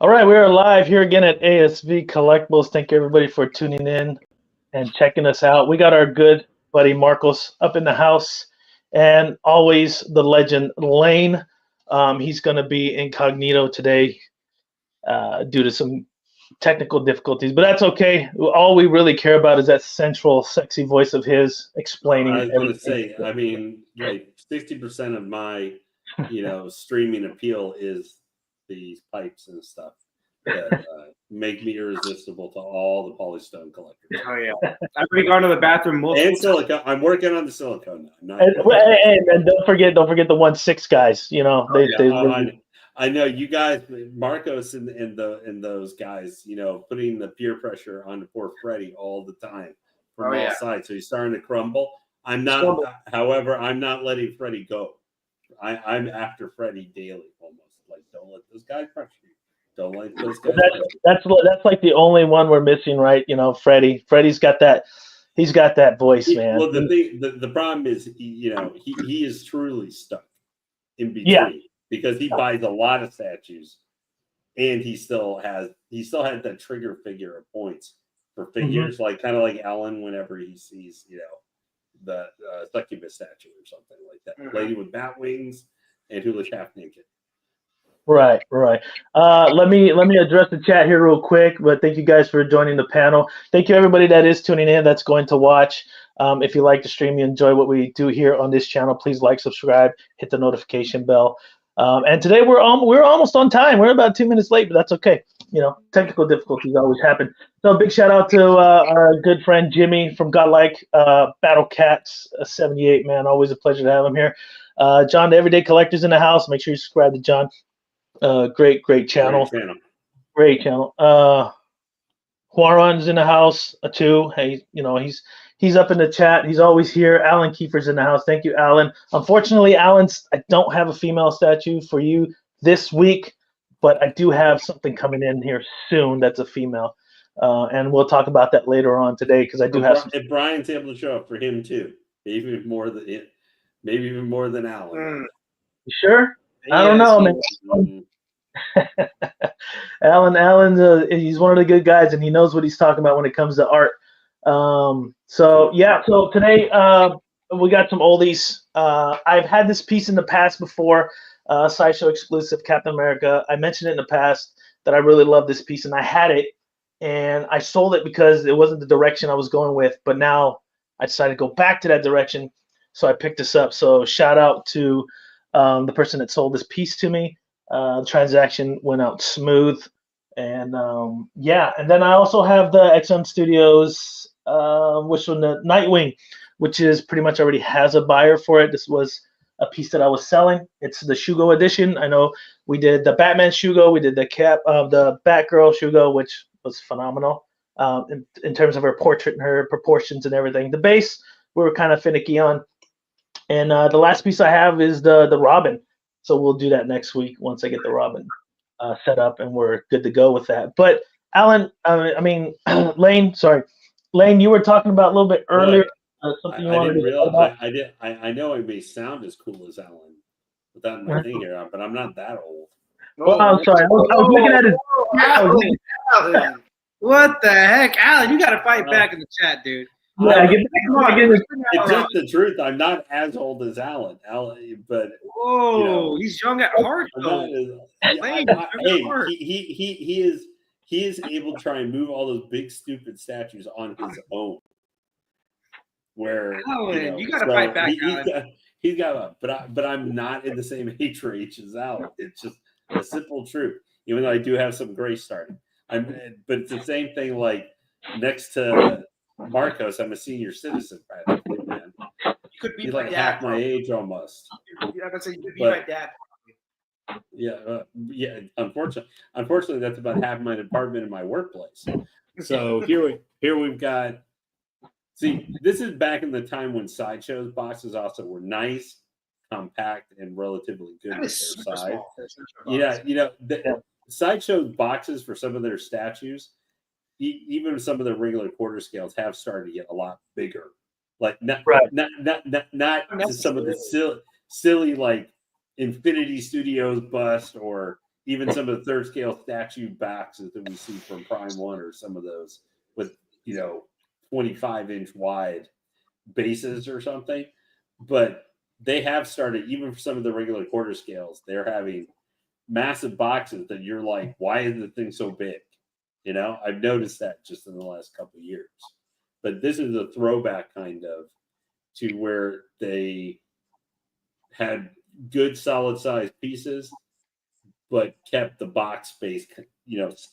All right, we are live here again at ASV Collectibles. Thank you everybody for tuning in and checking us out. We got our good buddy Marcos up in the house, and always the legend Lane. He's going to be incognito today due to some technical difficulties, but that's okay. All we really care about is that central, sexy voice of his explaining. I was going to say, I mean, like 60% of my, streaming appeal is these pipes and stuff that make me irresistible to all the polystone collectors. Oh yeah, I've already gone to the bathroom multiple and silicone. I'm working on the silicone now. And don't forget the 1/6 guys. I know you guys, Marcos and those guys, putting the peer pressure on the poor Freddie all the time from all sides. So he's starting to crumble. I'm not, however, I'm not letting Freddie go. I'm after Freddie daily almost. Like, don't let those guys pressure you. Don't let those guys. That's like the only one we're missing, right? Freddie. Freddie's got that. He's got that voice, man. Well, the problem is, he is truly stuck in between. Yeah. Because he buys a lot of statues, and he still has that trigger figure of points for figures, like kind of like Alan whenever he sees the succubus statue or something like that, lady with bat wings and who looks half naked. Right. Let me address the chat here real quick, but thank you guys for joining the panel. Thank you everybody that is tuning in, that's going to watch. If you like the stream, you enjoy what we do here on this channel, please like, subscribe, hit the notification bell. And today we're almost on time. We're about 2 minutes late, but that's okay. Technical difficulties always happen. So big shout out to our good friend Jimmy from Godlike Battle Cats 78, man. Always a pleasure to have him here. John, the Everyday Collectors in the house. Make sure you subscribe to John. Great channel. Great channel. Juaron's in the house too. Hey, he's up in the chat. He's always here. Alan Kiefer's in the house. Thank you, Alan. Unfortunately, I don't have a female statue for you this week, but I do have something coming in here soon that's a female. And we'll talk about that later on today because I do have. If Brian's able to show up for him too, maybe even more than Alan. You sure? I don't know, man. Alan, he's one of the good guys, and he knows what he's talking about when it comes to art. So today we got some oldies. I've had this piece in the past before, Sideshow exclusive Captain America. I mentioned it in the past that I really love this piece, and I had it, and I sold it because it wasn't the direction I was going with. But now I decided to go back to that direction, so I picked this up. So shout out to the person that sold this piece to me. The transaction went out smooth, and and then I also have the XM Studios, which one, the Nightwing, which is pretty much already has a buyer for it. This was a piece that I was selling. It's the Shugo edition. I know we did the Batman Shugo, we did the the Batgirl Shugo, which was phenomenal in terms of her portrait and her proportions and everything. The base we were kind of finicky on, and the last piece I have is the Robin. So we'll do that next week once I get the Robin set up and we're good to go with that. But Alan, Lane, you were talking about a little bit earlier. Something you wanted to talk about. I know I may sound as cool as Alan without my thing here, but I'm not that old. Well, I'm sorry. I was looking at his. Alan. What the heck, Alan? You got to fight back in the chat, dude. Yeah, it's just the truth. I'm not as old as Alan, but he's young at heart though. He is able to try and move all those big stupid statues on his own. Where Alan, you got to fight back. He's got, but I'm not in the same age range as Alan. It's just a simple truth. Even though I do have some gray starting, but it's the same thing. Like next to Marcos, I'm a senior citizen practically, man. You could be like half my age almost. You could be my dad. Yeah. Unfortunately, that's about half my department in my workplace. So here we've got. See, this is back in the time when Sideshow's boxes also were nice, compact, and relatively good with their size. Sideshow's boxes for some of their statues. Even some of the regular quarter scales have started to get a lot bigger. Like not some of the silly like Infinity Studios bust or even some of the third scale statue boxes that we see from Prime 1 or some of those with, 25-inch wide bases or something. But they have started, even for some of the regular quarter scales, they're having massive boxes that you're like, why is the thing so big? I've noticed that just in the last couple of years. But this is a throwback kind of to where they had good solid size pieces, but kept the box space,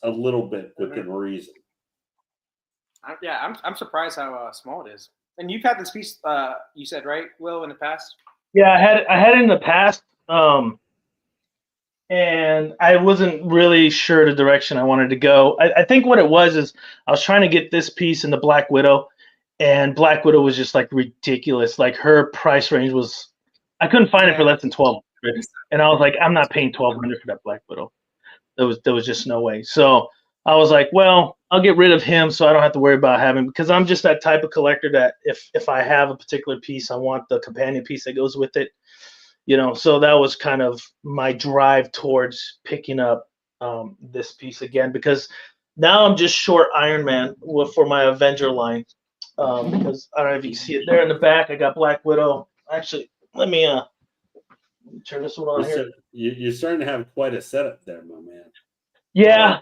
a little bit within reason. I'm surprised how small it is. And you've had this piece, you said, right, Will, in the past? Yeah, I had it in the past, and I wasn't really sure the direction I wanted to go. I think what it was is I was trying to get this piece in the Black Widow, and Black Widow was just like ridiculous. Like her price range was, I couldn't find it for less than $1,200, and I was like, I'm not paying $1,200 for that Black Widow. There was just no way. So I was like, well, I'll get rid of him so I don't have to worry about having, because I'm just that type of collector that if I have a particular piece, I want the companion piece that goes with it. So that was kind of my drive towards picking up this piece again, because now I'm just short Iron Man for my Avenger line. Because I don't know if you can see it there in the back. I got Black Widow. Actually, let me turn this one on here. You're starting to have quite a setup there, my man. Yeah.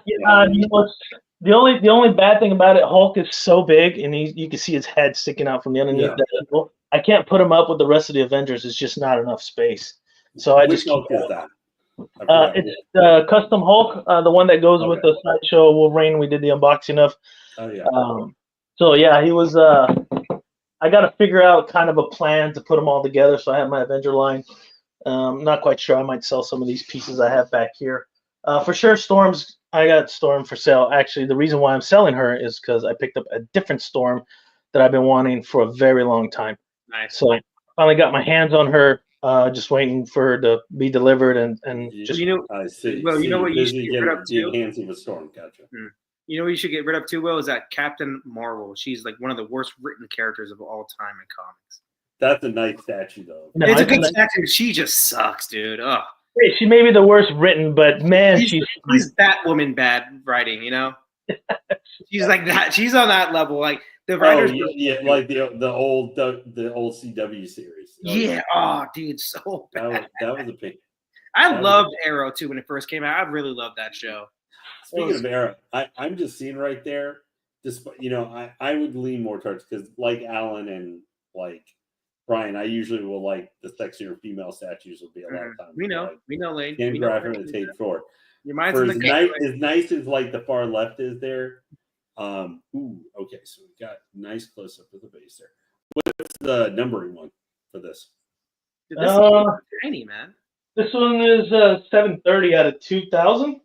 The only bad thing about it, Hulk is so big, and you can see his head sticking out from the underneath. Yeah. I can't put him up with the rest of the Avengers. It's just not enough space. So I just Hulk is that? It's the custom Hulk, the one that goes with the Sideshow Wolverine we did the unboxing of. Oh yeah. So yeah, he was. I got to figure out kind of a plan to put them all together. So I have my Avenger line. Not quite sure. I might sell some of these pieces I have back here. For sure, Storm's. I got Storm for sale. Actually, the reason why I'm selling her is because I picked up a different Storm that I've been wanting for a very long time. Nice. So I finally got my hands on her. Just waiting for her to be delivered and just. I see. Well, you know what you should get rid of too? Enhancing with Storm. Gotcha. You know what you should get rid of too, Will, is that Captain Marvel. She's like one of the worst written characters of all time in comics. That's a nice statue, though. No, it's a good statue. She just sucks, dude. Ugh. She may be the worst written, but man, she's Batwoman bad writing. She's like that. She's on that level. Like the writers. Like the old CW series. Yeah. Oh, dude, so bad. That was a big. I loved Arrow too when it first came out. I really loved that show. Speaking of Arrow, I'm just seeing right there. Just I would lean more towards, because like Alan and like Brian, I usually will like the sexier female statues will be a lot of times. We know, Lane. Can't drive her to take forward. Your mind's in the as nice as like the far left is there. Okay, so we got nice close up of the base there. What's the numbering one for this? Dude, this is tiny, man. This one is 730 out of 2,000.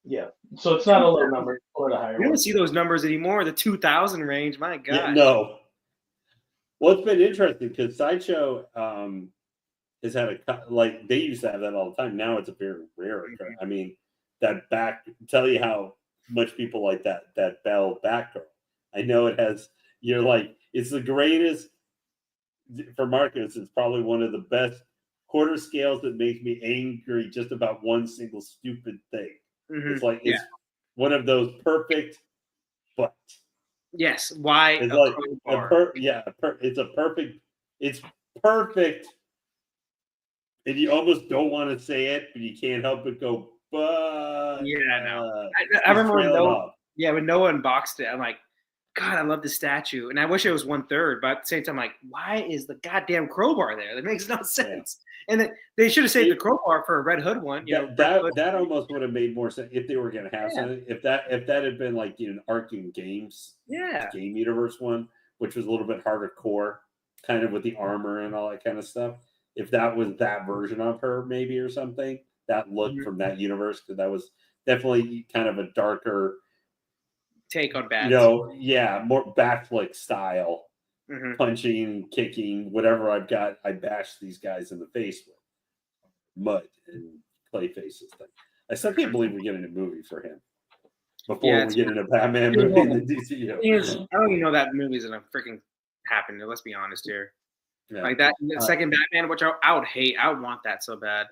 Yeah, so it's not a low number or the higher. You don't see those numbers anymore. The 2,000 range. My God. Yeah, no. Well, it's been interesting because Sideshow has had like they used to have that all the time. Now it's a very rare. I mean, that back tell you how much people like that Bell back girl. I know it has. You're like, it's the greatest for Marcus. It's probably one of the best quarter scales that makes me angry just about one single stupid thing. Mm-hmm. It's like it's one of those perfect, but yes, why? It's like it's a perfect. It's perfect, and you almost don't want to say it, but you can't help but go. But yeah, no. I remember when Noah unboxed it, I'm like, God, I love the statue, and I wish it was 1/3. But at the same time, I'm like, why is the goddamn crowbar there? That makes no sense. Yeah. And they should have saved the crowbar for a Red Hood one. That almost would have made more sense if they were going to have something. If that had been like an Arkham Games, game universe one, which was a little bit harder core, kind of with the armor and all that kind of stuff. If that was that version of her, maybe or something, that look from that universe, because that was definitely kind of a darker take on bats. More bat flick style. Mm-hmm. Punching, kicking, whatever I've got, I bash these guys in the face with mud and clay faces. I still can't believe we're getting a movie for him before we get into Batman movie in the DCU. I don't even know that movie's gonna freaking happen. Let's be honest here. Yeah. Like that second Batman, which I would hate. I would want that so bad.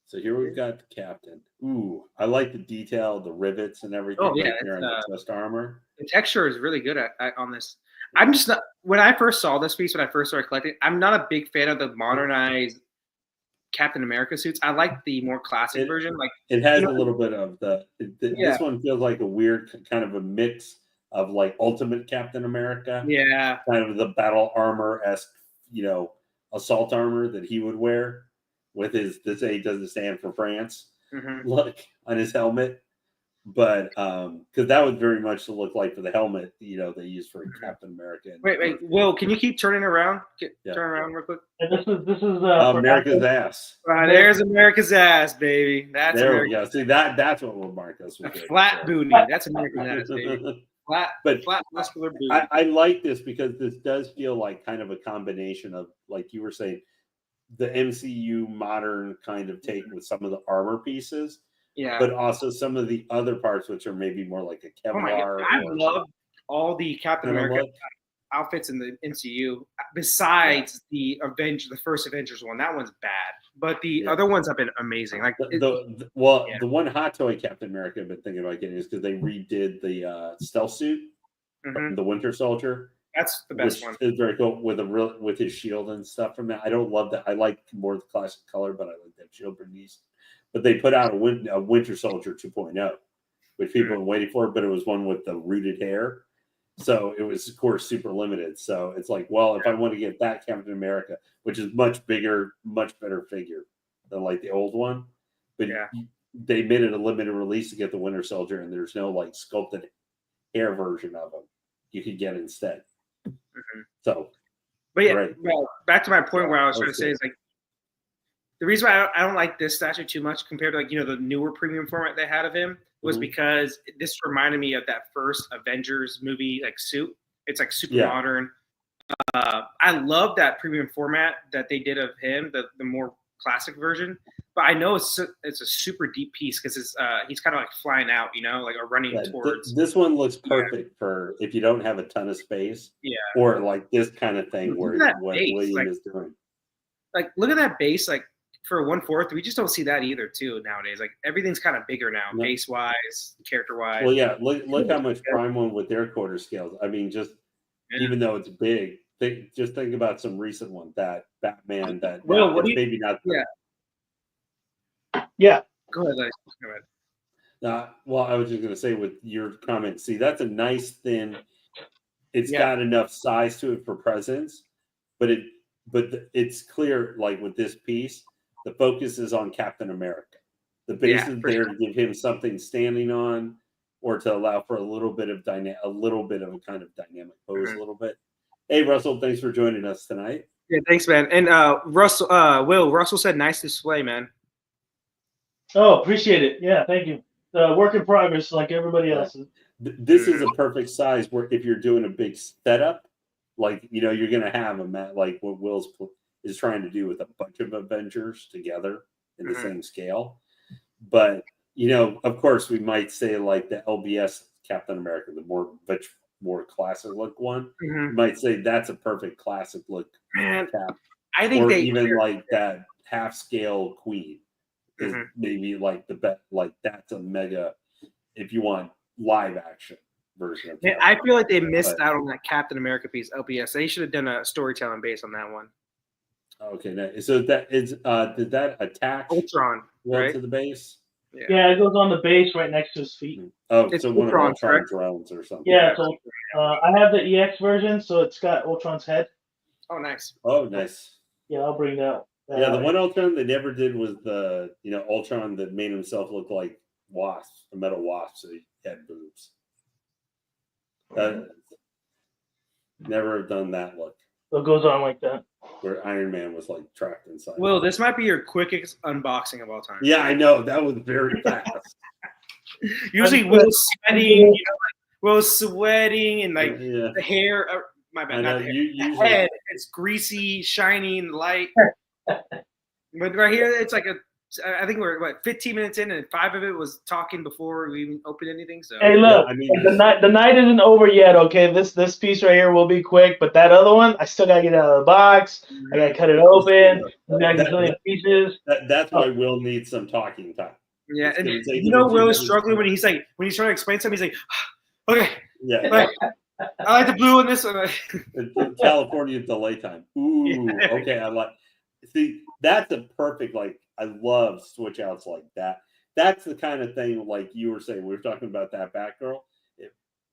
So here we've got the captain. Ooh, I like the detail, the rivets and everything. Oh yeah, there in the chest armor. The texture is really good on this. I'm just not. When I first saw this piece, when I first started collecting, I'm not a big fan of the modernized Captain America suits. I like the more classic version. Like it has a little bit of this one feels like a weird kind of a mix of like Ultimate Captain America. Yeah. Kind of the battle armor-esque, assault armor that he would wear with his, this he doesn't stand for France look on his helmet. But because that would very much look like for the helmet, they use for Captain America. Wait, Will, can you keep turning around? Turn around real quick. And this is America's ass. There's America's ass, baby. That's there America's we go. See that's what will mark us. A flat booty. That's America's ass, baby. Flat muscular booty. I like this because this does feel like kind of a combination of, like you were saying, the MCU modern kind of take with some of the armor pieces. Yeah. But also some of the other parts, which are maybe more like a Kevlar. Oh my God. I love all the Captain America outfits in the MCU. Besides the first Avengers one, that one's bad. But the other ones have been amazing. Like the one hot toy Captain America I've been thinking about getting is because they redid the stealth suit, the Winter Soldier. That's the best one. It's very cool with his shield and stuff from that. I don't love that. I like more the classic color, but I like that shield beneath. But they put out a Winter Soldier 2.0, which people were waiting for, but it was one with the rooted hair. So it was, of course, super limited. So it's like, well, if I want to get that Captain America, which is much bigger, much better figure than like the old one, but they made it a limited release to get the Winter Soldier, and there's no like sculpted hair version of him you could get instead. So, but well, back to my point where I was trying to say is like, the reason why I don't like this statue too much compared to the newer premium format they had of him was because this reminded me of that first Avengers movie suit. It's like super modern. I love that premium format that they did of him, the more classic version. But I know it's a super deep piece because he's kind of like flying out, or running towards. This one looks perfect for if you don't have a ton of space. Yeah. Or like this kind of thing where what William is doing. Like, look at that base, for 1/4, we just don't see that either too nowadays. Like everything's kind of bigger now, base wise, character wise. Well, yeah, look how much Prime won with their quarter scales. I mean, just even though it's big, think about some recent one that Batman that maybe not. Yeah. Go ahead. Well, I was just going to say with your comment. See, that's a nice thin. It's got enough size to it for presence, but it's clear like with this piece. The focus is on Captain America. The base is there to give him something standing on, or to allow for a little bit of a kind of dynamic pose. A little bit. Hey, Russell, thanks for joining us tonight. Yeah, thanks, man. And Russell said, "Nice display, man." Oh, appreciate it. Yeah, thank you. Work in progress, like everybody else's. This is a perfect size where if you're doing a big setup, like you're going to have like what Will's is trying to do with a bunch of Avengers together in the same scale. But, of course, we might say like the LBS Captain America, the more classic look one, we might say that's a perfect classic look cap. I think like that half scale Queen is maybe like the best, like that's a mega, if you want live action version of I feel like they missed out on that Captain America piece, LBS. They should have done a storytelling based on that one. Okay, nice. So that is did that attach Ultron to the base? Yeah, it goes on the base right next to his feet. Oh, it's so one of Ultron drones or something. Yeah, so I have the EX version, so it's got Ultron's head. Oh, nice. Oh, nice. Yeah, I'll bring that. The one Ultron they never did was the Ultron that made himself look like a metal wasp, so he had boobs. Never have done that look. So it goes on like that. Where Iron Man was like trapped inside. Will, this might be your quickest unboxing of all time. Yeah, I know. That was very fast. Usually Will's sweating, Will's sweating and the hair. My bad. Not the hair. The head, it's greasy, shiny, and light. But right here, it's like I think we're 15 minutes in, and 5 of it was talking before we even opened anything. So hey, look, the night isn't over yet. Okay, this piece right here will be quick, but that other one, I still gotta get it out of the box. I gotta cut it open. I gotta get million pieces. That's why Will needs some talking time. Yeah, and Will is struggling when he's trying to explain something. He's like, okay, yeah. I like the blue in this one. California delay time. Ooh, okay. I like. See, that's a perfect, like, I love switch outs like that. That's the kind of thing, like you were saying, we were talking about that Batgirl.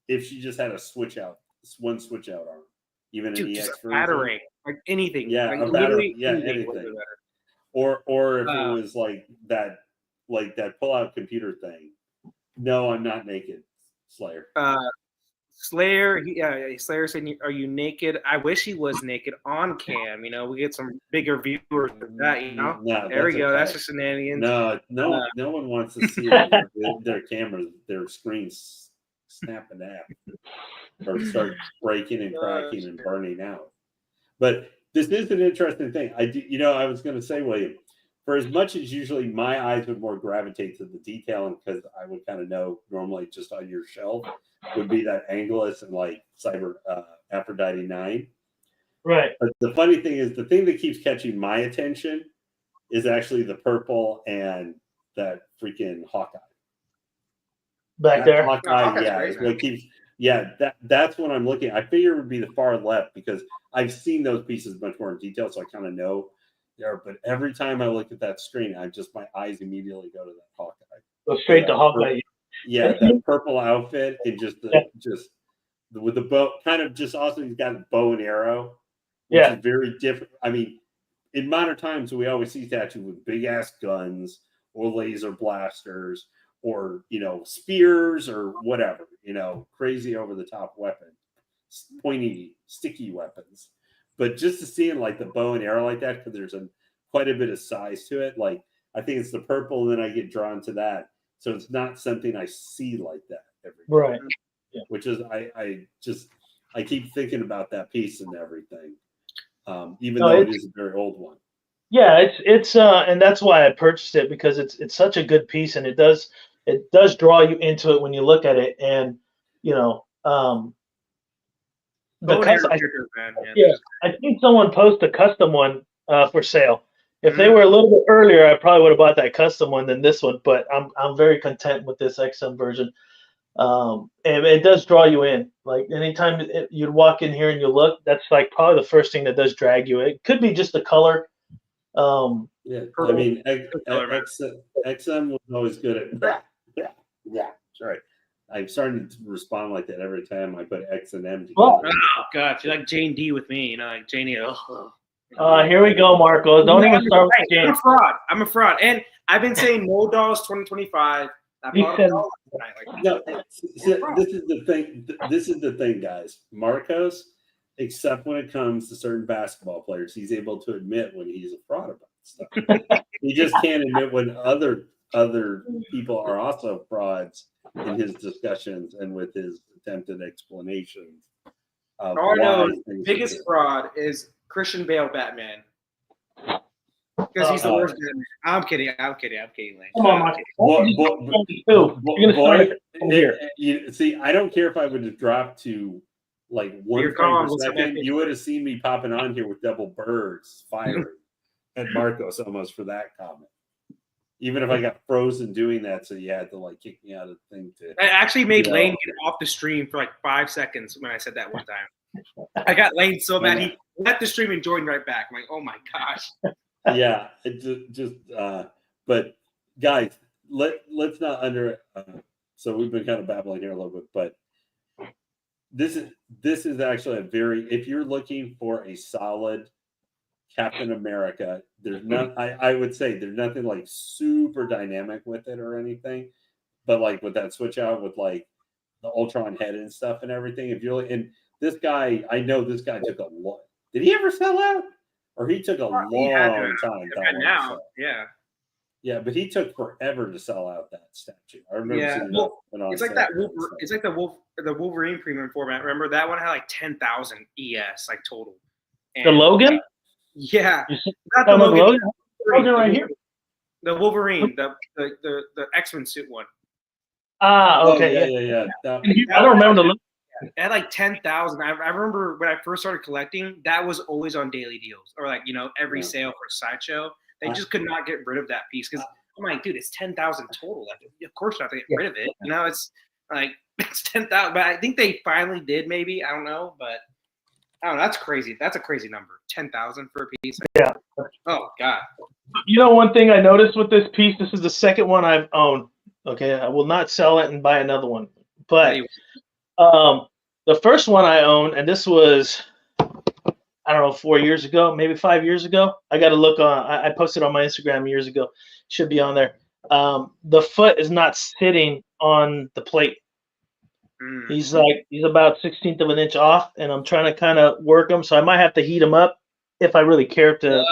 If she just had one switch out arm, even an EX version. Battering, like anything. Yeah, like, a battery, anything. Or if it was like that pull out computer thing. No, I'm not naked, Slayer. Slayer said, "Are you naked?" I wish he was naked on cam. We get some bigger viewers than that. No, there we go. Okay. That's the Shenanigans. No one wants to see their cameras, their screens snapping out or start breaking and cracking and burning out. But this is an interesting thing. I was going to say, William, for as much as usually my eyes would more gravitate to the detailing because I would kind of know normally just on your shelf would be that Angelus and like Cyber Aphrodite 9. Right. But the funny thing is, the thing that keeps catching my attention is actually the purple and that freaking Hawkeye. Back there. Hawkeye, that's what I'm looking at. I figure it would be the far left because I've seen those pieces much more in detail, so I kind of know there. But every time I look at that screen, my eyes immediately go to that Hawkeye. Go straight to Hawkeye. Yeah, that purple outfit and just with the bow, kind of just also he's got a bow and arrow, which is very different. I mean, in modern times we always see statues with big ass guns or laser blasters or spears or whatever, crazy over the top weapon, pointy, sticky weapons. But just to see it like the bow and arrow like that, because there's quite a bit of size to it. Like I think it's the purple, and then I get drawn to that. So it's not something I see like that every day. Right. Yeah. Which is I keep thinking about that piece and everything, even though it is a very old one. Yeah, it's and that's why I purchased it because it's such a good piece and it does draw you into it when you look at it and I think someone posted a custom one for sale. If they were a little bit earlier, I probably would have bought that custom one than this one. But I'm very content with this XM version, and it does draw you in. Like anytime you'd walk in here and you look, that's like probably the first thing that does drag you. It could be just the color. I mean, XM was always good at sorry. I'm starting to respond like that every time I put X and M together. Oh God, you're like Jane D with me, like Janie. Here we go, Marco. Don't even start with Jane. I'm a fraud, and I've been saying no dolls 2025. No, this is the thing. This is the thing, guys. Marcos, except when it comes to certain basketball players, he's able to admit when he's a fraud about stuff. He just can't admit when other people are also frauds in his discussions and with his attempted explanations. The biggest fraud is Christian Bale Batman. Because he's the worst Batman. I'm kidding, Lane. Come on, see, I don't care if I would have dropped to like 1 frame per second. You would have seen me popping on here with double birds firing at Marcos almost for that comment. Even if I got frozen doing that, so you had to like kick me out of the thing. I actually made Lane get off the stream for like 5 seconds when I said that one time. I got Lane so mad he left the stream and joined right back. I'm like, oh my gosh. Yeah, it but guys, let's not so we've been kind of babbling here a little bit, but this is actually if you're looking for a solid Captain America, I would say there's nothing like super dynamic with it or anything, but like with that switch out with like the Ultron head and stuff and everything. If you're and this guy, I know this guy took a lot. Did he ever sell out? Or he took a long time. Yeah, but he took forever to sell out that statue. I remember seeing that. It's like that. It's like the Wolverine premium format. Remember that one had like 10,000 ES like total. And the Logan. Yeah, not the Logan. Logan right here. The Wolverine, the X-Men suit one. Okay. Yeah. I don't remember the look. It had like 10,000. I remember when I first started collecting, that was always on daily deals or like, every sale for Sideshow. They just could not get rid of that piece because I'm like, dude, it's 10,000 total. Like, of course not to get rid of it. It's like it's 10,000. But I think they finally did. Maybe I don't know, but I don't know. That's crazy. That's a crazy number. 10,000 for a piece. Yeah. Oh God. One thing I noticed with this piece. This is the second one I've owned. Okay, I will not sell it and buy another one. But the first one I owned, and this was, I don't know, 4 years ago, maybe 5 years ago. I got to look on. I posted on my Instagram years ago. Should be on there. The foot is not sitting on the plate. He's about 1/16 of an inch off, and I'm trying to kind of work him. So I might have to heat him up if I really care to,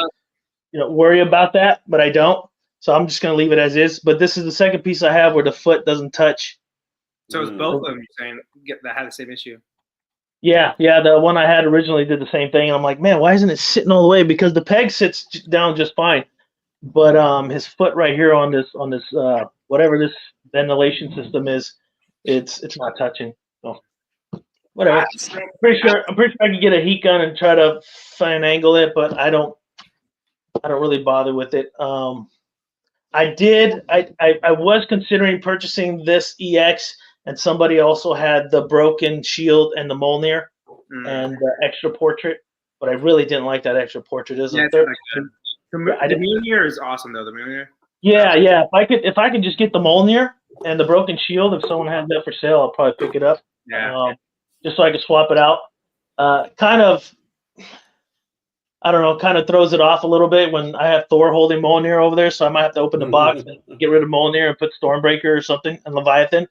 worry about that. But I don't. So I'm just gonna leave it as is. But this is the second piece I have where the foot doesn't touch. So it's both of them you're saying that had the same issue? Yeah. The one I had originally did the same thing. And I'm like, man, why isn't it sitting all the way? Because the peg sits down just fine, but his foot right here on this whatever this ventilation system is, it's not touching. So whatever. I'm pretty sure I can get a heat gun and try to finagle it, but I don't really bother with it. I was considering purchasing this EX, and somebody also had the broken shield and the Mjolnir and the extra portrait, but I really didn't like that extra portrait. The Mjolnir is awesome though. The Mjolnir. Yeah. If I could just get the Mjolnir and the broken shield, if someone has that for sale, I'll probably pick it up. Yeah. Just so I could swap it out. Kind of. I don't know, kind of throws it off a little bit when I have Thor holding Mjolnir over there, so I might have to open the box and get rid of Mjolnir and put Stormbreaker or something and Leviathan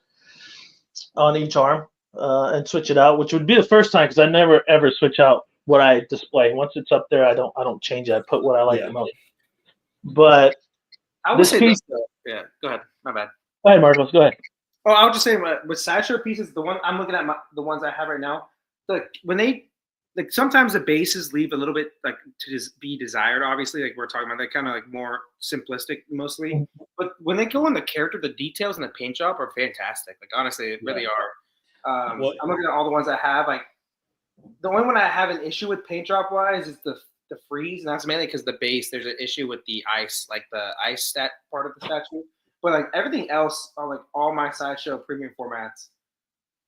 on each arm and switch it out, which would be the first time because I never ever switch out what I display. Once it's up there, I don't change it. I put what I like the most. But I would say this though. Yeah, go ahead. My bad. Go ahead, Marcos. Go ahead. Oh, I was just saying with Sideshow pieces, the one I'm looking at, the ones I have right now, when they. Like sometimes the bases leave a little bit like to just be desired. Obviously, like we're talking about, they're kind of like more simplistic mostly. But when they go in the character, the details in the paint job are fantastic. Like honestly, it really are. I'm looking at all the ones I have. Like the only one I have an issue with paint job wise is the freeze, and that's mainly because the base. There's an issue with the ice, like the ice stat part of the statue. But like everything else on like all my Sideshow premium formats.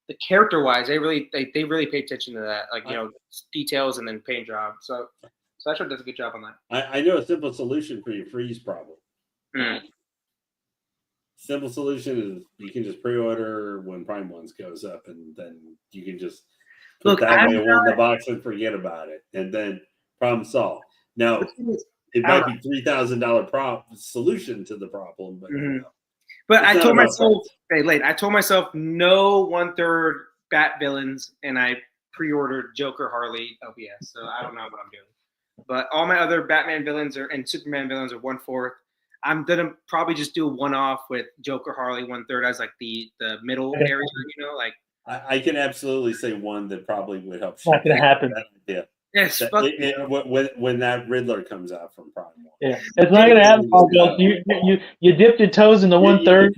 The character-wise, they really pay attention to that, like details and then paint job. So Sideshow does a good job on that. I know a simple solution for your freeze problem. Simple solution is you can just pre-order when Prime Ones goes up, and then you can just put that way in the box and forget about it, and then problem solved. Now it might be $3,000 solution to the problem, but. But I told myself no 1/3 Bat villains, and I pre-ordered Joker Harley LBS. So I don't know what I'm doing. But all my other Batman villains and Superman villains are 1/4. I'm gonna probably just do a one-off with Joker Harley 1/3 as like the middle area. Like I can absolutely say one that probably would help. Not gonna happen. Yeah. Yes. When that Riddler comes out from Prime One. Yeah, it's not gonna happen. You dipped your toes in the 1/3.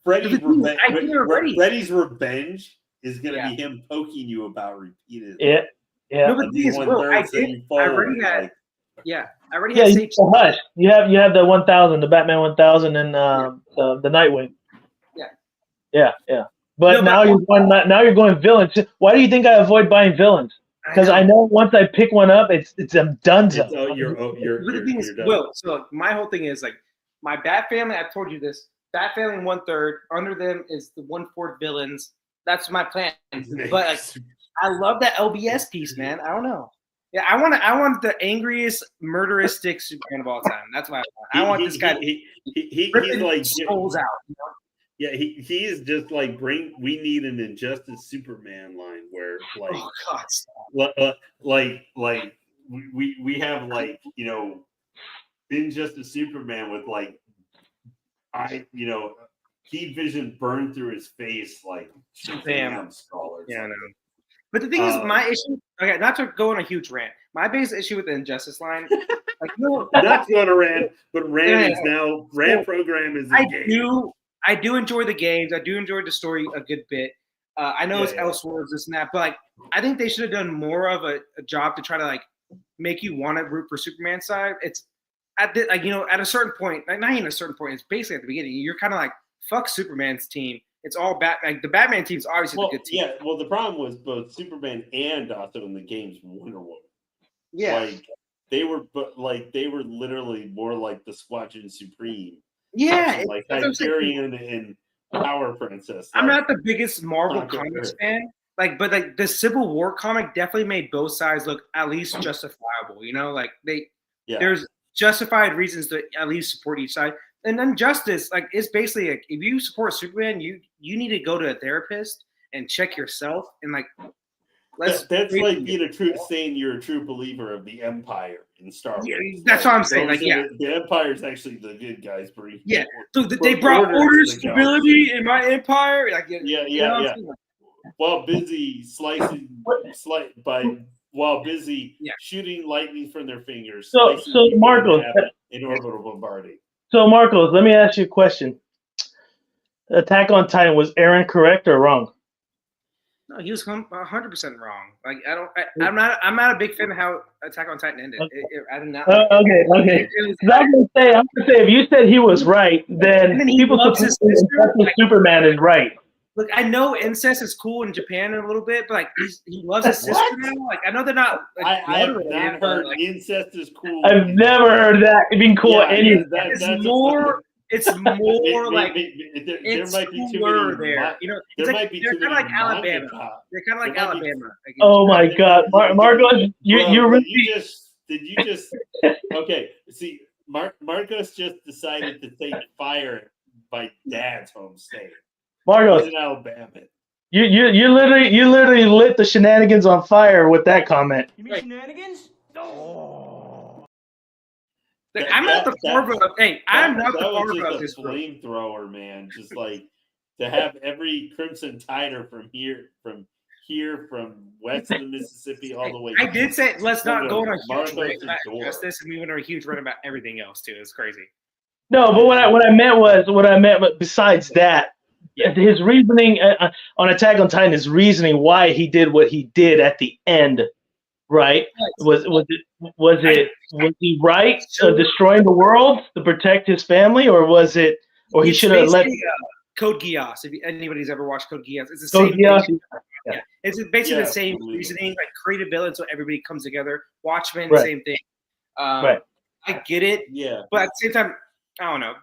Freddy's revenge is gonna be him poking you about repeatedly. Yeah. No, but the thing is, I already had. Hush. You have the 1000, the Batman 1000, and the Nightwing. Yeah. But now you're going villains. Why do you think I avoid buying villains? Because I know once I pick one up, it's a donezo. So my whole thing is like my Bat family. I've told you this. Bat family 1/3. Under them is the 1/4 villains. That's my plan. But like, I love that LBS piece, man. I don't know. Yeah, I want the angriest, murderistic Superman of all time. That's why I want this guy. He's like souls out. Yeah, he is just like we need an Injustice Superman line where we have like Injustice Superman with like heat vision burned through his face like Shazam skull. Yeah, I know. But the thing is, my issue. Okay, not to go on a huge rant. My biggest issue with the Injustice line, like not going to rant, but rant is now rant program is. I do enjoy the games. I do enjoy the story a good bit. I know it's Elseworlds, this and that, but like I think they should have done more of a job to try to like make you want to root for Superman's side. It's at the, like, you know, at a certain point, like not even a certain point, it's basically at the beginning. You're kind of like, fuck Superman's team. It's all Batman. Like, the Batman team's obviously the good team. Yeah, well, the problem was both Superman and also in the games Wonder Woman. Yeah, like they were literally more like the Squadron Supreme. Yeah, like Hyperion and Power Princess. I'm not the biggest Marvel Comics fan, like, but like the Civil War comic definitely made both sides look at least justifiable. You know, like there's justified reasons to at least support each side. And then Justice, like, it's basically like if you support Superman, you need to go to a therapist and check yourself and like. That's like being saying you're a true believer of the Empire in Star Wars. Yeah, that's what I'm saying. Like, the Empire is actually the good guys. Yeah, so they brought order, stability in my empire. Like, yeah. While busy shooting lightning from their fingers. So Marcos, in orbital bombarding. So Marcos, let me ask you a question. Attack on Titan, was Aaron correct or wrong? No, he was 100% wrong. Like I'm not a big fan of how Attack on Titan ended. Okay. I did not. Okay. I'm gonna say if you said he was right, then people support Superman is right. Look, I know incest is cool in Japan a little bit, but like he loves his sister now. Like I know they're not. Like, I have not heard incest is cool. I've never heard that being cool. It's more like there might be too many there. You know, they're kind of like Alabama. They're kind of like Alabama. Oh my God, Marcos, you really did you just okay? See, Marcos just decided to take fire by Dad's home state. Marcos, in Alabama. You literally lit the Shenanigans on fire with that comment. You mean Shenanigans? No. I'm not the Fargo. Hey, I'm not the Fargo of this flamethrower, man. Just like to have every Crimson Tider from west of the Mississippi all the way. I did say let's not go on a huge rant about justice, and we went on a huge rant about everything else too. It's crazy. No, but what I meant besides that, his reasoning on Attack on Titan, his reasoning why he did what he did at the end, right? Was he right destroying the world to protect his family, or was it, or he should have let Code Geass? If anybody's ever watched Code Geass, it's the same thing. Yeah, it's basically the same reasoning, like create a villain so everybody comes together. Watchmen, same thing. I get it, but at the same time, I don't know.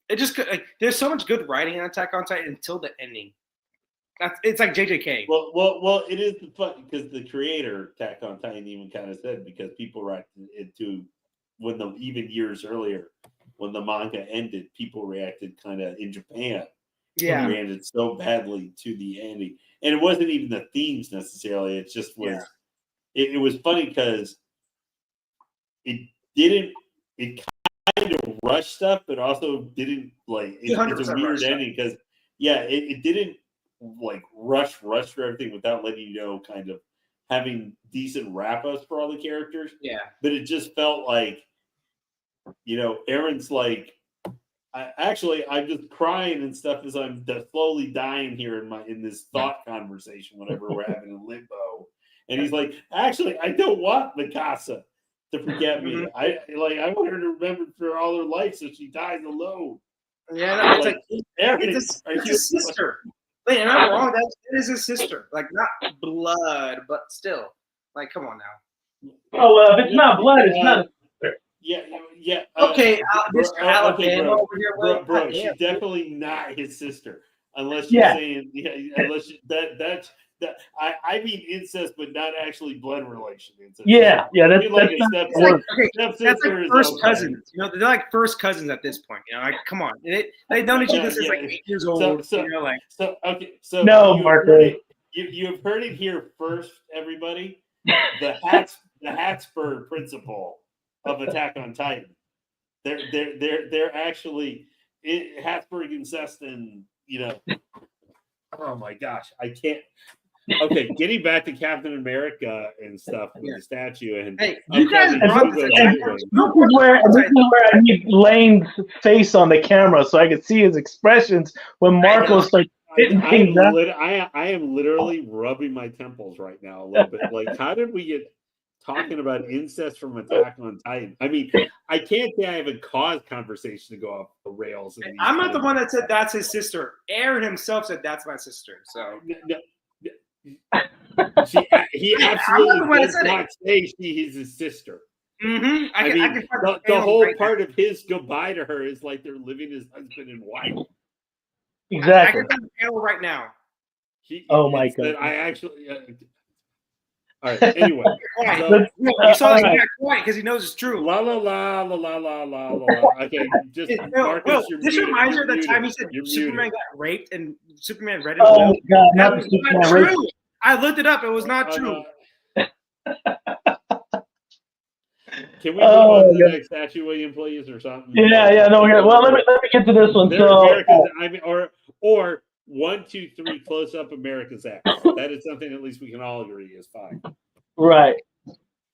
It just like there's so much good writing on Attack on Titan until the ending. It's like JJK. Well, it is fun because the creator Attack on Titan even kind of said because people reacted to even years earlier when the manga ended, people reacted kind of in Japan. Yeah, reacted so badly to the ending, and it wasn't even the themes necessarily. It just was. Yeah. It was funny because it kind of rushed stuff, but also didn't like. It's a weird ending because it didn't like rush for everything without letting you know, kind of having decent wrap-ups for all the characters. Yeah, but it just felt like, Aaron's like, I'm just crying and stuff as I'm slowly dying here in this thought conversation whenever we're having a limbo, and he's like, actually, I don't want Mikasa to forget me. I want her to remember for all her life so she dies alone. Yeah, no, it's like Aaron, it's a sister. Wait, am I wrong? That is his sister. Like, not blood, but still. Like, come on now. Oh, well, if it's not blood, it's not. Yeah. Okay, Mr. Alabama over here. Bro, she's definitely not his sister. Unless you're saying, unless I mean incest, but not actually blood relation incest. Yeah, that's that's like first cousins. They're like first cousins at this point. Like, come on, they known each other since like 8 years old. So no, Marco, you have heard it here first, everybody. The Hatspur principle of Attack on Titan. They're actually Habsburg incest, and oh my gosh, I can't. Okay, getting back to Captain America and stuff with the statue and hey, you guys brought this this is where I need Lane's face on the camera so I can see his expressions when Marco starts hitting things up. I am literally rubbing my temples right now a little bit. Like, how did we get talking about incest from Attack on Titan? I mean, I can't say I haven't caused conversation to go off the rails. I'm not the one that said that's his sister. Aaron himself said that's my sister. So he absolutely does not say he's his sister. Mm-hmm. I mean, the whole part of his goodbye to her is like they're living as husband and wife. Exactly. I can find the panel right now. Oh my god! I actually. All right. Anyway, you saw this point because he knows it's true. La la la la la la la la. Okay, just Marcus, this reminds me of the time he said Superman got raped and Superman read it. Oh god, that was not true. I looked it up. It was not true. Can we move on to the next statue, William, please, or something? Yeah. No, well, let me get to this one. Or 1, 2, 3, close up America's ass. That is something at least we can all agree is fine. Right.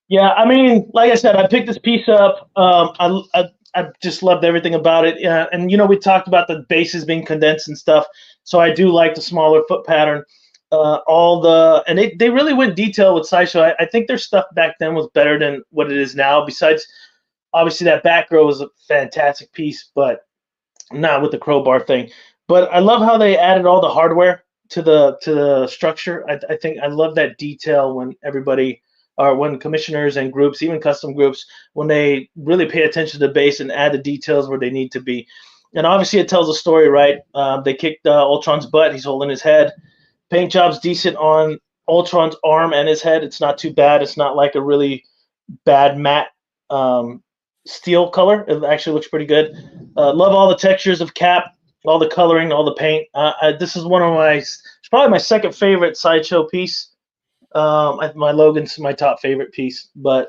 Yeah, I mean, like I said, I picked this piece up. I just loved everything about it. And we talked about the bases being condensed and stuff. So I do like the smaller foot pattern. And they really went detail with Sideshow. I think their stuff back then was better than what it is now. Besides, obviously that back row was a fantastic piece, but not with the crowbar thing. But I love how they added all the hardware to the structure. I think I love that detail when when commissioners and groups, even custom groups, when they really pay attention to the base and add the details where they need to be. And obviously it tells a story, right? They kicked Ultron's butt. He's holding his head. Paint job's decent on Ultron's arm and his head. It's not too bad. It's not like a really bad matte steel color. It actually looks pretty good. Love all the textures of Cap. All the coloring, all the paint. This is it's probably my second favorite Sideshow piece. My Logan's my top favorite piece, but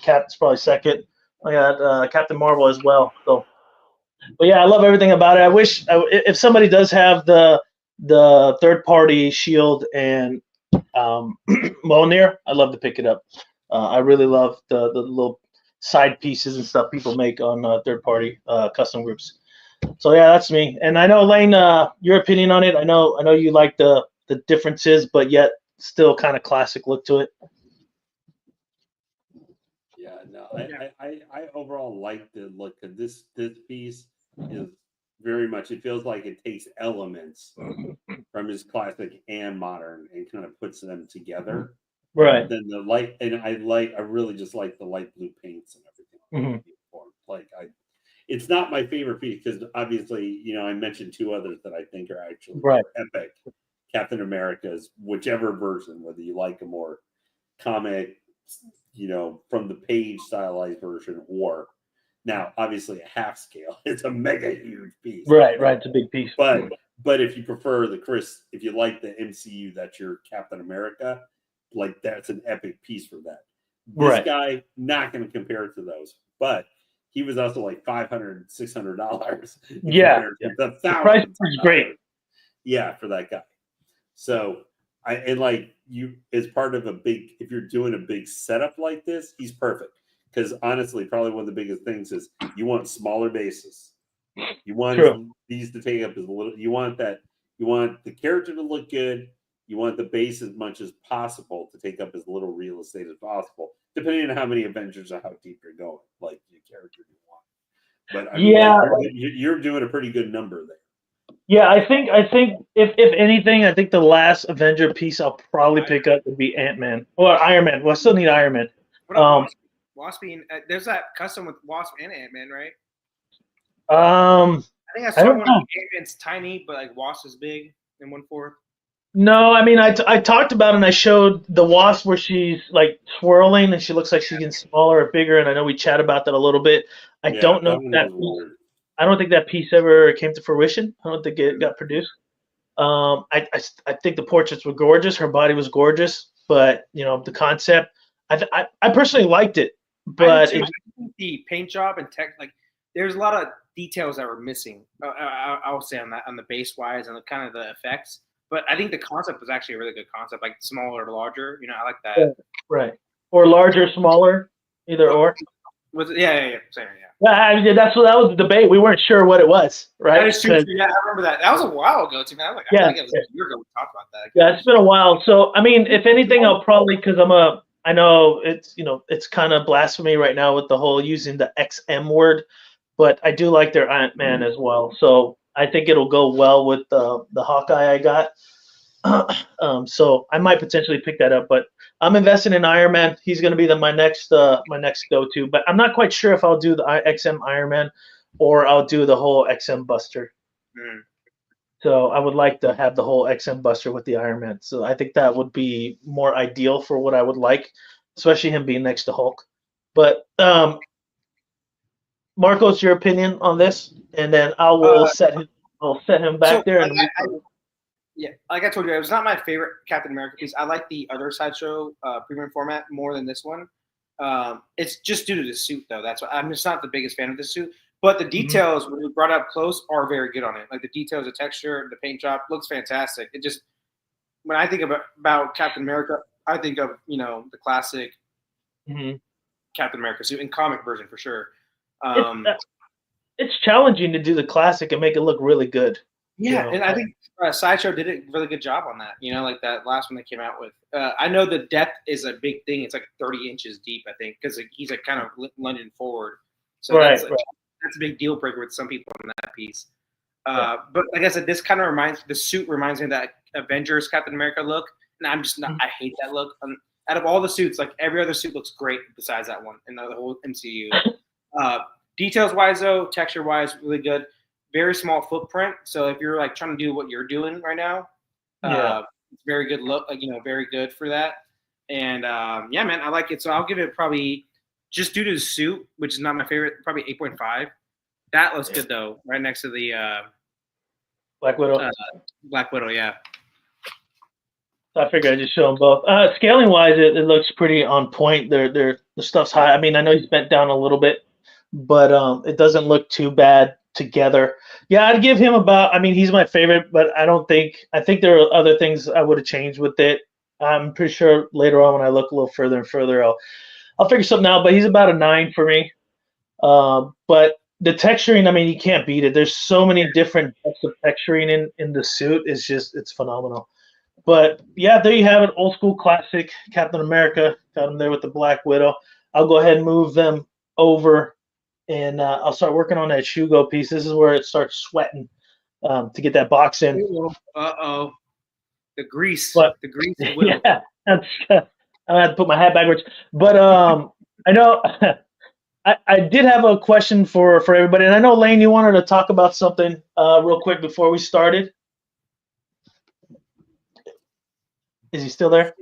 Cap's probably second. I got Captain Marvel as well. So, but yeah, I love everything about it. I wish if somebody does have the third-party Shield and Mjolnir, I'd love to pick it up. I really love the little side pieces and stuff people make on third-party custom groups. So yeah, that's me. And I know, Lane, your opinion on it. I know you like the differences, but yet still kind of classic look to it. Yeah, no, I overall like the look of this piece. Is very much. It feels like it takes elements from his classic and modern and kind of puts them together. Right. Then the light, and I really just like the light blue paints and everything. Mm-hmm. It's not my favorite piece because obviously, I mentioned two others that I think are actually epic. Captain America's, whichever version, whether you like a more comic, from the page stylized version, or now obviously a half scale. It's a mega huge piece. Right. It's a big piece. But if you prefer if you like the MCU, that's your Captain America, like that's an epic piece for that. This guy, not going to compare it to those, but he was also like $500, $600. Yeah. The price is great. Yeah, for that guy. So as part of if you're doing a big setup like this, he's perfect. Because honestly, probably one of the biggest things is you want smaller bases. You want these to take up as little. You want the character to look good. You want the base as much as possible to take up as little real estate as possible, depending on how many Avengers or how deep you're going, like your character you want. But you're doing a pretty good number there. Yeah, I think if anything, I think the last Avenger piece I'll probably pick up would be Ant-Man or Iron Man. Well, I still need Iron Man. Wasp there's that custom with Wasp and Ant-Man, right? I think I saw one. Ant-Man's tiny, but like Wasp is big in 1/4. No, I mean I talked about it and I showed the Wasp where she's like swirling and she looks like she's getting smaller or bigger, and I know we chat about that a little bit. I don't know I don't think that piece ever came to fruition. I don't think it got produced. I think the portraits were gorgeous. Her body was gorgeous, but the concept, I personally liked it. But the paint job and there's a lot of details that were missing. I'll say on the base wise and kind of the effects. But I think the concept was actually a really good concept, like smaller or larger. I like that. Yeah, right. Or larger, smaller, either or. Was it? Yeah. Same, yeah. Yeah, I mean, that was the debate. We weren't sure what it was, right? That is true. Yeah, I remember that. That was a while ago, too, man. I feel like it was a year ago we talked about that. Yeah, it's been a while. So, I mean, if anything, I'll probably, because I know it's kind of blasphemy right now with the whole using the XM word, but I do like their Ant-Man as well. So I think it'll go well with the Hawkeye I got. So I might potentially pick that up, but I'm investing in Iron Man. He's going to be my next go-to, but I'm not quite sure if I'll do the XM Iron Man or I'll do the whole XM Buster. So I would like to have the whole XM Buster with the Iron Man. So I think that would be more ideal for what I would like, especially him being next to Hulk. But Marcos, your opinion on this, and then I'll set him back there. Yeah, like I told you, it was not my favorite Captain America piece. I like the other Sideshow premium format more than this one. It's just due to the suit, though. That's why I'm just not the biggest fan of the suit. But the details, when we brought up close, are very good on it. Like the details, the texture, the paint job looks fantastic. It just, when I think about Captain America, I think of the classic Captain America suit in comic version for sure. It's challenging to do the classic and make it look really good. Yeah, and I think Sideshow did a really good job on that. Like that last one they came out with. I know the depth is a big thing. It's like 30 inches deep, I think, because he's like kind of lunging forward. So that's a big deal breaker with some people in that piece. But like I said, this kind of the suit reminds me of that Avengers Captain America look, and I'm just not. I hate that look. Out of all the suits, like every other suit looks great besides that one in the whole MCU. Details wise, though, texture wise, really good. Very small footprint, so if you're like trying to do what you're doing right now, it's very good look. Very good for that. And yeah, man, I like it. So I'll give it probably, just due to the suit, which is not my favorite, probably 8.5. That looks good though, right next to the Black Widow. Black Widow, yeah. I figured I'd just show them both. Scaling wise, it looks pretty on point. The stuff's high. I mean, I know he's bent down a little bit, but it doesn't look too bad together. Yeah, I'd give him about, I mean, he's my favorite, but I think there are other things I would have changed with it. I'm pretty sure later on when I look a little further and further, I'll figure something out, but he's about a 9 for me. But the texturing, I mean, you can't beat it. There's so many different types of texturing in the suit. It's phenomenal. But yeah, there you have it. Old school classic Captain America. Got him there with the Black Widow. I'll go ahead and move them over. And I'll start working on that Shugo piece. This is where it starts sweating to get that box in. Uh-oh. The grease. But, the grease. Yeah, I had to put my hat backwards. But I know I did have a question for everybody. And I know, Lane, you wanted to talk about something real quick before we started. Is he still there?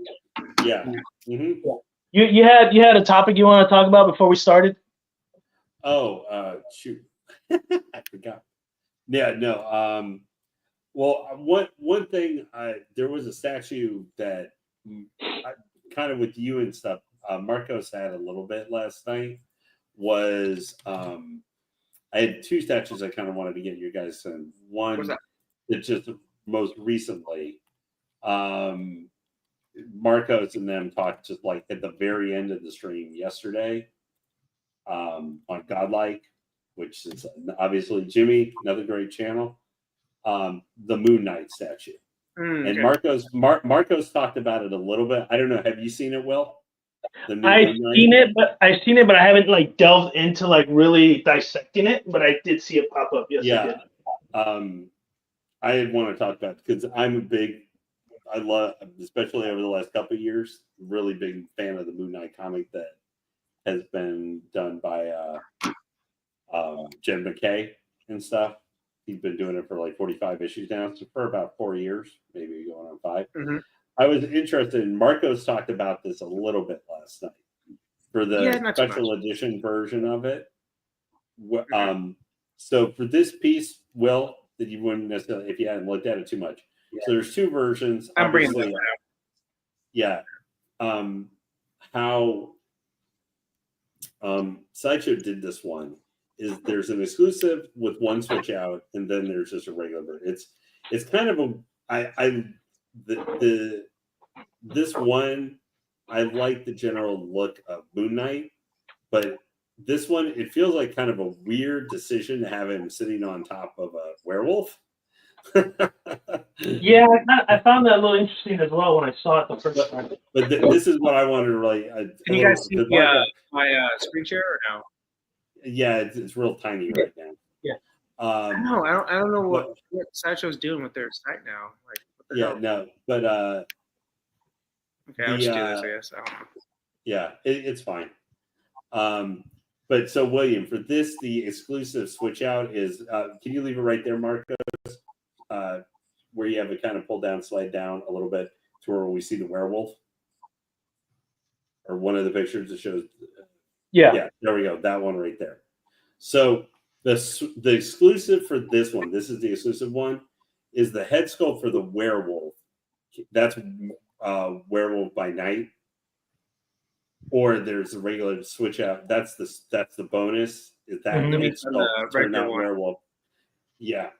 Yeah. Mm-hmm. You had a topic you want to talk about before we started? Oh, shoot. I forgot. Yeah, no. Well, one thing, there was a statue that kind of with you and stuff, Marcos had a little bit last night, was I had 2 statues I kind of wanted to get you guys in. One that just most recently, Marcos and them talked just like at the very end of the stream yesterday, on Godlike, which is obviously Jimmy, another great channel, the Moon Knight statue. And okay. Marcos talked about it a little bit. I don't know. Have you seen it, Will? I've seen it, but I haven't like delved into like really dissecting it, but I did see it pop up. Yes, yeah. I want to talk about it because I love, especially over the last couple of years, really big fan of the Moon Knight comic that has been done by Jed McKay and stuff. He's been doing it for like 45 issues now, so for about 4 years, maybe going on 5. Mm-hmm. I was interested in, Marcos talked about this a little bit last night for the special edition version of it. So for this piece, Will, that you wouldn't necessarily, if you hadn't looked at it too much. Yeah. So there's 2 versions. I'm bringing that out. Yeah. How Sideshow did this one is there's an exclusive with one switch out, and then there's just a regular version. It's kind of this one, I like the general look of Moon Knight, but this one, it feels like kind of a weird decision to have him sitting on top of a werewolf. Yeah, I found that a little interesting as well when I saw it the first time. But this is what I wanted to really. Can you guys see my screen share or no? Yeah, it's real tiny right now. Yeah. I don't know what Sideshow's doing with their site now. Like, what the hell? No, but okay, I'll just do this, I guess. Yeah, it's fine. But so William, for this, the exclusive switch out is. Can you leave it right there, Marcos? Where you have it kind of pulled down, slide down a little bit to where we see the werewolf, or one of the pictures that shows. Yeah, there we go. That one right there. So the exclusive for this one, this is the exclusive one, is the head sculpt for the werewolf. That's Werewolf by Night. Or there's a regular switch out. That's the bonus. Is that head sculpt for not werewolf? Yeah.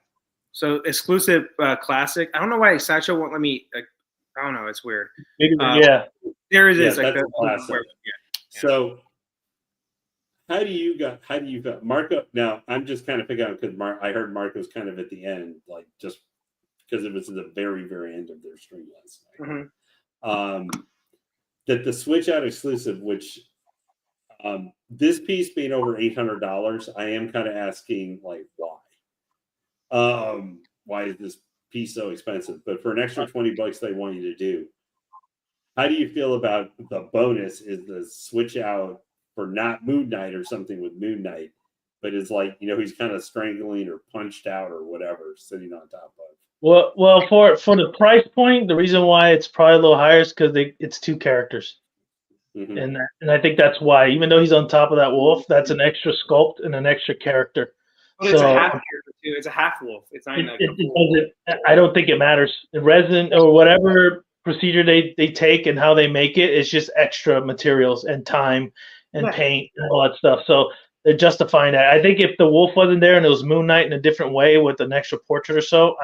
So exclusive classic. I don't know why Sideshow won't let me. I don't know. It's weird. Yeah. There it is. Yeah, like that's a classic. So how do you got Marco? Now I'm just kind of picking out because I heard Marco's kind of at the end, like just because it was at the very, very end of their stream last night. Mm-hmm. That the switch out exclusive, which this piece being over $800, I am kind of asking like why. Why is this piece so expensive? But for an extra $20 they want you to do, how do you feel about the bonus is the switch out for not Moon Knight or something with Moon Knight, but it's like, he's kind of strangling or punched out or whatever, sitting on top of. Well, for the price point, the reason why it's probably a little higher is because it's two characters, and I think that's why. Even though he's on top of that wolf, that's an extra sculpt and an extra character. But it's a half character too. It's a half wolf. It's not I don't think it matters. The resin or whatever procedure they take and how they make it, it's just extra materials and time and paint and all that stuff. So they're justifying that. I think if the wolf wasn't there and it was Moon Knight in a different way with an extra portrait or so,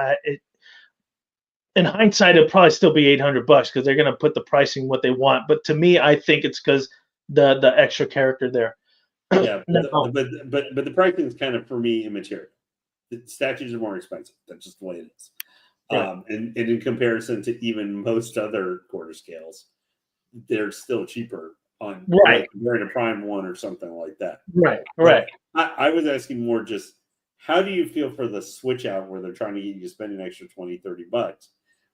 in hindsight, it'd probably still be $800 because they're going to put the pricing what they want. But to me, I think it's because the extra character there. Yeah, but the pricing is kind of, for me, immaterial. The statues are more expensive. That's just the way it is. Right. And in comparison to even most other quarter scales, they're still cheaper on comparing a Prime 1 or something like that. Right. I was asking more just, how do you feel for the switch out where they're trying to get you to spend an extra $20-$30,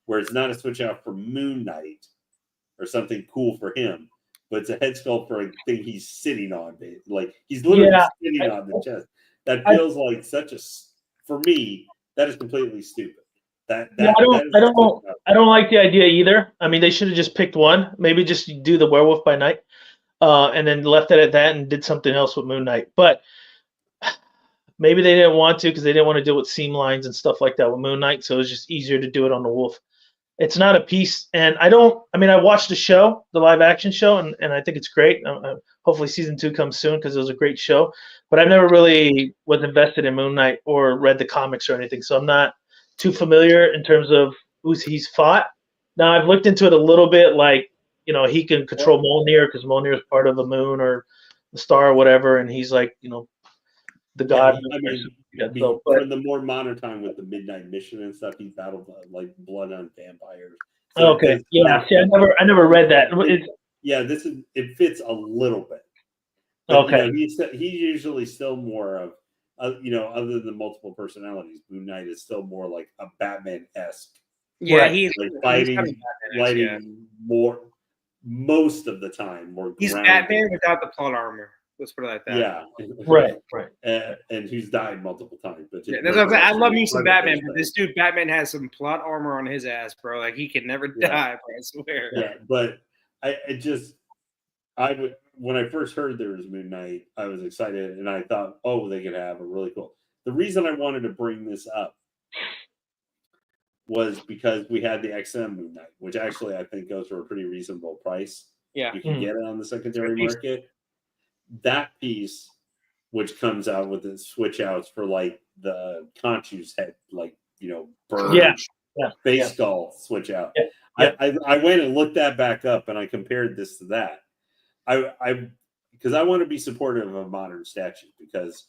where it's not a switch out for Moon Knight or something cool for him, but it's a head sculpt for a thing he's sitting on. Like, he's literally sitting on the chest. That feels like for me, that is completely stupid. I don't like the idea either. I mean, they should have just picked one. Maybe just do the Werewolf by Night, and then left it at that and did something else with Moon Knight. But maybe they didn't want to because they didn't want to deal with seam lines and stuff like that with Moon Knight. So it's just easier to do it on the wolf. It's not a piece, and I watched the show, the live action show, and I think it's great. Hopefully season 2 comes soon because it was a great show. But I've never really was invested in Moon Knight or read the comics or anything, so I'm not too familiar in terms of who he's fought. Now I've looked into it a little bit, like he can control Mjolnir because Mjolnir is part of the moon or the star or whatever, and he's like the god. For the more modern time with the Midnight Mission and stuff, he battled like blood on vampires. So okay, I never read that. It fits a little bit. But, okay, he's usually still more of other than multiple personalities. Moon Knight is still more like a Batman-esque. Yeah, he's like fighting more most of the time. He's grounded. Batman without the plot armor. Let's put it like that. Yeah, right. And who's died multiple times. But I love me some Batman, but this dude Batman has some plot armor on his ass, bro. Like he can never die, bro, I swear. Yeah, but when I first heard there was Moon Knight, I was excited and I thought, they could have a really cool. The reason I wanted to bring this up was because we had the XM Moon Knight, which actually I think goes for a pretty reasonable price. Yeah, you can get it on the secondary market. That piece, which comes out with the switch outs for like the Conchu's head, like Burge Face skull switch out. Yeah. I went and looked that back up, and I compared this to that. Because I want to be supportive of modern statue, because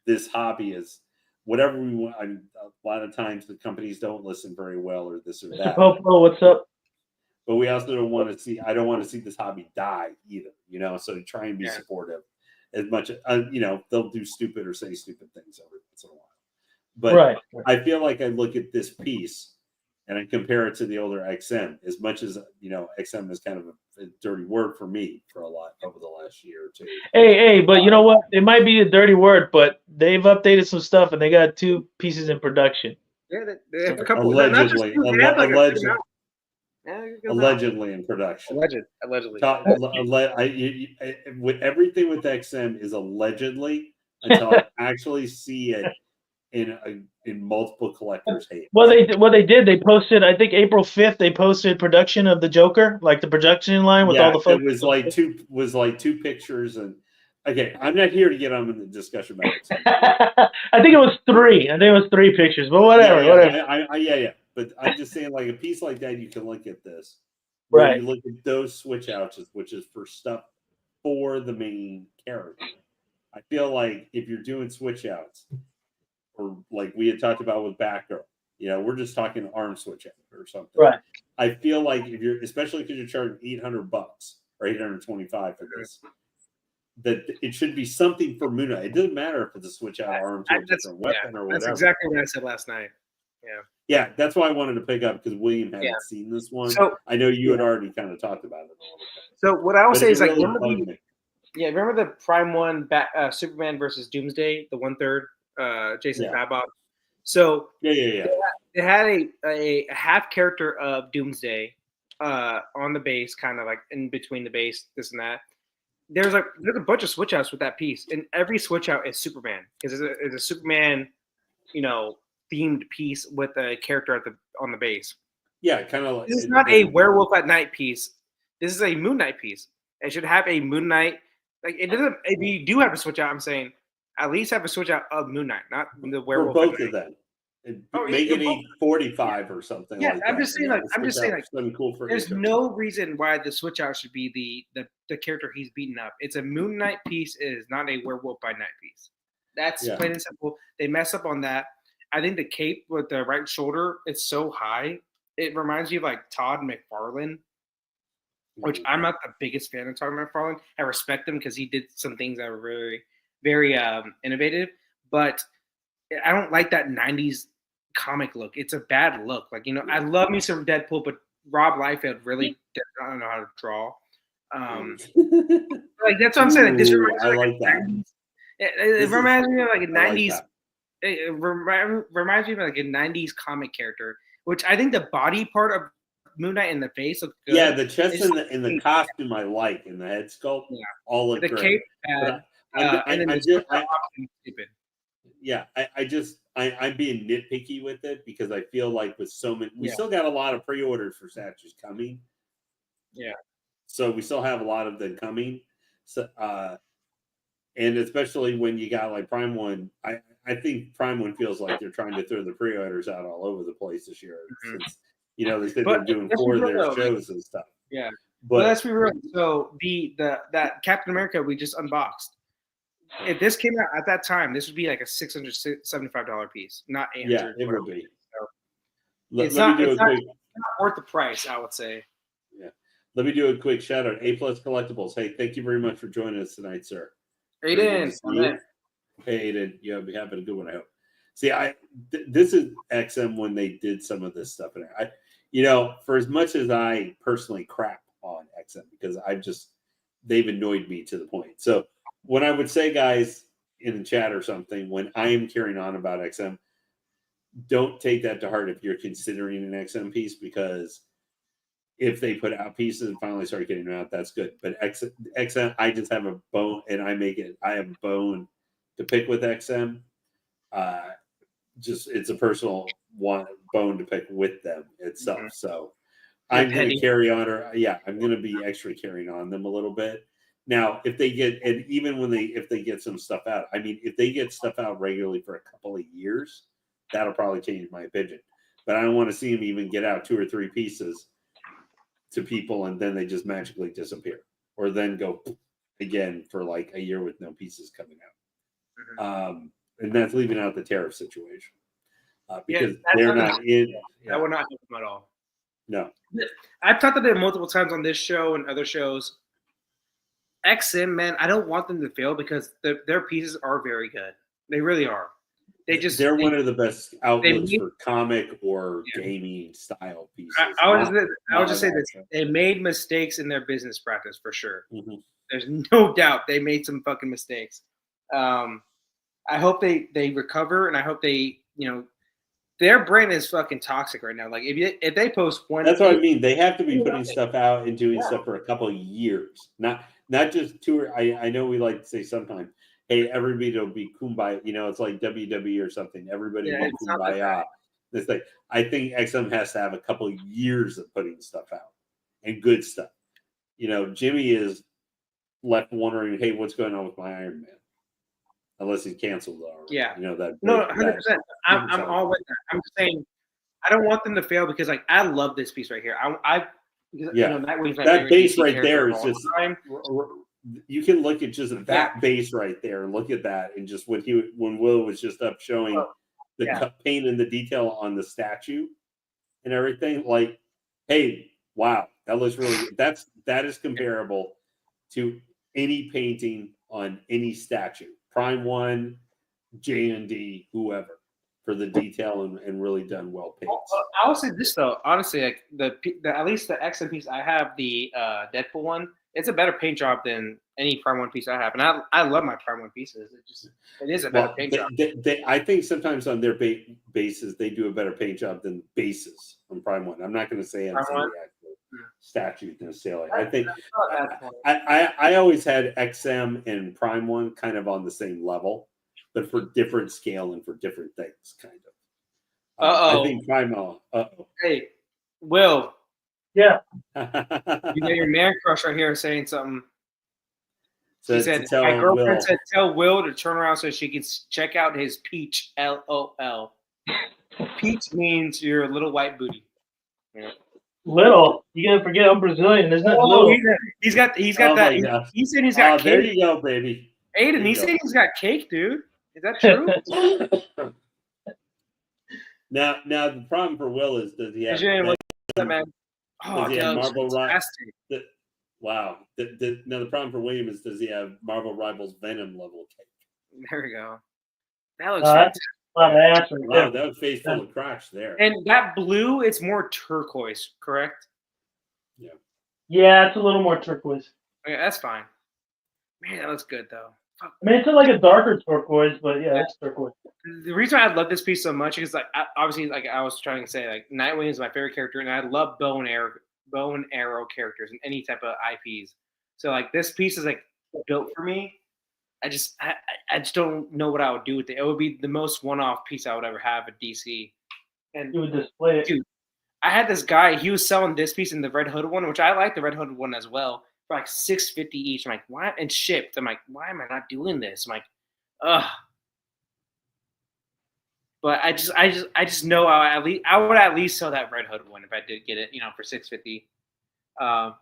this hobby is whatever we want. A lot of times the companies don't listen very well, or this or that. Oh, what's up? But we also don't want to see. I don't want to see this hobby die either. So to try and be supportive as much. They'll do stupid or say stupid things every once in a while. But I feel like I look at this piece and I compare it to the older XM. As much as XM is kind of a dirty word for me for a lot over the last year or two. Hey, but you know what? It might be a dirty word, but they've updated some stuff and they got 2 pieces in production. Yeah, they have a couple. Allegedly in production. Allegedly. With everything with XM is allegedly until I actually see it in multiple collectors' hands. Well, they did. They posted. I think April 5th. They posted production of the Joker, like the production line with all the photos. It was like 2 pictures, and okay, I'm not here to get on in the discussion about it. I think it was 3. I think it was 3 pictures, but whatever. Yeah. But I'm just saying, like a piece like that, you can look at this. Right. You look at those switch outs, which is for stuff for the main character. I feel like if you're doing switch outs, or like we had talked about with Batgirl, we're just talking arm switch out or something. Right. I feel like if you're, especially because you're charging $800 or $825 for this, that it should be something for Moon Knight. It doesn't matter if it's a switch out arm to a different weapon or whatever. That's exactly what I said last night. Yeah, that's why I wanted to pick up, because William hadn't seen this one. So, I know you had already kind of talked about it. So what I will say is, like, really remember the Prime 1 Superman versus Doomsday, the 1/3 Jason Fabok? So They had a half character of Doomsday on the base, kind of like in between the base, this and that. There's a bunch of switch outs with that piece, and every switch out is Superman, because it's a Superman, themed piece with a character on the base. Yeah, kind of like, this is not a Werewolf at Night piece. This is a Moon Knight piece. It should have a Moon Knight. Like, it doesn't. If you do have a switch out, I'm saying at least have a switch out of Moon Knight, not the Werewolf. For both of them. Make it 845 or something. Yeah, like I'm that. just saying. I'm just saying. Cool for there's no reason why the switch out should be the character he's beating up. It's a Moon Knight piece. It is not a Werewolf by Night piece. That's plain and simple. They mess up on that. I think the cape with the right shoulder, it's so high. It reminds me of like Todd McFarlane, which I'm not the biggest fan of Todd McFarlane. I respect him because he did some things that were very, very innovative, but I don't like that 90s comic look. It's a bad look. Like, I love me some Deadpool, but Rob Liefeld really doesn't know how to draw. Like, that's what I'm saying. Like, this reminds me of like that. It reminds me of like a 90s. It reminds me of like a 90s comic character, which I think the body part of Moon Knight in the face looks good. Yeah, the chest and the costume I like, and the head sculpt all look the great. Cape bad, and then stupid. Yeah, I'm being nitpicky with it, because I feel like with so many, we still got a lot of pre-orders for statues coming. Yeah. So we still have a lot of them coming. So, and especially when you got like Prime 1, I think Prime 1 feels like they're trying to throw the pre-orders out all over the place this year. Since, they said they're doing 4 of their shows and stuff. Yeah. But let's be real. So that Captain America we just unboxed, if this came out at that time, this would be like a $675 piece, not $800. Yeah, it would be. So it's not worth the price, I would say. Yeah. Let me do a quick shout out. A+ Collectibles. Hey, thank you very much for joining us tonight, sir. Aiden. Hey, Aiden. Yeah, be having a good one, I hope. See, this is XM when they did some of this stuff. And for as much as I personally crap on XM, because they've annoyed me to the point. So when I would say, guys, in the chat or something, when I am carrying on about XM, don't take that to heart if you're considering an XM piece, because if they put out pieces and finally start getting them out, that's good. But XM, I just have a bone, and I have a bone to pick with XM. It's a personal bone to pick with them itself. So I'm going to carry on, I'm going to be extra carrying on them a little bit. Now, if they get, and even if they get some stuff out, I mean, if they get stuff out regularly for a couple of years, that'll probably change my opinion. but I don't want to see him even get out 2 or 3 pieces to people and then they just magically disappear, or then go again for like a year with no pieces coming out. And that's leaving out the tariff situation because they're not in. That would not help them at all. No. I've talked about it multiple times on this show and other shows. XM, man, I don't want them to fail because their pieces are very good. They really are. They're one of the best outlets for comic or gaming style pieces. I would just say this: they made mistakes in their business practice for sure. Mm-hmm. There's no doubt they made some fucking mistakes. I hope they recover, and I hope their brand is fucking toxic right now. Like if they post one, that's what I mean. They have to be putting stuff out and doing stuff for a couple of years, not just 2 or. I know we like to say sometimes, hey, everybody will be kumbaya. It's like WWE or something. Everybody will be kumbaya. It's like I think XM has to have a couple of years of putting stuff out and good stuff. Jimmy is left wondering, hey, what's going on with my Iron Man? Unless he's canceled already. Yeah. That. No, 100%. I'm all with that. I'm just saying, I don't want them to fail because I love this piece right here. That base right there is just. You can look at just that base right there and look at that, and just when Will was just up showing the paint and the detail on the statue and everything. Like, hey, wow, that looks really. That is comparable to any painting on any statue. Prime 1, J&D, whoever, for the detail and really done well paints. I will say this though, honestly, like the at least the XM piece I have, the Deadpool one, it's a better paint job than any Prime 1 piece I have, and I love my Prime 1 pieces. It is a better paint job. I think sometimes on their bases they do a better paint job than bases on Prime 1. I'm not going to say on some of the actual statues necessarily. I think I always had XM and Prime 1 kind of on the same level, but for different scale and for different things, kind of. I think Prime. Hey, Will. Yeah. You got your man crush right here saying something. She said, my girlfriend said, tell Will to turn around so she can check out his peach, LOL. Peach means your little white booty. Yeah. Little? You gotta forget I'm Brazilian. There's nothing little. He's got that. He said he's got cake. There you go, baby. Aiden, he said he's got cake, dude. Is that true? Now the problem for Will is, does he have man? Oh, does he have Marvel fantastic. Wow. Now the problem for William is, does he have Marvel Rivals Venom level cake? There we go. That looks fantastic. Wow, that was face full of crotch there. And that blue, it's more turquoise, correct? Yeah. Yeah, it's a little more turquoise. Okay, that's fine. Man, that looks good though. I mean, it's like a darker turquoise, but yeah, it's turquoise. The reason I love this piece so much is obviously, like I was trying to say, like Nightwing is my favorite character, and I love bow and arrow characters in any type of IPs. So like this piece is like built for me. I just don't know what I would do with it. It would be the most one-off piece I would ever have at DC. And you would display it. Dude, I had this guy, he was selling this piece in the Red Hood one, which I like the Red Hood one as well, for like $650 each. I'm like, why? And shipped. I'm like, why am I not doing this? I'm like, ugh. But I just know I would at least sell that Red Hood one if I did get it, for $650.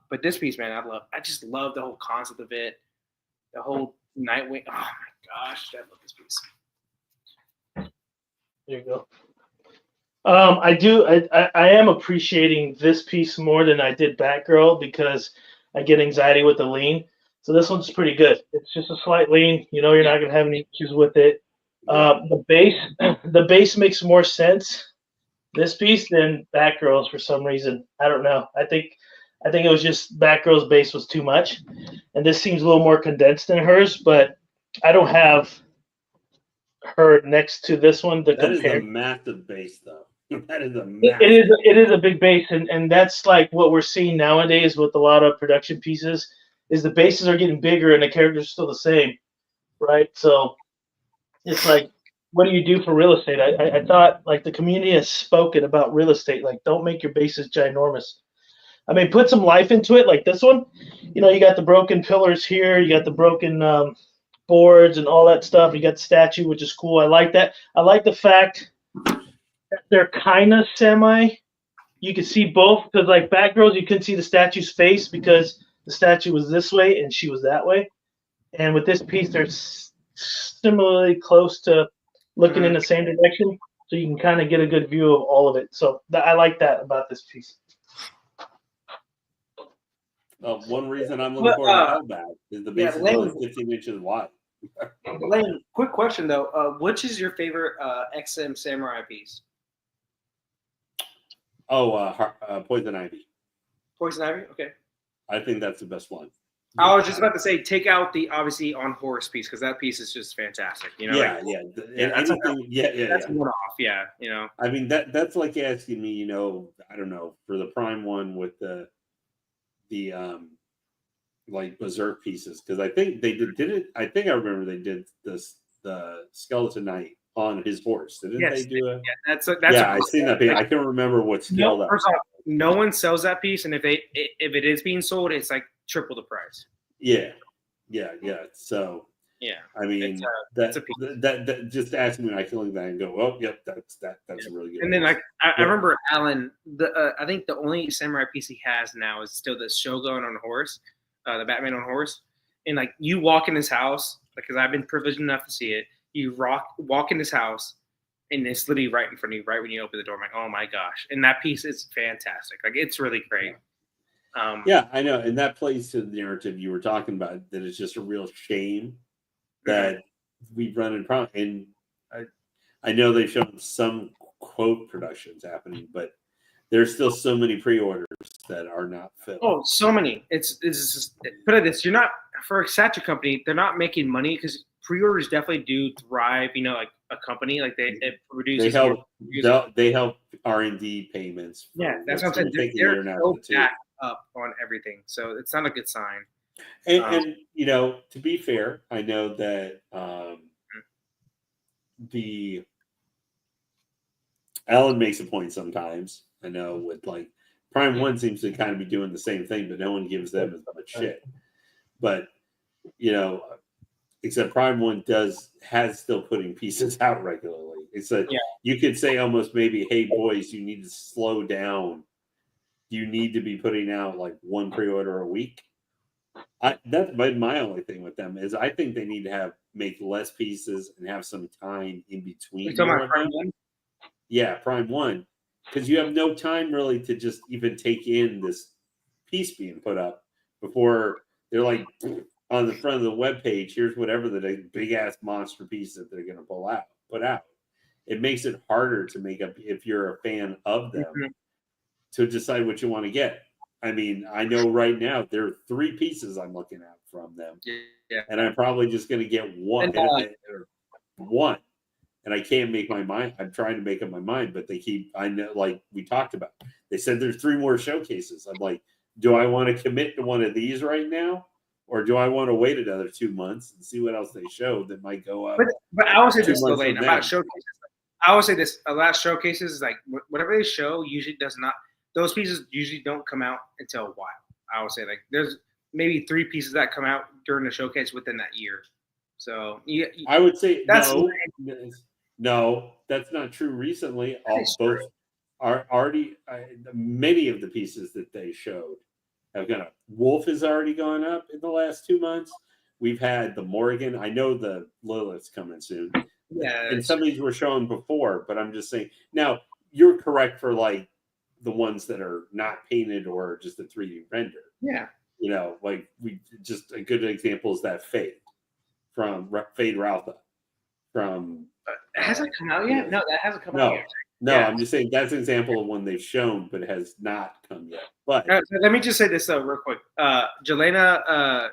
But this piece, man, I just love the whole concept of it. The whole Nightwing. Oh my gosh, I love this piece. There you go. I am appreciating this piece more than I did Batgirl because I get anxiety with the lean. So this one's pretty good. It's just a slight lean. You're not gonna have any issues with it. The base makes more sense this piece than Batgirl's for some reason. I don't know. I think it was just Batgirl's base was too much, and this seems a little more condensed than hers. But I don't have her next to this one to compare. That is a massive base, though. That is a massive. It is a big base, and that's like what we're seeing nowadays with a lot of production pieces. Is the bases are getting bigger and the characters are still the same, right? So it's like, what do you do for real estate? I thought like the community has spoken about real estate. Like, don't make your bases ginormous. I mean, put some life into it. Like this one, you got the broken pillars here. You got the broken boards and all that stuff. You got the statue, which is cool. I like that. I like the fact that they're kind of semi. You can see both because, like Batgirls, you couldn't see the statue's face because the statue was this way and she was that way. And with this piece, they're similarly close to looking in the same direction, so you can kind of get a good view of all of it. So I like that about this piece. One reason I'm looking forward to Hellbat is the base is only 15 inches wide. Lane, quick question though. Which is your favorite XM Samurai piece? Poison Ivy. Poison Ivy? Okay. I think that's the best one. I was just about to say, take out the obviously on horse piece because that piece is just fantastic. You know, that's a one-off. Yeah, you know. I mean that's like asking me, you know, I don't know, for the Prime one with the like Berserk pieces, because I think they did it. I think I remember they did the Skeleton Knight on his horse. Didn't they do it? Yeah, I've seen that piece. I can't remember what scale that. First off, no one sells that piece, and if it is being sold, it's like triple the price. Yeah. So I mean, that just ask me, I can look at that and go, oh, yep, that's really good. And then like I remember Alan, I think the only samurai piece he has now is still the Shogun on a horse, the Batman on a horse. And like you walk in his house, because I've been privileged enough to see it. You walk in his house, and it's literally right in front of you, right when you open the door. I'm like, oh my gosh! And that piece is fantastic. Like it's really great. Yeah, I know, and that plays to the narrative you were talking about. That it's just a real shame that we've run into problems. And I know they've shown some quote productions happening, but there's still so many pre-orders that are not filled. Oh, so many. It's just, put it this: you're not, for a statue company, they're not making money because pre-orders definitely do thrive. You know, like a company, like it produces. They help R&D payments. Yeah, that's what I'm saying. They're so back up on everything, so it's not a good sign. And you know, to be fair, I know that the Alan makes a point sometimes. I know with like Prime One seems to kind of be doing the same thing, but no one gives them as much shit. But you know, except Prime One has still putting pieces out regularly. It's like you could say almost maybe, hey boys, you need to slow down. You need to be putting out like one pre-order a week. That's my only thing with them is I think they need to make less pieces and have some time in between. You're talking about Prime One? Yeah, Prime One, because you have no time really to just even take in this piece being put up before they're like on the front of the web page. Here's whatever the big ass monster piece that they're going to put out. It makes it harder to make up if you're a fan of them to decide what you want to get. I mean, I know right now there are 3 pieces I'm looking at from them, and I'm probably just going to get one. And I can't make my mind. I'm trying to make up my mind, but they keep. I know, like we talked about. They said there's 3 more showcases. I'm like, do I want to commit to one of these right now, or do I want to wait another 2 months and see what else they show that might go up? But I will say this, Lane, about showcases. I will say this: a lot of showcases is like whatever they show usually does not. Those pieces usually don't come out until a while. I would say like there's maybe 3 pieces that come out during the showcase within that year. So I would say no, that's not true. Recently, both are already many of the pieces that they showed have gone up. Wolf has already gone up in the last 2 months. We've had the Morgan. I know the Lilith's coming soon. Yeah, and some of these were shown before, but I'm just saying. Now you're correct for like the ones that are not painted or just a 3D render. Yeah. You know, like we just a good example is that Fade from Fade Ralpha from. Hasn't come out yet? No, that hasn't come out yet. No, I'm just saying that's an example of one they've shown, but it has not come yet. But let me just say this though, real quick. Jelena, I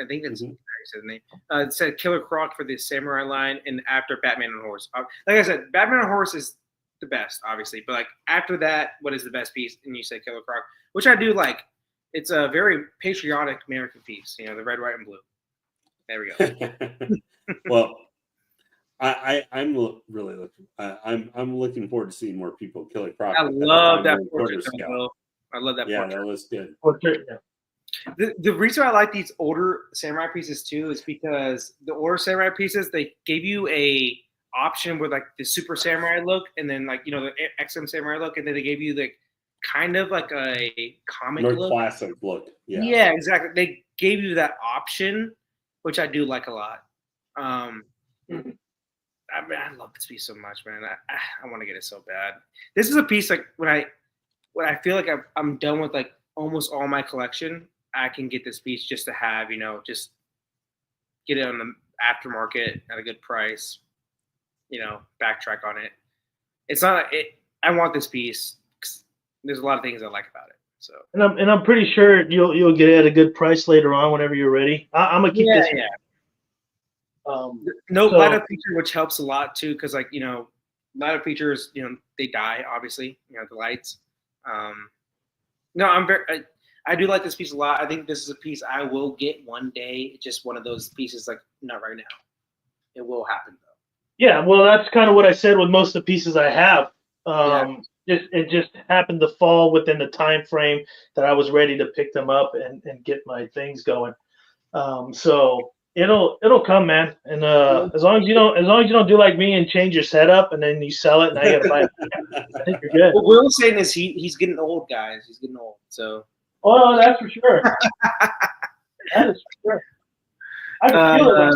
think that's his name. Said Killer Croc for the Samurai line, and after Batman on Horse. Like I said, Batman on Horse is the best, obviously, but like after that, what is the best piece? And you say Killer Croc, which I do like. It's a very patriotic American piece, you know, the red, white, and blue. There we go. Well, I'm really looking. I'm looking forward to seeing more people Killer Croc. I love that portrait. I love that. Yeah, portrait. that was good. The reason I like these older samurai pieces too is because the older samurai pieces, they gave you a option with like the Super Samurai look, and then like the XM Samurai look, and then they gave you like kind of like a comic more look. classic look. Yeah. Yeah, exactly. They gave you that option, which I do like a lot. I love this piece so much, man. I want to get it so bad. This is a piece like when I feel like I'm done with like almost all my collection, I can get this piece just to have, just get it on the aftermarket at a good price, backtrack on it. It's not I want this piece. There's a lot of things I like about it. So and I'm pretty sure you'll get it at a good price later on whenever you're ready. I'm gonna keep this. Yeah. Ladder feature, which helps a lot too, because like ladder features, they die obviously. The lights. I do like this piece a lot. I think this is a piece I will get one day. It's just one of those pieces, like not right now. It will happen though. Yeah, well, that's kind of what I said with most of the pieces I have. It just happened to fall within the time frame that I was ready to pick them up and get my things going. So it'll come, man. And as long as you don't do like me and change your setup and then you sell it and I gotta buy it, I think you're good. What Will's saying is he's getting old, guys. He's getting old. So. Oh, that's for sure. That is for sure. I can feel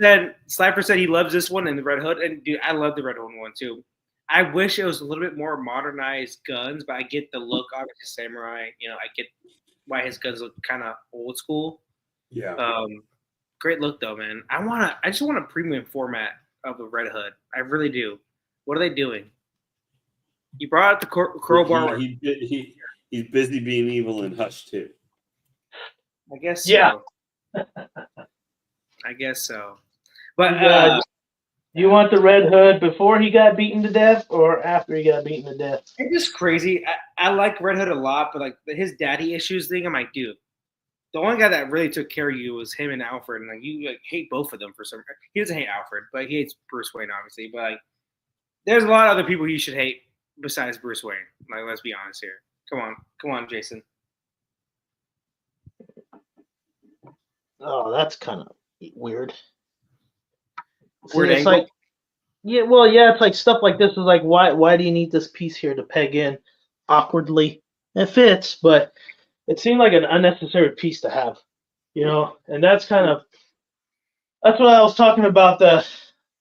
it. Slifer said he loves this one and the Red Hood, and dude, I love the Red Hood one too. I wish it was a little bit more modernized guns, but I get the look, obviously samurai. I get why his guns look kind of old school. Yeah. Great look though, man. I just want a premium format of the Red Hood. I really do. What are they doing? You brought out the crowbar. He's busy being evil in Hush too. I guess. Yeah. So. I guess so. But you want the Red Hood before he got beaten to death or after he got beaten to death? It's just crazy. I like Red Hood a lot, but like his daddy issues thing, I'm like, dude, the only guy that really took care of you was him and Alfred, and like you like hate both of them for some. He doesn't hate Alfred, but he hates Bruce Wayne, obviously. But like, there's a lot of other people you should hate besides Bruce Wayne. Like, let's be honest here. Come on, Jason. Oh, that's kind of weird. Weird it's angle? like, it's like stuff like this is like, why do you need this piece here to peg in awkwardly? It fits, but it seemed like an unnecessary piece to have, and that's what I was talking about the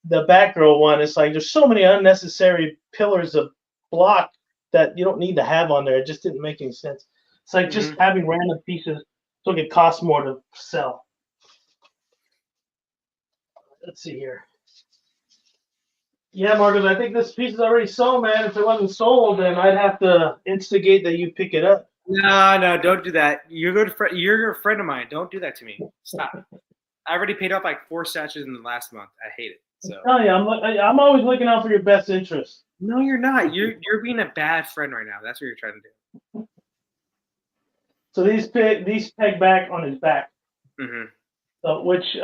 Batgirl one. It's like there's so many unnecessary pillars of block that you don't need to have on there. It just didn't make any sense. It's like just having random pieces so it could cost more to sell. Let's see here. Yeah, Marcus, I think this piece is already sold, man. If it wasn't sold, then I'd have to instigate that you pick it up. No, don't do that. You're a friend of mine. Don't do that to me. Stop. I already paid off like 4 statues in the last month. I hate it. So. Oh yeah, I'm always looking out for your best interest. No, you're not. You're being a bad friend right now. That's what you're trying to do. So these peg back on his back, which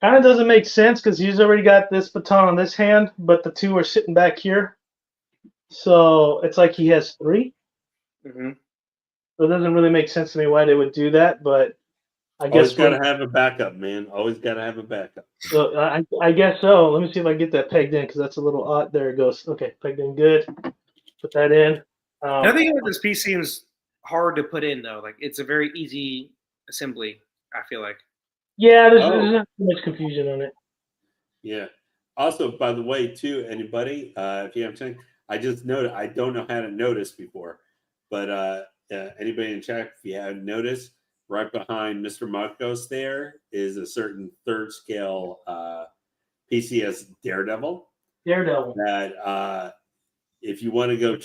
kind of doesn't make sense because he's already got this baton on this hand, but the two are sitting back here. So it's like he has 3. So it doesn't really make sense to me why they would do that, but I guess always gotta have a backup, man. Always gotta have a backup. So I guess so. Let me see if I can get that pegged in because that's a little odd. There it goes. Okay, pegged in good. Put that in. Nothing about this piece seems hard to put in though. Like it's a very easy assembly. I feel like. Yeah, there's not too much confusion on it. Yeah. Also, by the way, too, anybody, if you have time, I just noticed. I don't know how to notice before, but anybody in chat, if you haven't noticed. Right behind Mr. Marcos there is a certain 3rd scale PCS Daredevil. That if you want to go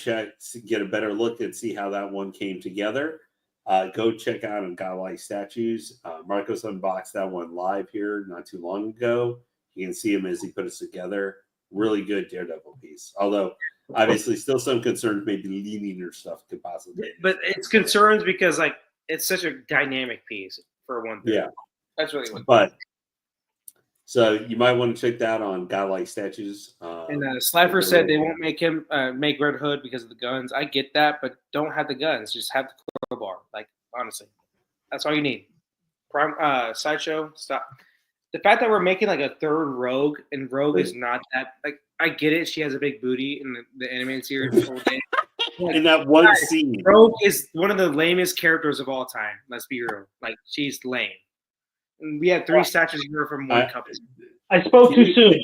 get a better look and see how that one came together, go check out on Godlike Statues. Marcos unboxed that one live here not too long ago. You can see him as he put it together. Really good Daredevil piece. Although, obviously, still some concerns, maybe leaning or stuff could possibly. But it's concerns because, like, it's such a dynamic piece for one thing. Yeah. That's really what. But so you might want to check that on Godlike Statues. And Slifer said they won't make him make Red Hood because of the guns. I get that, but don't have the guns. Just have the crowbar. Like, honestly, that's all you need. Sideshow, stop. the fact that we're making like a third Rogue, and Rogue is not that like I get it. She has a big booty in the animated series. Like, in that one scene, Rogue is one of the lamest characters of all time. Let's be real. Like she's lame. And we had 3 statues of her from one company. I spoke too soon.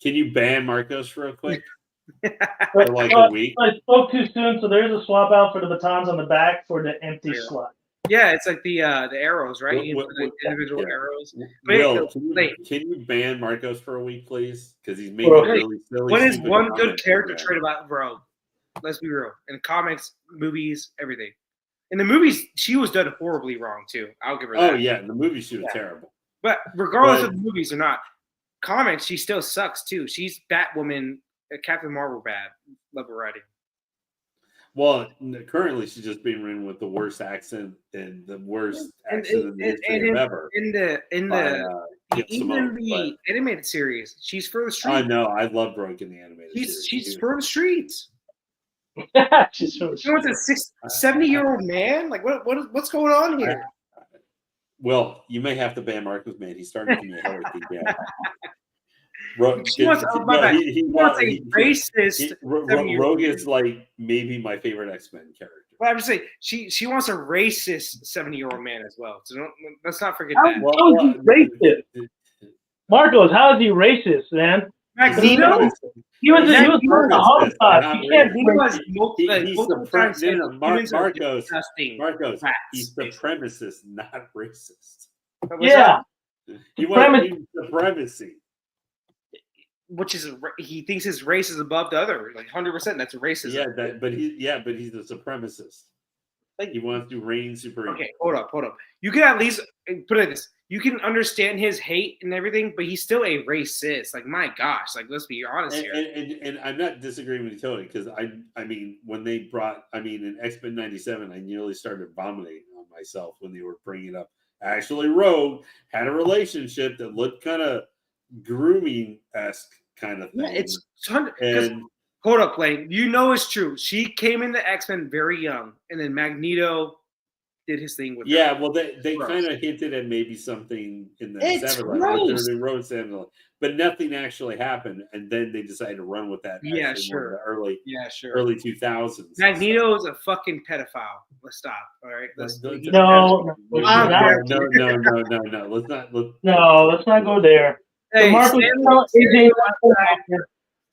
Can you ban Marcos real quick? For like a week. I spoke too soon, so there's a swap out for the batons on the back for the empty slot. Yeah, it's like the arrows, right? Individual arrows. Will, can you ban Marcos for a week, please? Because he's making really silly. What is one good character trait about Rogue? Let's be real. In comics, movies, everything. In the movies, she was done horribly wrong too. I'll give her that. Oh yeah, in the movies she was terrible. But regardless of the movies or not, comics she still sucks too. She's Batwoman, Captain Marvel bad. Love her writing. Well, currently she's just being written with the worst accent and the worst accent in the history of ever. Even in the animated series, she's for the streets. I know. I love Rogue in the animated series. She's for the streets. She's for the streets. You know, it's a 70-year-old man. Like what's going on here? Well, you may have to ban Marcos, man. He's starting to be a healthy guy. Rogue is like maybe my favorite X-Men character. Well, I'm just saying she wants a racist 70-year-old man as well. So let's not forget that. How is he racist? Marcos, how is he racist, man? Magneto? He was a homicide. Marcos, he's supremacist, not racist. Yeah. He wants supremacy. Which is he thinks his race is above the other, like 100%. That's racism. Yeah, but he's a supremacist. Like he wants to reign supreme. Okay, hold up. You can at least put it like this: you can understand his hate and everything, but he's still a racist. Like my gosh, like let's be honest here. And I'm not disagreeing with you totally because I mean when they brought in X-Men '97, I nearly started vomiting on myself when they were bringing up. Actually, Rogue had a relationship that looked kind of grooming-esque kind of thing. Yeah, it's hold up, Blaine. You know it's true. She came into X-Men very young, and then Magneto did his thing with her. Yeah, well, they kind of hinted at maybe something in the 7, but nothing actually happened, and then they decided to run with that. Yeah, sure. Early 2000s. Magneto is a fucking pedophile. Let's stop. All right. No. Let's not go there. Hey,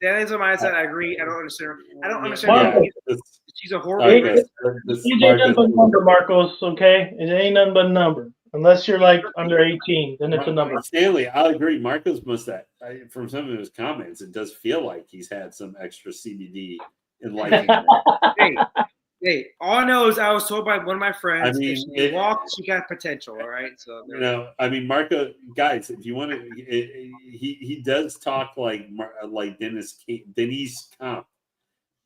Stanley's on my side. I agree. I don't understand. She's a horrible. CJ nothing but number, Marcos. Okay, it ain't nothing but a number. Unless you're like under 18, then it's a number. Stanley, I agree. Marcos must have, from some of his comments, it does feel like he's had some extra CBD in life. Hey, all I know is I was told by one of my friends, she got potential, all right? So Marco, guys, if you want to, he does talk like Denise Camp,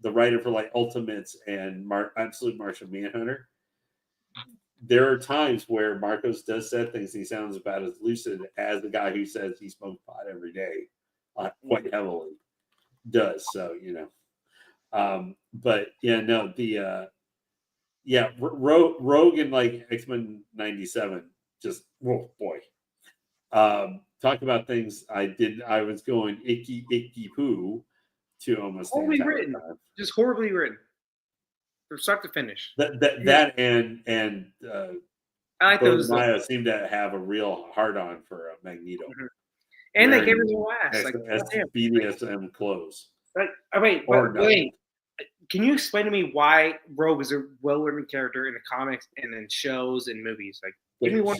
the writer for like Ultimates and Absolute Martian Manhunter. There are times where Marcos does say things, and he sounds about as lucid as the guy who says he smokes pot every day, quite heavily, does. So, but Rogue in like X-Men '97, just talk about things I was going icky poo to almost horribly written, just horribly written from start to finish. That and I like those. Maya seemed to have a real hard on for Magneto, and they gave her the last BDSM clothes. Wait. Can you explain to me why Rogue is a well-written character in the comics and in shows and movies? Like, give me one.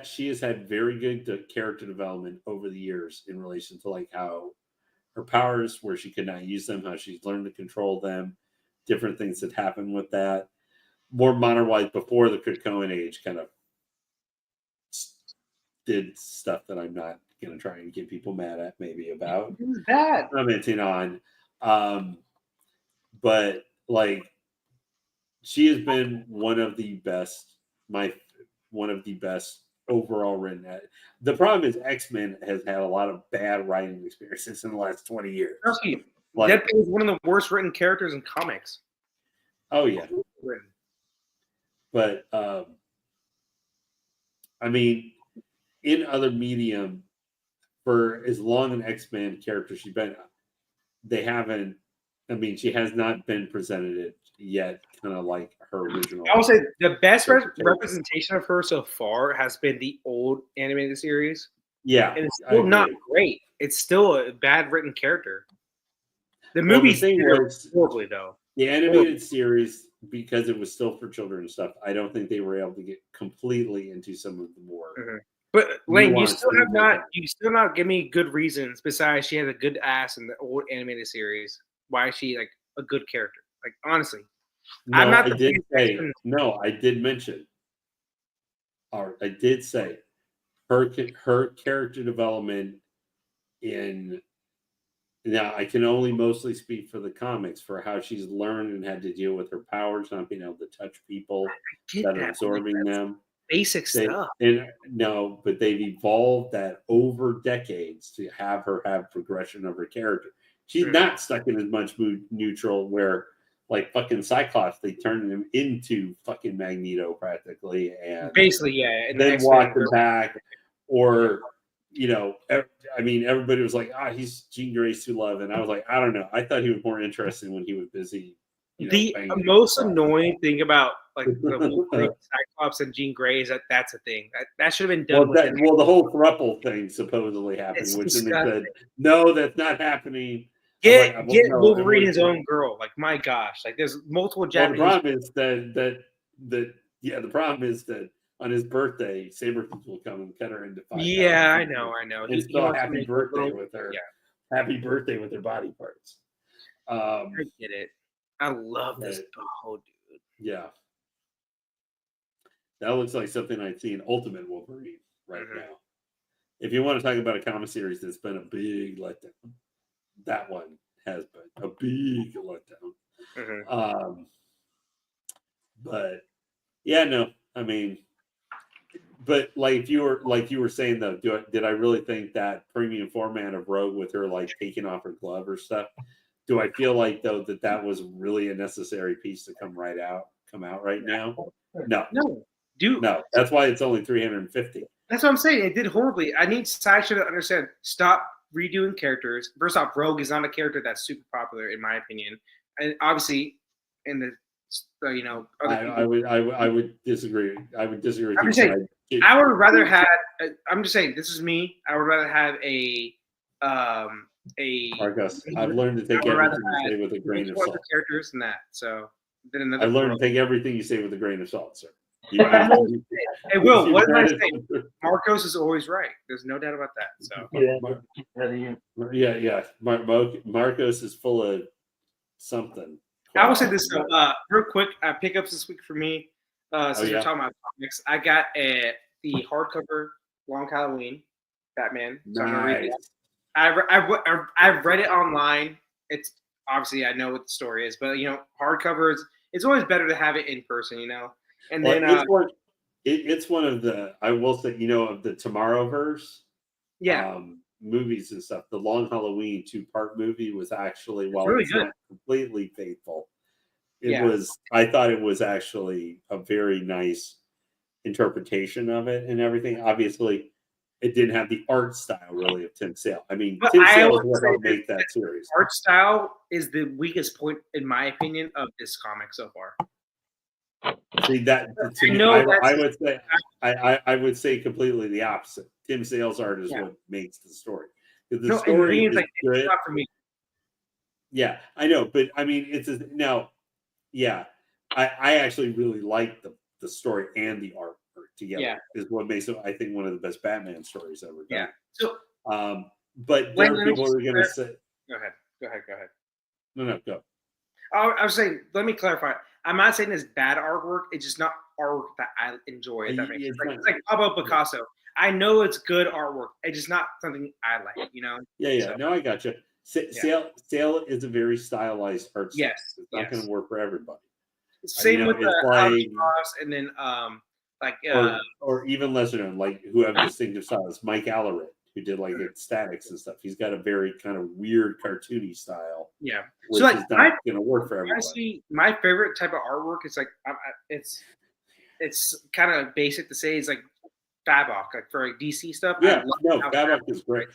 She has had very good character development over the years in relation to like how her powers, where she could not use them, how she's learned to control them, different things that happen with that. More modern-wise, before the Krakoan age, kind of did stuff that I'm not going to try and get people mad at maybe about. Who's that? Commenting on. But like she has been one of the best overall written. The problem is X-Men has had a lot of bad writing experiences in the last 20 years. Deadpool is one of the worst written characters in comics. Oh yeah. But in other medium, for as long an X-Men character she's been, they haven't. I mean, she has not been presented yet, kind of like her original. I would say the best representation of her so far has been the old animated series. Yeah, and it's still not great. It's still a bad written character. The movie was horribly though. The animated series, because it was still for children and stuff, I don't think they were able to get completely into some of the more. Mm-hmm. But Lane, you still not give me good reasons besides she has a good ass in the old animated series. Why is she like a good character? Like honestly, no, I'm not. I did say no. I did mention, or I did say, her character development in. Now, I can only mostly speak for the comics, for how she's learned and had to deal with her powers, not being able to touch people, that are absorbing them. Basic stuff. No, but they've evolved that over decades to have her have progression of her character. She's not stuck in as much mood neutral where, like fucking Cyclops, they turned him into fucking Magneto practically, and basically, yeah, and then walked him back, or. I mean, everybody was like, he's Jean Grey's to love. And I was like, I don't know. I thought he was more interesting when he was busy. The most annoying thing about like the Cyclops and Jean Grey is that's a thing. That should have been done. Well, the whole throuple thing supposedly happened, which then they said, no, that's not happening. Get Wolverine his own girl. Like, my gosh. Like, there's multiple Japanese. Well, the problem is the problem is that on his birthday, Sabretooth will come and cut her into 5. Yeah, I know. And still happy birthday with her. Yeah. Happy birthday with her body parts. I get it. I love this dude. Yeah. That looks like something I'd see in Ultimate Wolverine right now. If you want to talk about a comic series that's been a big letdown, that one has been a big letdown. But yeah, no, I mean, but like you were saying though, did I really think that premium format of Rogue with her like taking off her glove or stuff? Do I feel like though that was really a necessary piece to come out right now? No, dude. No, that's why it's only $350. That's what I'm saying. It did horribly. I need Sideshow to understand. Stop redoing characters. First off, Rogue is not a character that's super popular in my opinion, and obviously, in the I would disagree. I would disagree with you. Saying, I would rather have. I'm just saying. This is me. I would rather have a. Marcos, I've learned to take everything you say with a grain of salt. Characters and that. So then I've learned to take everything you say with a grain of salt, sir. Hey, Will, what did I say? Marcos is always right. There's no doubt about that. So yeah. Marcos is full of something. I will say this real quick. Pickups this week for me. Since we're talking about comics, I got the hardcover Long Halloween Batman. So I'm gonna read it. I've read it online. It's obviously I know what the story is, but hardcovers. It's always better to have it in person, And then it's one of the, I will say, of the Tomorrowverse. Yeah. Movies and stuff. The Long Halloween 2-part movie was actually, while really it's not completely faithful, I thought it was actually a very nice interpretation of it and everything. Obviously, it didn't have the art style really of Tim Sale. I mean, Tim Sale is what helped make that series. Art style is the weakest point, in my opinion, of this comic so far. See that? I would say completely the opposite. Tim Sale's art is what makes the story. The story is good. It's not for me. Yeah, I know, but I mean, I actually really like the story and the art together. Yeah. Is what makes it, I think, one of the best Batman stories ever done. Yeah. So, but there are people who are going to say, Go ahead. No, go. I was saying, let me clarify. I'm not saying it's bad artwork. It's just not artwork that I enjoy. If that makes sense. It's like Pablo Picasso. I know it's good artwork. It's just not something I like, Yeah. So, no, I got you. Sale is a very stylized art style. Yes. It's not going to work for everybody. Same with the and then or even lesser known, like who have distinctive styles. Mike Allred, who did like statics and stuff. He's got a very kind of weird cartoony style. Yeah, which is not going to work for everybody. Honestly, my favorite type of artwork is like it's kind of basic to say. It's like Fabok, like for like DC stuff. Yeah, no, Fabok is great.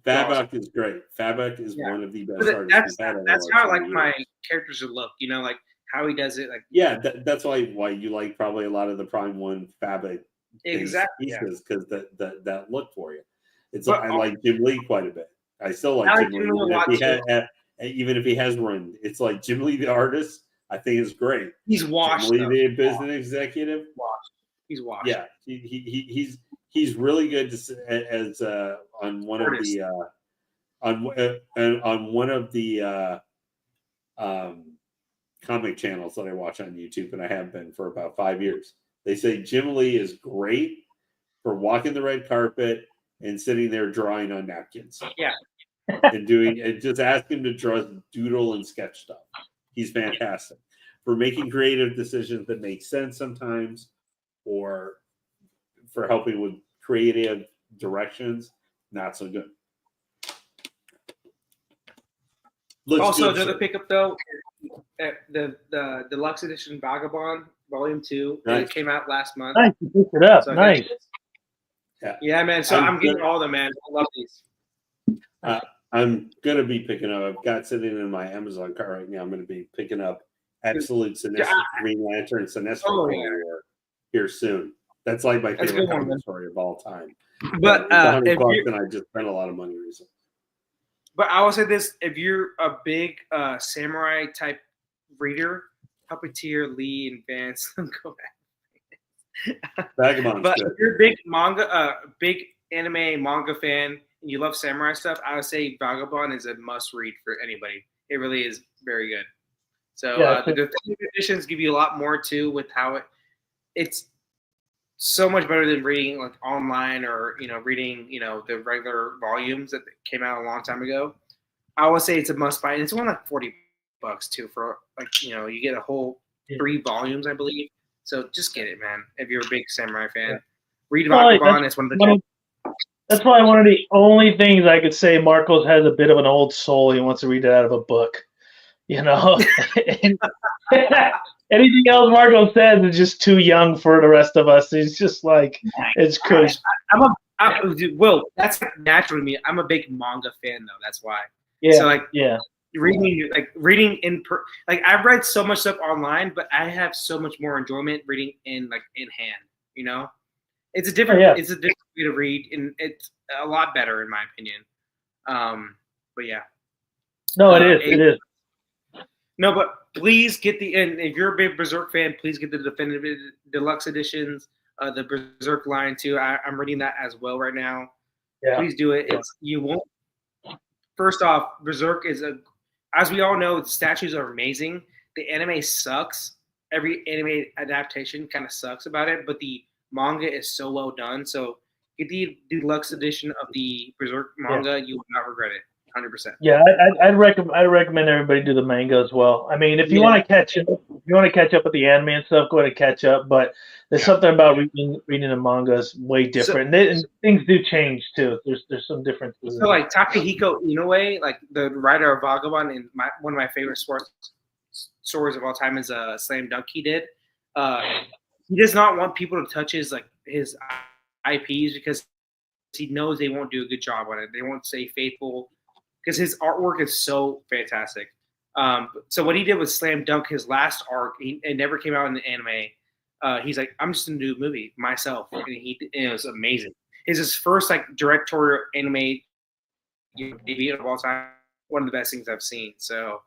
Fabok is great. Fabok is one of the best artists we've had. That's how I like my characters to look. You know, like how he does it. Like that's why you like probably a lot of the Prime One Fabok exactly pieces because that look for you. It's I like Jim Lee quite a bit. I still like Jim Lee. Even if he has ruined, it's like Jim Lee the artist. I think is great. He's washed. Jim Lee the business executive. Washed. He's washed. Yeah, he's really good as on one of the on one of the comic channels that I watch on YouTube, and I have been for about 5 years. They say Jim Lee is great for walking the red carpet and sitting there drawing on napkins. Yeah. And just ask him to draw, doodle, and sketch stuff. He's fantastic for making creative decisions that make sense sometimes, or for helping with creative directions. Not so good. Also, another pickup though, the deluxe edition Vagabond Volume 2. Nice. It came out last month. Nice, you picked it up. So nice. Yeah, man. So I'm getting all of them, man. I love these. I'm gonna be picking up. I've got sitting in my Amazon cart right now. I'm gonna be picking up Absolute Sinestro, Green Lantern Sinestro here soon. That's like my favorite comic story of all time. But $100 and I just spent a lot of money recently. But I will say this: if you're a big samurai type reader, Puppeteer, Lee, and Vance, go back. Vagabond's but good. If you're a big big anime manga fan, and you love samurai stuff, I would say Vagabond is a must read for anybody. It really is very good. So the definitive editions give you a lot more too, with how it's so much better than reading like online or reading the regular volumes that came out a long time ago. I would say it's a must buy, and it's only like $40 too for you get a whole 3 volumes, I believe. So just get it, man. If you're a big samurai fan, read Vagabond. It's one of the. That's probably one of the only things I could say Marcos has a bit of an old soul. He wants to read it out of a book, Anything else Marcos says is just too young for the rest of us. It's just like it's crazy. Will, that's naturally me. I'm a big manga fan though. That's why. Yeah. So reading I've read so much stuff online, but I have so much more enjoyment reading in hand. It's a different way to read, and it's a lot better in my opinion. But yeah. No, it is. It is. No, but please get and if you're a big Berserk fan, please get the definitive deluxe editions, the Berserk line too. I'm reading that as well right now. Yeah. Please do it. You won't. First off, Berserk is as we all know, the statues are amazing. The anime sucks. Every anime adaptation kind of sucks about it, but the manga is so well done. So get the deluxe edition of the Berserk manga. You will not regret it. 100%. Yeah, I'd recommend everybody do the manga as well. I mean, if you want to catch up, with the anime and stuff, go ahead and catch up. But there's something about reading the manga is way different, and things do change too. There's some differences. So like Takahiko Inoue, like the writer of Vagabond, and one of my favorite sports stories of all time is a slam dunk he did. He does not want people to touch his IPs because he knows they won't do a good job on it. They won't stay faithful. Because his artwork is so fantastic. So what he did was Slam Dunk, his last arc. It never came out in the anime. He's like, I'm just gonna do a movie myself, and it was amazing. His first directorial anime debut of all time. One of the best things I've seen. So,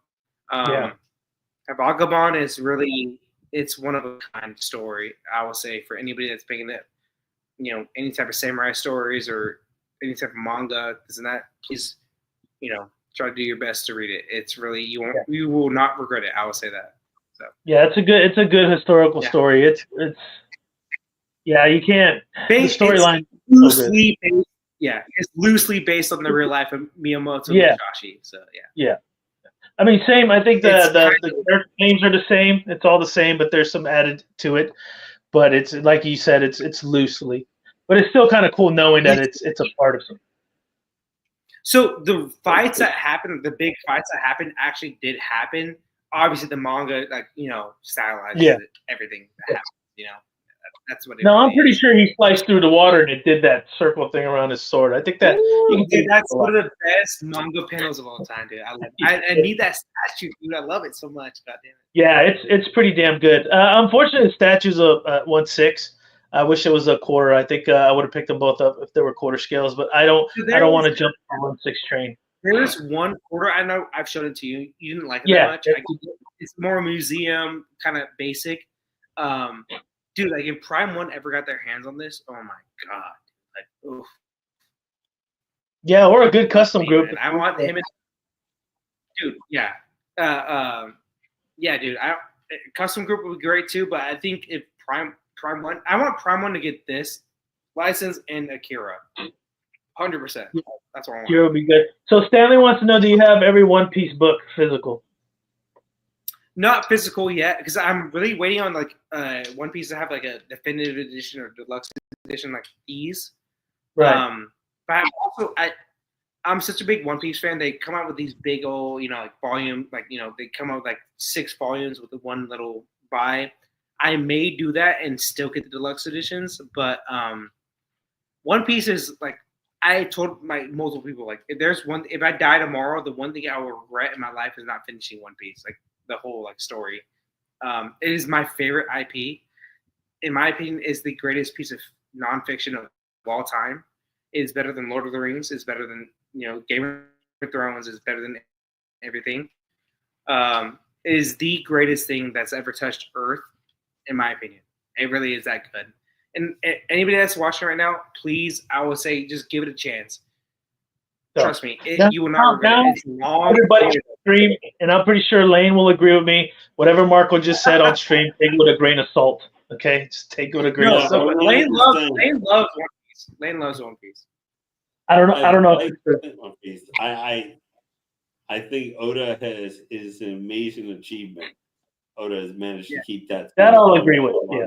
Vagabond is really it's one of a kind story. I will say for anybody that's picking it, any type of samurai stories or any type of manga, isn't that please. Try to do your best to read it. It's really you will not regret it. I will say that. So it's a good historical story. It's you can't the storyline loosely based, it's loosely based on the real life of Miyamoto Musashi. So I mean same. I think the names are the same. It's all the same, but there's some added to it. But it's like you said, it's loosely, but it's still kind of cool knowing that it's a part of something. So the fights that happened, the big fights that happened, actually did happen. Obviously, the manga, stylized everything that happened. That's what it No, really I'm pretty is. sure he sliced through the water and it did that circle thing around his sword. I think that Dude, that's one of the best manga panels of all time, dude. I love it. I need that statue, dude. I love it so much. God damn it. Yeah, it's pretty damn good. Unfortunately, the statue's a 1/6. I wish it was a quarter. I think I would have picked them both up if they were quarter scales, but I don't want to jump on 1/6 train. There's one quarter. I know I've showed it to you. You didn't like it Yeah, that much. It's more museum kind of basic. Dude, like if Prime One ever got their hands on this, oh my god, like oof. Yeah, or a good custom group. Man. I want him. Dude, yeah, yeah, dude. Custom group would be great too, but I think if Prime One, I want Prime One to get this license and Akira, 100%. That's what I want. Akira would be good. So Stanley wants to know: do you have every One Piece book physical? Not physical yet, because I'm really waiting on like One Piece to have like a definitive edition or deluxe edition, like these. Right. But I'm such a big One Piece fan. They come out with these big old, like volume, like they come out with like 6 volumes with the one little buy. I may do that and still get the deluxe editions, but One Piece is like I told multiple people like if I die tomorrow, the one thing I will regret in my life is not finishing One Piece, like the whole like story. It is my favorite IP. In my opinion, is the greatest piece of nonfiction of all time. It is better than Lord of the Rings. It's better than Game of Thrones. It's better than everything. It is the greatest thing that's ever touched Earth, in my opinion. It really is that good. And anybody that's watching right now, please, I will say, just give it a chance. Trust me, you will not regret it. It's long. Everybody on stream, and I'm pretty sure Lane will agree with me. Whatever Marco just said on stream, take it with a grain of salt. Okay, just take it with a grain of salt. Lane loves One Piece. Lane loves One Piece. I don't know. One Piece. I think Oda is an amazing achievement. Oda has managed to keep that. That I'll agree with. Yeah.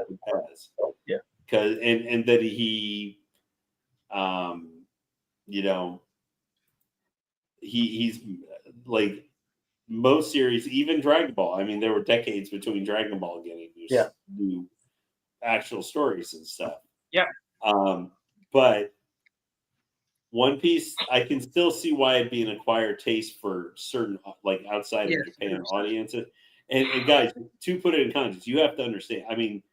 Because and that he, he's like most series, even Dragon Ball. I mean, there were decades between Dragon Ball getting new actual stories and stuff. Yeah. But One Piece, I can still see why it'd be an acquired taste for certain like outside of Japan audiences. And guys, to put it in context, you have to understand. I mean,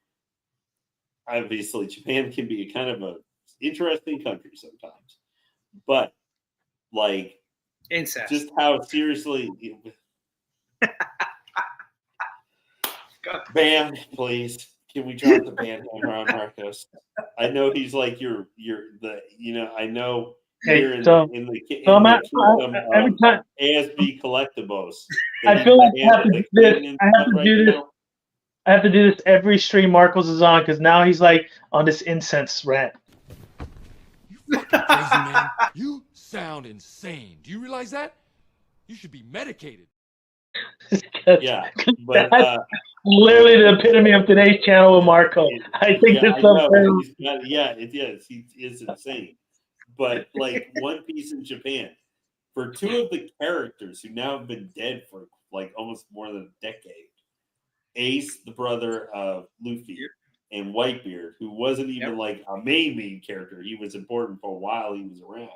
obviously, Japan can be kind of a interesting country sometimes, but like, incest. Just how seriously. Ban, please. Can we drop the ban hammer on Marcos? I know he's like you're the I know. Here in the every time ASB Collectibles. I feel like I have to do this. I have to do this every stream Marcos is on because now he's like on this incense rant. You fucking crazy, man. You sound insane. Do you realize that? You should be medicated. Yeah, but literally the epitome of today's channel with Marco. I think this he is insane. But like One Piece in Japan, for 2 of the characters who now have been dead for like almost more than a decade, Ace, the brother of Luffy, and Whitebeard, who wasn't even like a main character, he was important for a while he was around.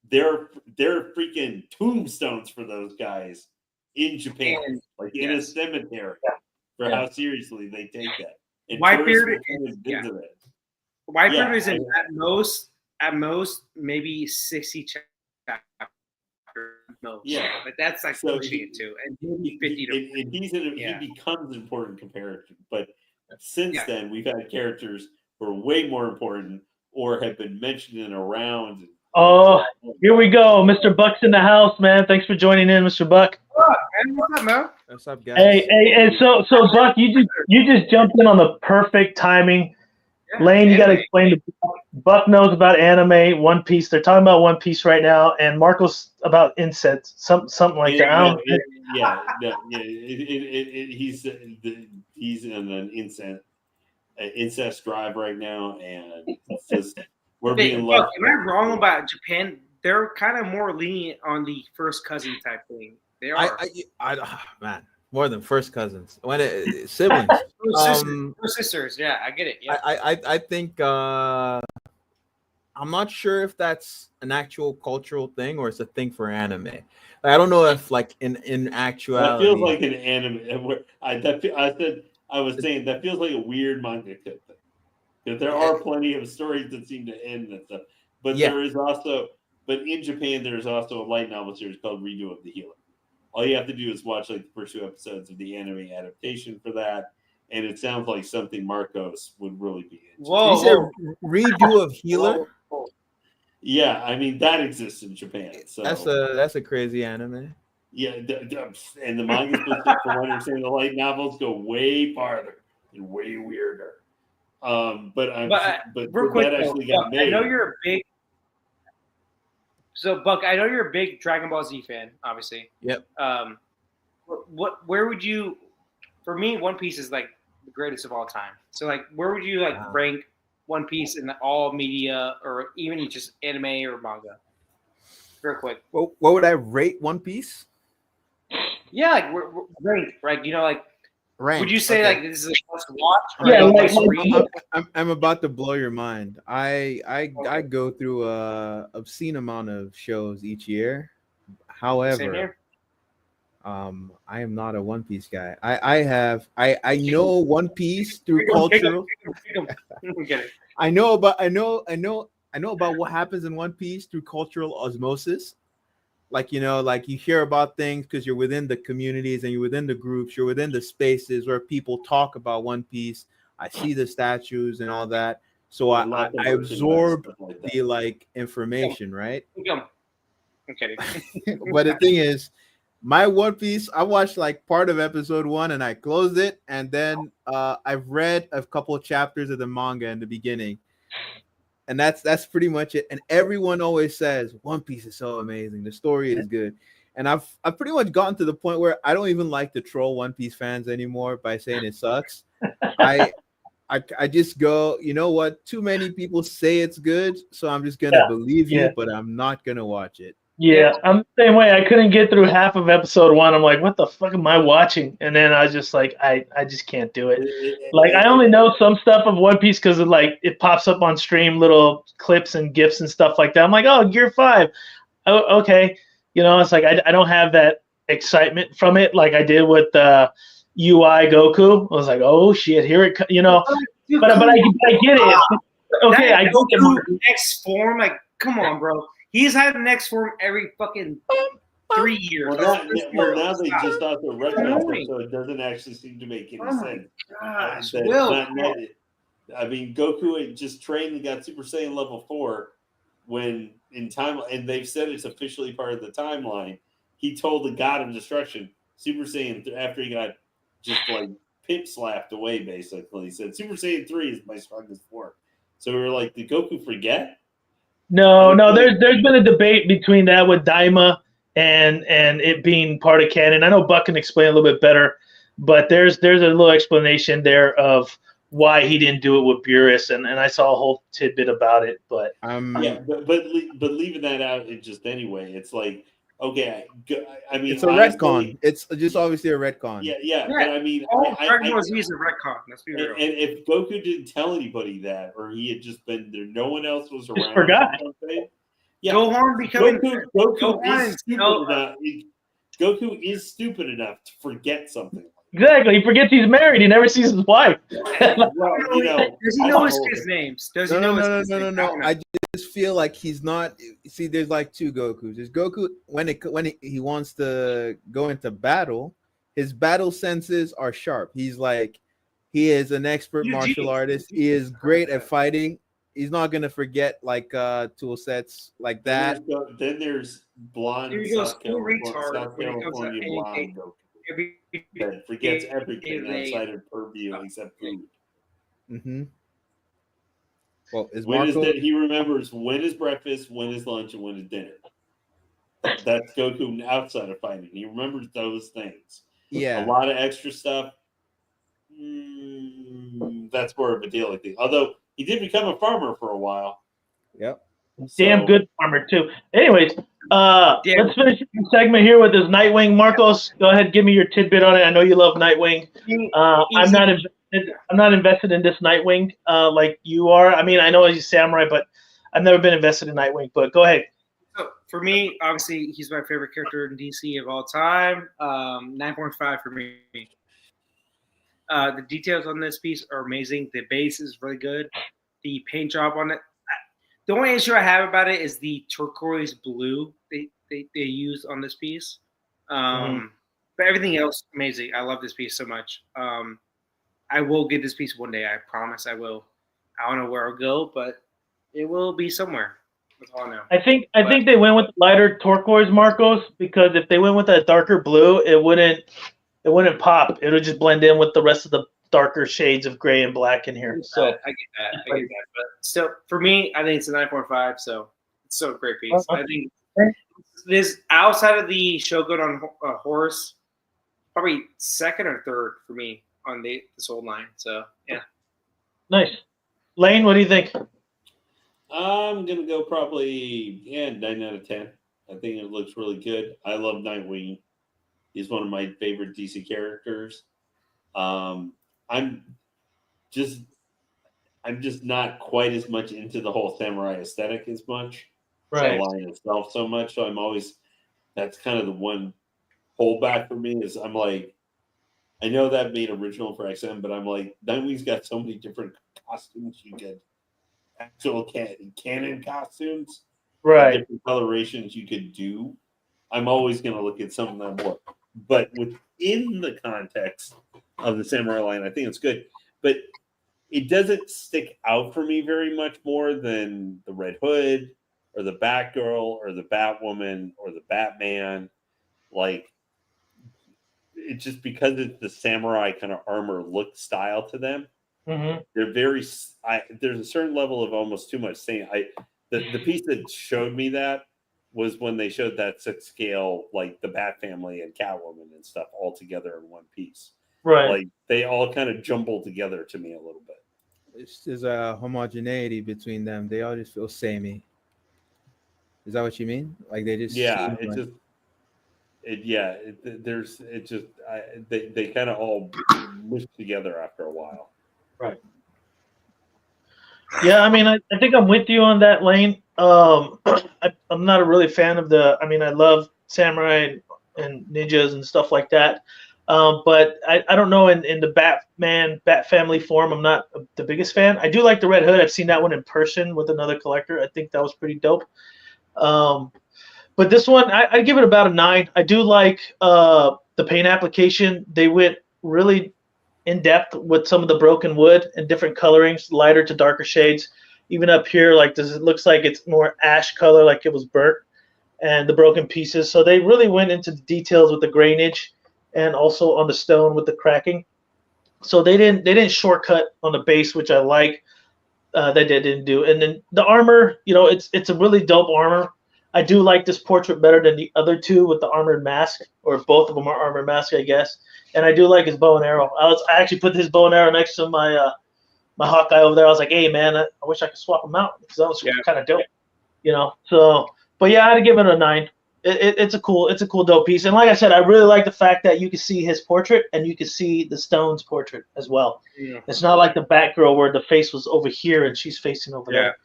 They're freaking tombstones for those guys in Japan, like in a cemetery, for how seriously they take that. And Whitebeard is in at most maybe 60 chapters. Yeah, but that's like so pushing it too, and maybe 50 to. He becomes an important comparison, but since then we've had characters who are way more important or have been mentioned and around. Oh, here we go, Mr. Buck's in the house, man. Thanks for joining in, Mr. Buck. What's up, man? What's up, guys? Hey, so Buck, you just jumped in on the perfect timing. Lane, you got to explain to Buck knows about anime, One Piece. They're talking about One Piece right now, and Marco's about incense, something like that. He's in an incest drive right now, and it's just we're being lucky. Am I wrong about Japan? They're kind of more lenient on the first cousin type thing. They are. Man, More than first cousins. When siblings. Sisters. Yeah, I get it. Yeah. I think I'm not sure if that's an actual cultural thing or it's a thing for anime. Like, I don't know if like in actuality. That feels like an anime. I was saying that feels like a weird manga thing. Because there are plenty of stories that seem to end and stuff. But there is also, but in Japan, there's also a light novel series called Redo of the Healer. All you have to do is watch like the first 2 episodes of the anime adaptation for that. And it sounds like something Marcos would really be into. You said Redo of Healer? Yeah, I mean that exists in Japan. So that's a crazy anime. Yeah, and the manga, from what I'm saying, the light novels go way farther and way weirder. But real quick, that actually got made. I know you're a big. So Buck, I know you're a big Dragon Ball Z fan, obviously. Yep. Where would you? For me, One Piece is like the greatest of all time. So like, where would you like rank One Piece in all media, or even just anime or manga? Real quick. Well, what would I rate One Piece? Yeah, like rank, right? You know, like. Rank. Would you say like this is a must watch? I'm about to blow your mind. I go through a obscene amount of shows each year. However, I am not a One Piece guy. I know One Piece through cultural. I know about what happens in One Piece through cultural osmosis. Like, you know, like you hear about things because you're within the communities and you're within the groups, you're within the spaces where people talk about One Piece. I see the statues and all that. So I absorb the like information, right? I'm kidding. But the thing is, my One Piece, I watched like part of episode 1 and I closed it. And then I've read a couple of chapters of the manga in the beginning. And that's pretty much it. And everyone always says One Piece is so amazing. The story is good. And I've pretty much gotten to the point where I don't even like to troll One Piece fans anymore by saying it sucks. I just go, you know what? Too many people say it's good, so I'm just gonna believe you, but I'm not gonna watch it. Yeah, I'm the same way. I couldn't get through half of episode 1. I'm like, what the fuck am I watching? And then I was just like, I just can't do it. Like, I only know some stuff of One Piece because it pops up on stream, little clips and GIFs and stuff like that. I'm like, oh, Gear 5. Oh, okay. You know, it's like I don't have that excitement from it like I did with UI Goku. I was like, oh, shit, here it comes, you know. But I get it. Okay, I go to next form. Like, come on, bro. He's had an X form every fucking 3 years. Now they just thought the retcon, so it doesn't actually seem to make any sense. Gosh, I mean, Goku had just trained and got Super Saiyan level 4 when in time, and they've said it's officially part of the timeline. He told the God of Destruction, Super Saiyan, after he got just like pimp slapped away, basically. He said, Super Saiyan 3 is my strongest form. So we were like, did Goku forget? No. There's been a debate between that with Daima and it being part of canon. I know Buck can explain a little bit better, but there's a little explanation there of why he didn't do it with Beerus, and I saw a whole tidbit about it. But but leaving that out, it just anyway, it's like, okay, I mean, it's a retcon. It's just obviously a retcon. Yeah. But I mean, Dragon Ball Z is a retcon. Let's be real. And if Goku didn't tell anybody that, or he had just been there, no one else was around. Just forgot. Yeah, Gohan becoming Goku is stupid enough to forget something. Exactly. He forgets he's married. He never sees his wife. Well, does he know his kids' names? Does he know his kids' names? No. I just feel like he's not. See, there's like two Gokus. There's Goku when he wants to go into battle. His battle senses are sharp. He is an expert martial artist. He is great at fighting. He's not gonna forget like tool sets like that. Then there's blonde South California blonde Goku. That forgets everything outside of purview except food. Mm-hmm. Well, he remembers when is breakfast, when is lunch, and when is dinner. That's Goku outside of fighting. He remembers those things. Yeah, a lot of extra stuff. That's more of a deal, I think. Although he did become a farmer for a while. Yep. Damn good farmer too. Anyways, Let's finish the segment here with this Nightwing. Marcos, go ahead, give me your tidbit on it. I know you love Nightwing. I'm not invested in this Nightwing like you are. I mean, I know he's samurai, but I've never been invested in Nightwing. But go ahead. So for me, obviously, he's my favorite character in DC of all time. 9.5 for me. The details on this piece are amazing. The base is really good. The paint job on it. The only issue I have about it is the turquoise blue they used on this piece. But everything else, amazing. I love this piece so much. I will get this piece one day. I promise I will. I don't know where I'll go, but it will be somewhere. That's all I know. I think they went with lighter turquoise, Marcos, because if they went with that darker blue, it wouldn't pop. It would just blend in with the rest of the darker shades of gray and black in here. So I get that. But still, for me, I think it's a 9.5. So it's still a great piece. I think this outside of the Shogun on horse, probably second or third for me on this whole line. So yeah, nice. Lane, what do you think? I'm gonna go probably 9 out of 10. I think it looks really good. I love Nightwing. He's one of my favorite DC characters. I'm just not quite as much into the whole samurai aesthetic as much. Right. The line itself so much. So I'm always, that's kind of the one holdback for me is I'm like, I know that made original for XM, but I'm like, Nightwing's got so many different costumes. You get actual canon costumes. Right. Different colorations you could do. I'm always going to look at some of them more. But within the context of the samurai line, I think it's good. But it doesn't stick out for me very much more than the Red Hood or the Batgirl or the Batwoman or the Batman. Like, it's just because it's the samurai kind of armor look style to them. Mm-hmm. They're very. There's a certain level of almost too much saying. The piece that showed me that was when they showed that 6 scale, like the Bat Family and Catwoman and stuff all together in one piece. Right. Like they all kind of jumble together to me a little bit. There's a homogeneity between them. They all just feel samey. Is that what you mean? Like they just they kind of all mush together after a while. Right. Yeah, I mean, I think I'm with you on that, Lane. I'm not a really fan of I love samurai and ninjas and stuff like that. But I don't know, in the Bat Family form, I'm not the biggest fan. I do like the Red Hood. I've seen that one in person with another collector. I think that was pretty dope. But this one, I give it about a 9. I do like the paint application. They went really in depth with some of the broken wood and different colorings, lighter to darker shades. Even up here, like this, it looks like it's more ash color, like it was burnt, and the broken pieces. So they really went into the details with the grainage and also on the stone with the cracking. So they didn't shortcut on the base, which I like. That they didn't do. And then the armor, it's a really dope armor. I do like this portrait better than the other two with the armored mask, or both of them are armored mask, I guess. And I do like his bow and arrow. I actually put his bow and arrow next to my my Hawkeye over there. I was like, hey man, I wish I could swap them out because that was kind of dope, So, but yeah, I'd give it a 9. It's a cool dope piece. And like I said, I really like the fact that you can see his portrait and you can see the Stone's portrait as well. Yeah. It's not like the Batgirl where the face was over here and she's facing over there.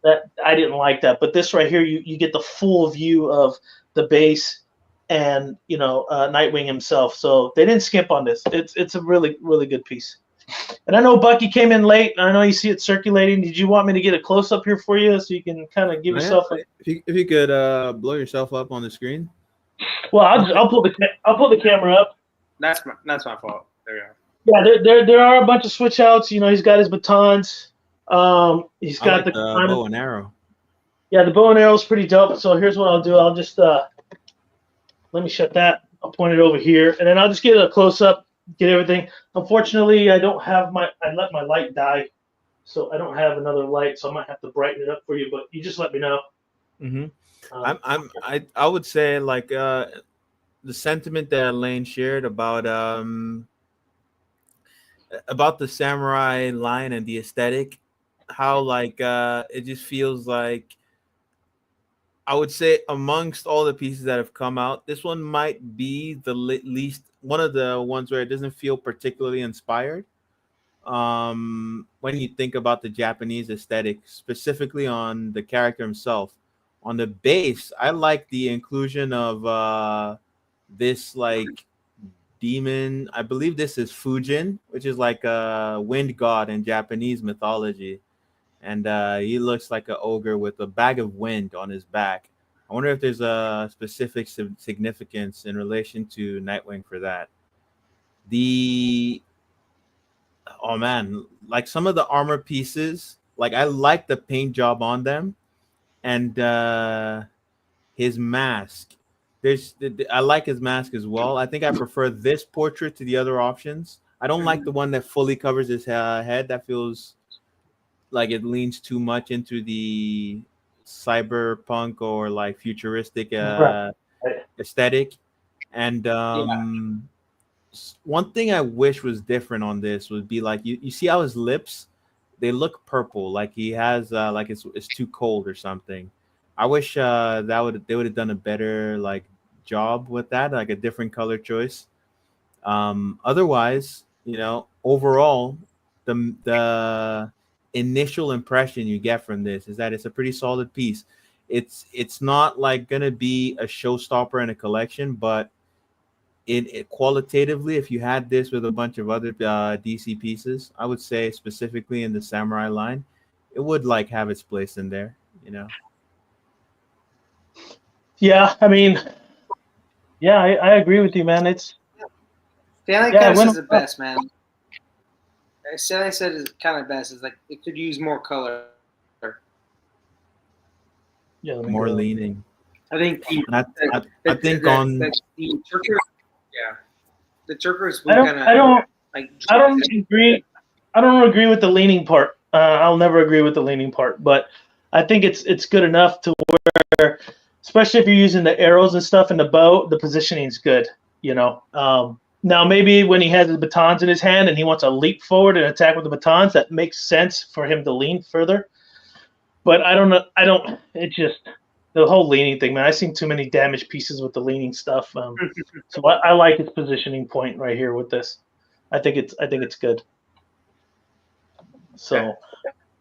That I didn't like that. But this right here, you get the full view of the base and Nightwing himself. So they didn't skimp on this. It's a really, really good piece. And I know Bucky came in late. And I know you see it circulating. Did you want me to get a close up here for you so you can kind of give yourself if you could blow yourself up on the screen? Well, I'll pull the camera up. That's my fault. There you go. Yeah, there are a bunch of switch outs. He's got his batons. He's got the bow and arrow. Yeah, the bow and arrow is pretty dope. So here's what I'll do. I'll just let me shut that. I'll point it over here, and then I'll just get a close up, get everything. Unfortunately, I don't have I let my light die, so I don't have another light. So I might have to brighten it up for you. But you just let me know. Mm-hmm. I would say like the sentiment that Lane shared about the samurai line and the aesthetic, how like it just feels like I would say amongst all the pieces that have come out, this one might be the least one of the ones where it doesn't feel particularly inspired. When you think about the Japanese aesthetic, specifically on the character himself, on the base, I like the inclusion of this like demon. I believe this is Fujin, which is like a wind god in Japanese mythology, and he looks like an ogre with a bag of wind on his back. I wonder if there's a specific significance in relation to Nightwing for that. The Oh man, like some of the armor pieces, like I like the paint job on them, and his mask. I like his mask as well. I think I prefer this portrait to the other options. I don't like the one that fully covers his head. That feels like it leans too much into the cyberpunk or like futuristic aesthetic. And one thing I wish was different on this would be like you see how his lips, they look purple, like he has like it's too cold or something. I wish they would have done a better like job with that, like a different color choice. Otherwise, overall, the initial impression you get from this is that it's a pretty solid piece. It's not like gonna be a showstopper in a collection, but it qualitatively, if you had this with a bunch of other DC pieces, I would say specifically in the samurai line, it would like have its place in there. Yeah, I mean, yeah, I agree with you, man. Stanley kind of says the best, man. Stanley said it's kind of best. It's like it could use more color. Yeah, more leaning. I think. I think the Turkers. Yeah, the Turkers. I don't agree. I don't agree with the leaning part. I'll never agree with the leaning part, but I think it's good enough to where, especially if you're using the arrows and stuff in the bow, the positioning is good. Now maybe when he has his batons in his hand and he wants to leap forward and attack with the batons, that makes sense for him to lean further. But I don't know. It just the whole leaning thing, man. I've seen too many damaged pieces with the leaning stuff. So I like his positioning point right here with this. I think it's good. So,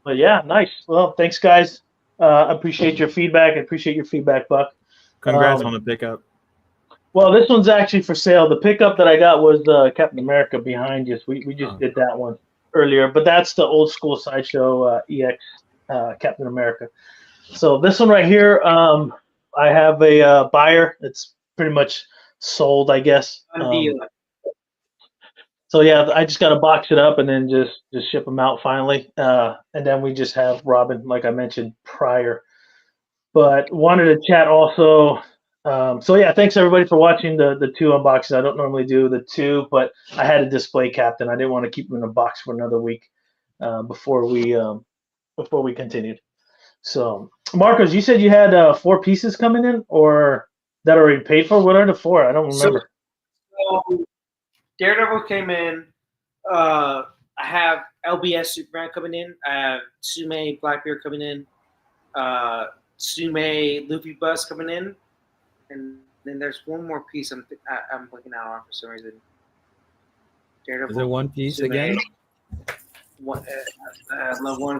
but yeah, nice. Well, thanks, guys. I appreciate your feedback. I appreciate your feedback, Buck. Congrats on the pickup. Well, this one's actually for sale. The pickup that I got was Captain America behind you. We just did that one earlier, but that's the old school Sideshow EX Captain America. So this one right here, I have a buyer. It's pretty much sold, I guess. So yeah, I just got to box it up and then just ship them out finally. And then we just have Robin, like I mentioned prior. But wanted to chat also. So yeah, thanks everybody for watching the two unboxings. I don't normally do the two, but I had a display Captain. I didn't want to keep them in a box for another week before we continued. So Marcos, you said you had 4 pieces coming in, or that already paid for. What are the 4? I don't remember. So Daredevil came in. I have LBS Superman coming in. I have Sume Blackbeard coming in. Sume Luffy Bus coming in, and then there's one more piece I'm looking out on for some reason. Daredevil. Is there one piece Sume, again? One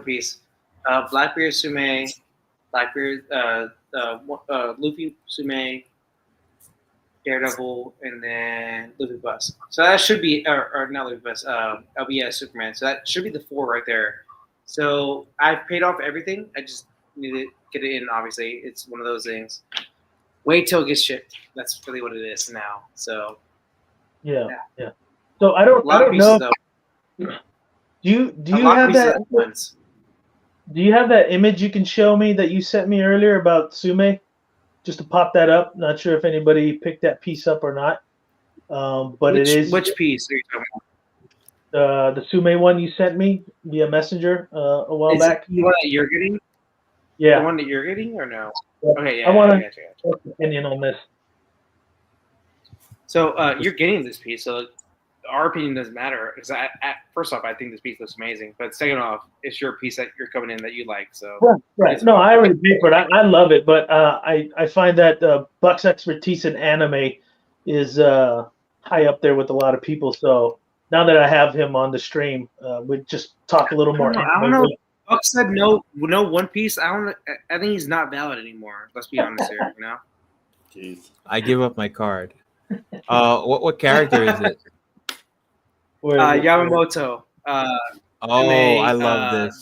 piece. Blackbeard Sume, Blackbeard Luffy Sume, Daredevil, and then Luffy Bus. So that should be, or not Luffy Bus, LBS Superman. So that should be the 4 right there. So I've paid off everything. I just need to get it in. Obviously, it's one of those things. Wait till it gets shipped. That's really what it is now. So yeah. So I don't know. Do you have that? Do you have that image you can show me that you sent me earlier about Sume? Just to pop that up. Not sure if anybody picked that piece up or not. But it is. Which piece are you talking about? The Sume one you sent me via Messenger a while back. The one that you're getting? Yeah. The one that you're getting or no? Yeah. Okay, yeah. I want to opinion on this. So you're getting this piece. So our opinion doesn't matter. Because first off, I think this piece looks amazing. But second off, it's your piece that you're coming in that you like. So right. No, I already paid for it. I love it, but I find that Buck's expertise in anime is high up there with a lot of people. So now that I have him on the stream, we just talk a little more. I don't know. Buck said no One Piece. I think he's not valid anymore. Let's be honest here. You know. Jeez. I give up my card. What character is it? Yamamoto. I love this.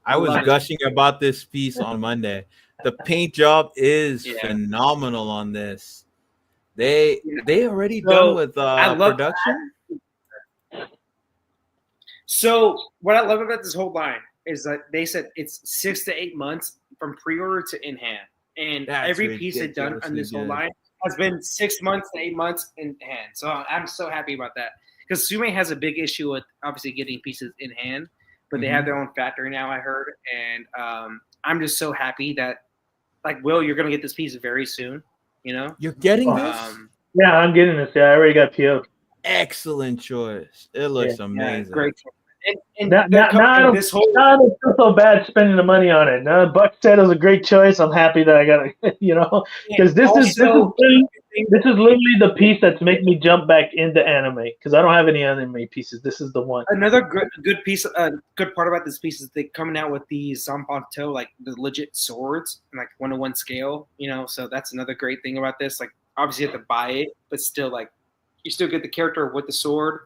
I was gushing about this piece on Monday. The paint job is phenomenal on this. They already done with production. So what I love about this whole line is that they said it's 6 to 8 months from pre-order to in hand, and every piece they've done on this whole line has been 6 months to 8 months in hand. So I'm so happy about that, because Sume has a big issue with obviously getting pieces in hand, but they have their own factory now, I heard, and I'm just so happy that, like, Will, you're gonna get this piece very soon. You know, you're getting this. Yeah, I'm getting this. Yeah, I already got PO'd. Excellent choice. It looks amazing. Great. And now I don't feel so bad spending the money on it. Now Buck said it was a great choice. I'm happy that I got it. You know, because this is literally the piece that's making me jump back into anime, because I don't have any anime pieces. This is the one. Another good piece. Good part about this piece is they coming out with these zanpakuto, like the legit swords, and like 1:1 scale. You know, so that's another great thing about this. Like, obviously you have to buy it, but still, like, you still get the character with the sword.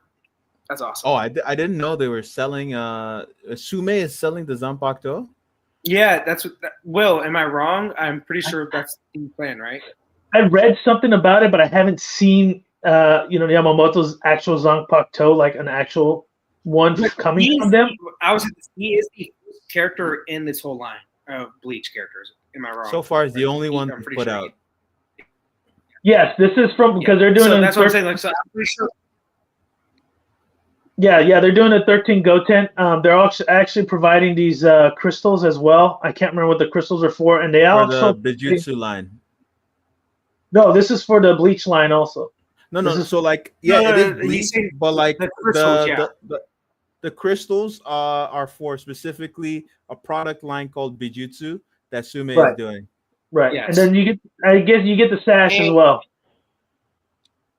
That's awesome. Oh, I didn't know they were selling. Sume is selling the zanpakuto. Yeah, that's what. Will, am I wrong? I'm pretty sure that's the plan, right? I read something about it, but I haven't seen Yamamoto's actual zanpakuto, like an actual one coming from them. He is the first character in this whole line of Bleach characters. Am I wrong? So far, is the only one put out. Yes, this is from, because they're doing. So that's what I'm saying. Like, so I'm pretty sure. Yeah, they're doing a 13 Goten. They're actually providing these crystals as well. I can't remember what the crystals are for, and they also the Bijutsu line. No, this is for the Bleach line also. No. So like, it is Bleach, but like the crystals are for specifically a product line called Bijutsu that Sume is doing. Right, yes. And then you get the sash as well.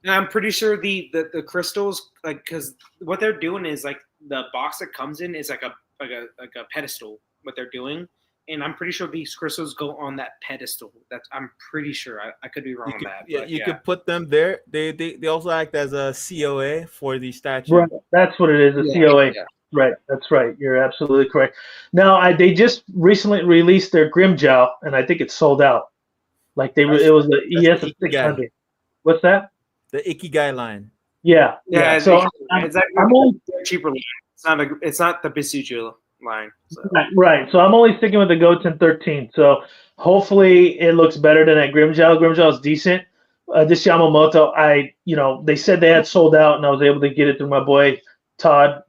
And I'm pretty sure the crystals, like, because what they're doing is, like, the box that comes in is like a pedestal. What they're doing, and I'm pretty sure these crystals go on that pedestal. I'm pretty sure. I could be wrong on that. Yeah, you could put them there. They also act as a COA for the statue. Right, that's what it is. A COA. Yeah. Right, that's right. You're absolutely correct. Now, they just recently released their Grimjow, and I think it's sold out. Like it was the ES of 600. What's that? The Ikigai line. Yeah. So it's only cheaper line. It's not the Bisuchu line. So. Right. So I'm only sticking with the Goten 13. So hopefully it looks better than that Grimjow. Grimjow is decent. This Yamamoto, they said they had sold out, and I was able to get it through my boy Todd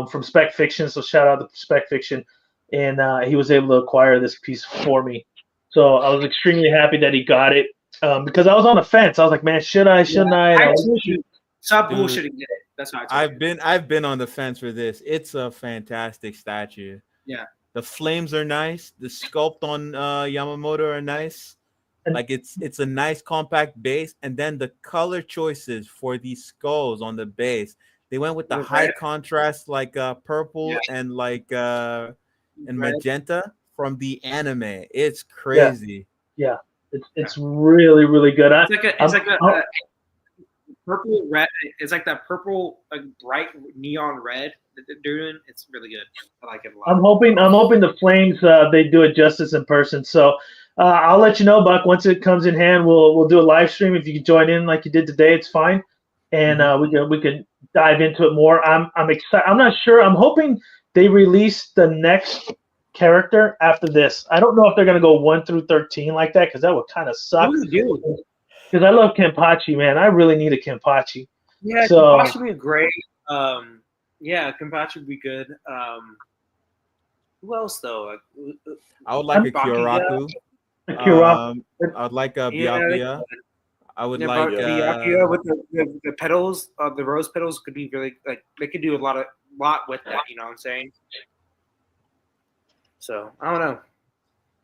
from Spec Fiction. So shout out to Spec Fiction, and he was able to acquire this piece for me. So I was extremely happy that he got it. Because I was on the fence. I was like, man, should I? Shouldn't I? Stop bullshitting it. That's what I've been on the fence for this. It's a fantastic statue. Yeah. The flames are nice. The sculpt on Yamamoto are nice. Like it's a nice compact base, and then the color choices for these skulls on the base. They went with the high contrast, like purple and like and magenta from the anime. It's crazy. Yeah. It's really, really good. It's like a purple red. It's like that purple, like, bright neon red that they're doing. It's really good. I like it a lot. I'm hoping the flames they do it justice in person. So I'll let you know, Buck, once it comes in hand. We'll do a live stream. If you can join in like you did today, it's fine, and we can dive into it more. I'm excited. I'm not sure. I'm hoping they release the next character after this. I don't know if they're gonna go 1 through 13 like that, because that would kind of suck. Because I love Kenpachi, man. I really need a Kenpachi. Yeah, so, Kenpachi would be great. Kenpachi would be good. Who else though? I would like a Kyoraku. I would like a Byakuya. I would Yeah, like but the Akio with the petals, the rose petals could be really like they could do a lot with that. You know what I'm saying? So I don't know.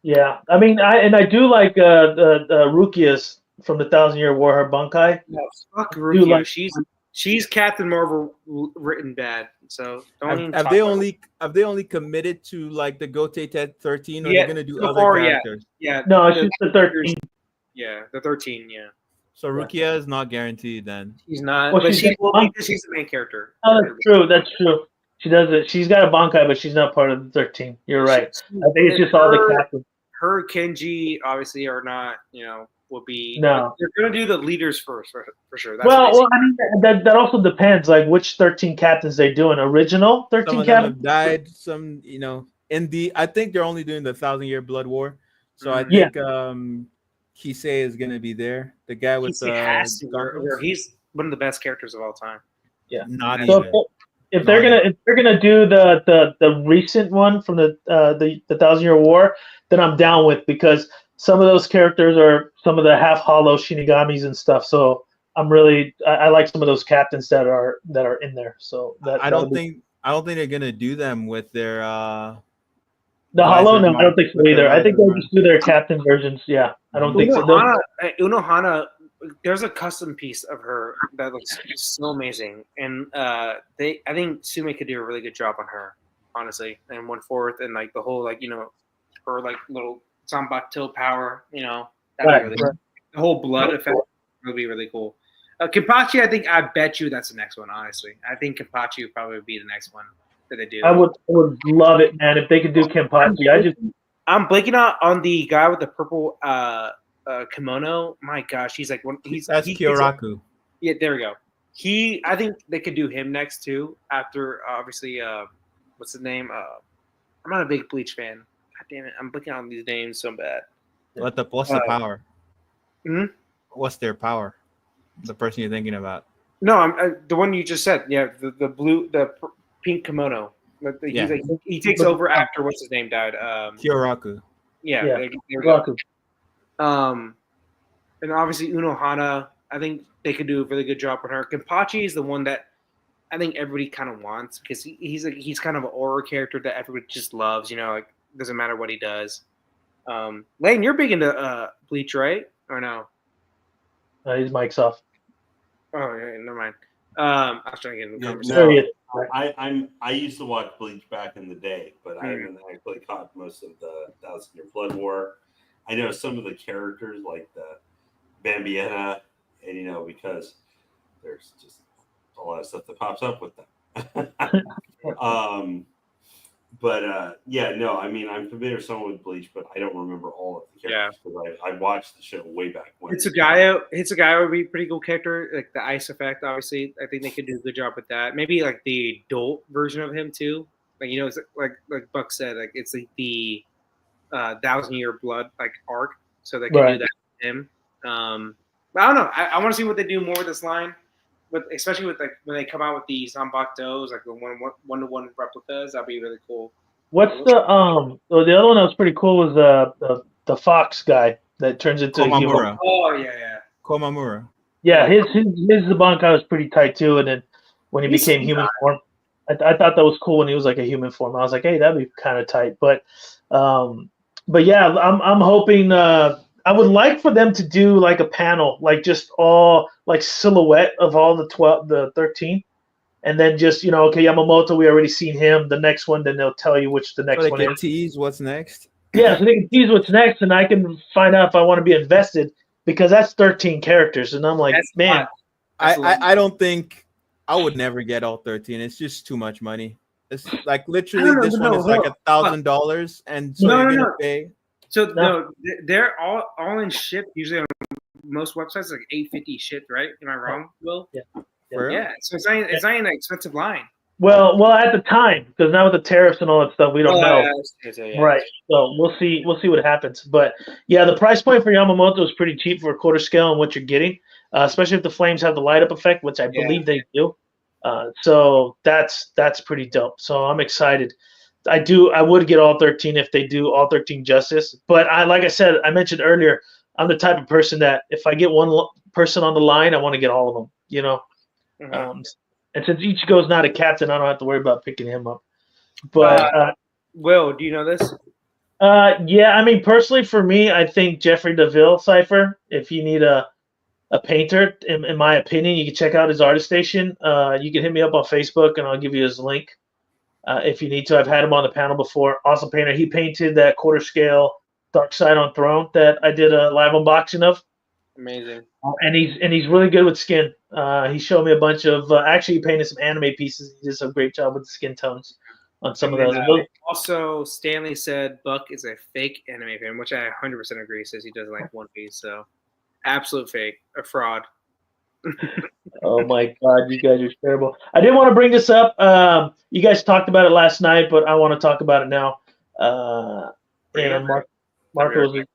Yeah, I mean, I do like the Rukia's from the Thousand Year War, her Bunkai. No, fuck Do Rukia. like- She's Captain Marvel written bad. So don't even have talk they about only committed to like the Gote 13 or Yeah, they're gonna do so other far, characters? Yeah, No, she's the 13. Yeah, the 13. Yeah, So Rukia is not guaranteed then. she's not, Well, but she's she's the main character. Oh, that's true. That's true. She does it. She's got a Bankai, but she's not part of the 13. You're right. I think it's just all the captains. Her Kenji obviously are not. Will be. No. They're gonna do the leaders first for sure. That's Well, I mean, that also depends, like which 13 captains they doing. Original 13 Some of them captains. have died. Some, I think they're only doing the 1,000-year blood war. So I Yeah. think Kisei is gonna be there. The guy with He has to, goggles. where he's one of the best characters of all time. Yeah. Not So even. if they're gonna do the recent one from the 1,000-Year War, then I'm down with, because some of those characters are some of the half hollow Shinigamis and stuff. So I like some of those captains that are in there. So I don't think they're gonna do them with their the hollow. No, I don't think so either. I think they'll Visor just do their captain versions. Yeah, I don't think so. Unohana, there's a custom piece of her that looks so amazing, and I think Sume could do a really good job on her, honestly. And 1/4, and like the whole her like little Zambato power, that'd Right, be really cool. The whole blood effect would be really cool. Kenpachi, I bet you that's the next one. Honestly, I think Kenpachi would probably be the next one that they do. I would love it, man, if they could do Kenpachi. I'm blanking out on the guy with the purple kimono. My gosh, he's like That's Kyoraku. Yeah, there we go. I think they could do him next too. After obviously, what's the name? I'm not a big Bleach fan. God damn it, I'm blanking on these names so bad. What's the power? Hmm? What's their power? The person you're thinking about? No, I'm the one you just said. Yeah, the pink kimono. Yeah. He takes over after what's his name died. Kyoraku. Yeah. Yeah. There we go. And obviously Unohana, I think they could do a really good job with her. Kenpachi is the one that I think everybody kind of wants, because he's kind of an aura character that everybody just loves. Doesn't matter what he does. Lane, you're big into Bleach, right? Or no? His mic's off. Oh, yeah, never mind. I was trying to get in the Yeah, conversation. no, I used to watch Bleach back in the day, but I haven't actually caught most of the 1,000-Year Blood War. I know some of the characters like the Bambiena, and because there's just a lot of stuff that pops up with them. I'm familiar with someone with Bleach, but I don't remember all of the characters because I watched the show way back when. Hitsugayo would be a pretty cool character, like the ice effect. Obviously, I think they could do a good job with that. Maybe like the adult version of him too. It's like Buck said, like it's like the 1,000-Year Blood arc, so they can do that with him. But I don't know. I want to see what they do more with this line, but especially with when they come out with the Zanbatos, like the one-to-one replicas. That'd be really cool. What's the other one that was pretty cool was the fox guy that turns into a human. Komamura. Oh yeah. Komamura. Yeah, his Zabankai was pretty tight too, and then when he became human form, I thought that was cool when he was like a human form. I was like, hey, that'd be kind of tight. But yeah, I'm hoping. I would like for them to do like a panel, like just all like silhouette of all the 13, and then just okay, Yamamoto, we already seen him. The next one, then they'll tell you which the next one is. Tease what's next. Yeah, so they can tease what's next, and I can find out if I want to be invested, because that's 13 characters, and I'm like, man, I don't think I would never get all 13. It's just too much money. It's like literally this one is like $1,000, and so you're gonna pay. So no, they're all in ship. Usually on most websites, like $850 shipped, right? Am I wrong, Will? Yeah. Yeah. So it's not an expensive line. Well, at the time, because now with the tariffs and all that stuff, we don't know. Yeah. Right. So we'll see what happens. But yeah, the price point for Yamamoto is pretty cheap for a quarter scale and what you're getting, especially if the flames have the light up effect, which I believe they do. So that's pretty dope. So I'm excited. I would get all 13 if they do all 13 justice. But like I said, I mentioned earlier, I'm the type of person that if I get one person on the line, I want to get all of them. You know. Mhm. And since Ichigo's not a captain, I don't have to worry about picking him up. But Will, do you know this? yeah, I mean, personally, for me, I think Jeffrey DeVille Cipher. If you need a painter, in my opinion, you can check out his artist station. You can hit me up on Facebook, and I'll give you his link if you need to. I've had him on the panel before. Awesome painter. He painted that quarter scale Dark Side on Throne that I did a live unboxing of. Amazing. And he's really good with skin. He showed me a bunch of actually he painted some anime pieces. He did a great job with the skin tones on some of those. Also, Stanley said Buck is a fake anime fan, which I 100% agree. Says he doesn't like One Piece, so absolute fake, a fraud. Oh my God, you guys are terrible. I didn't want to bring this up. You guys talked about it last night, but I want to talk about it now. And Marco was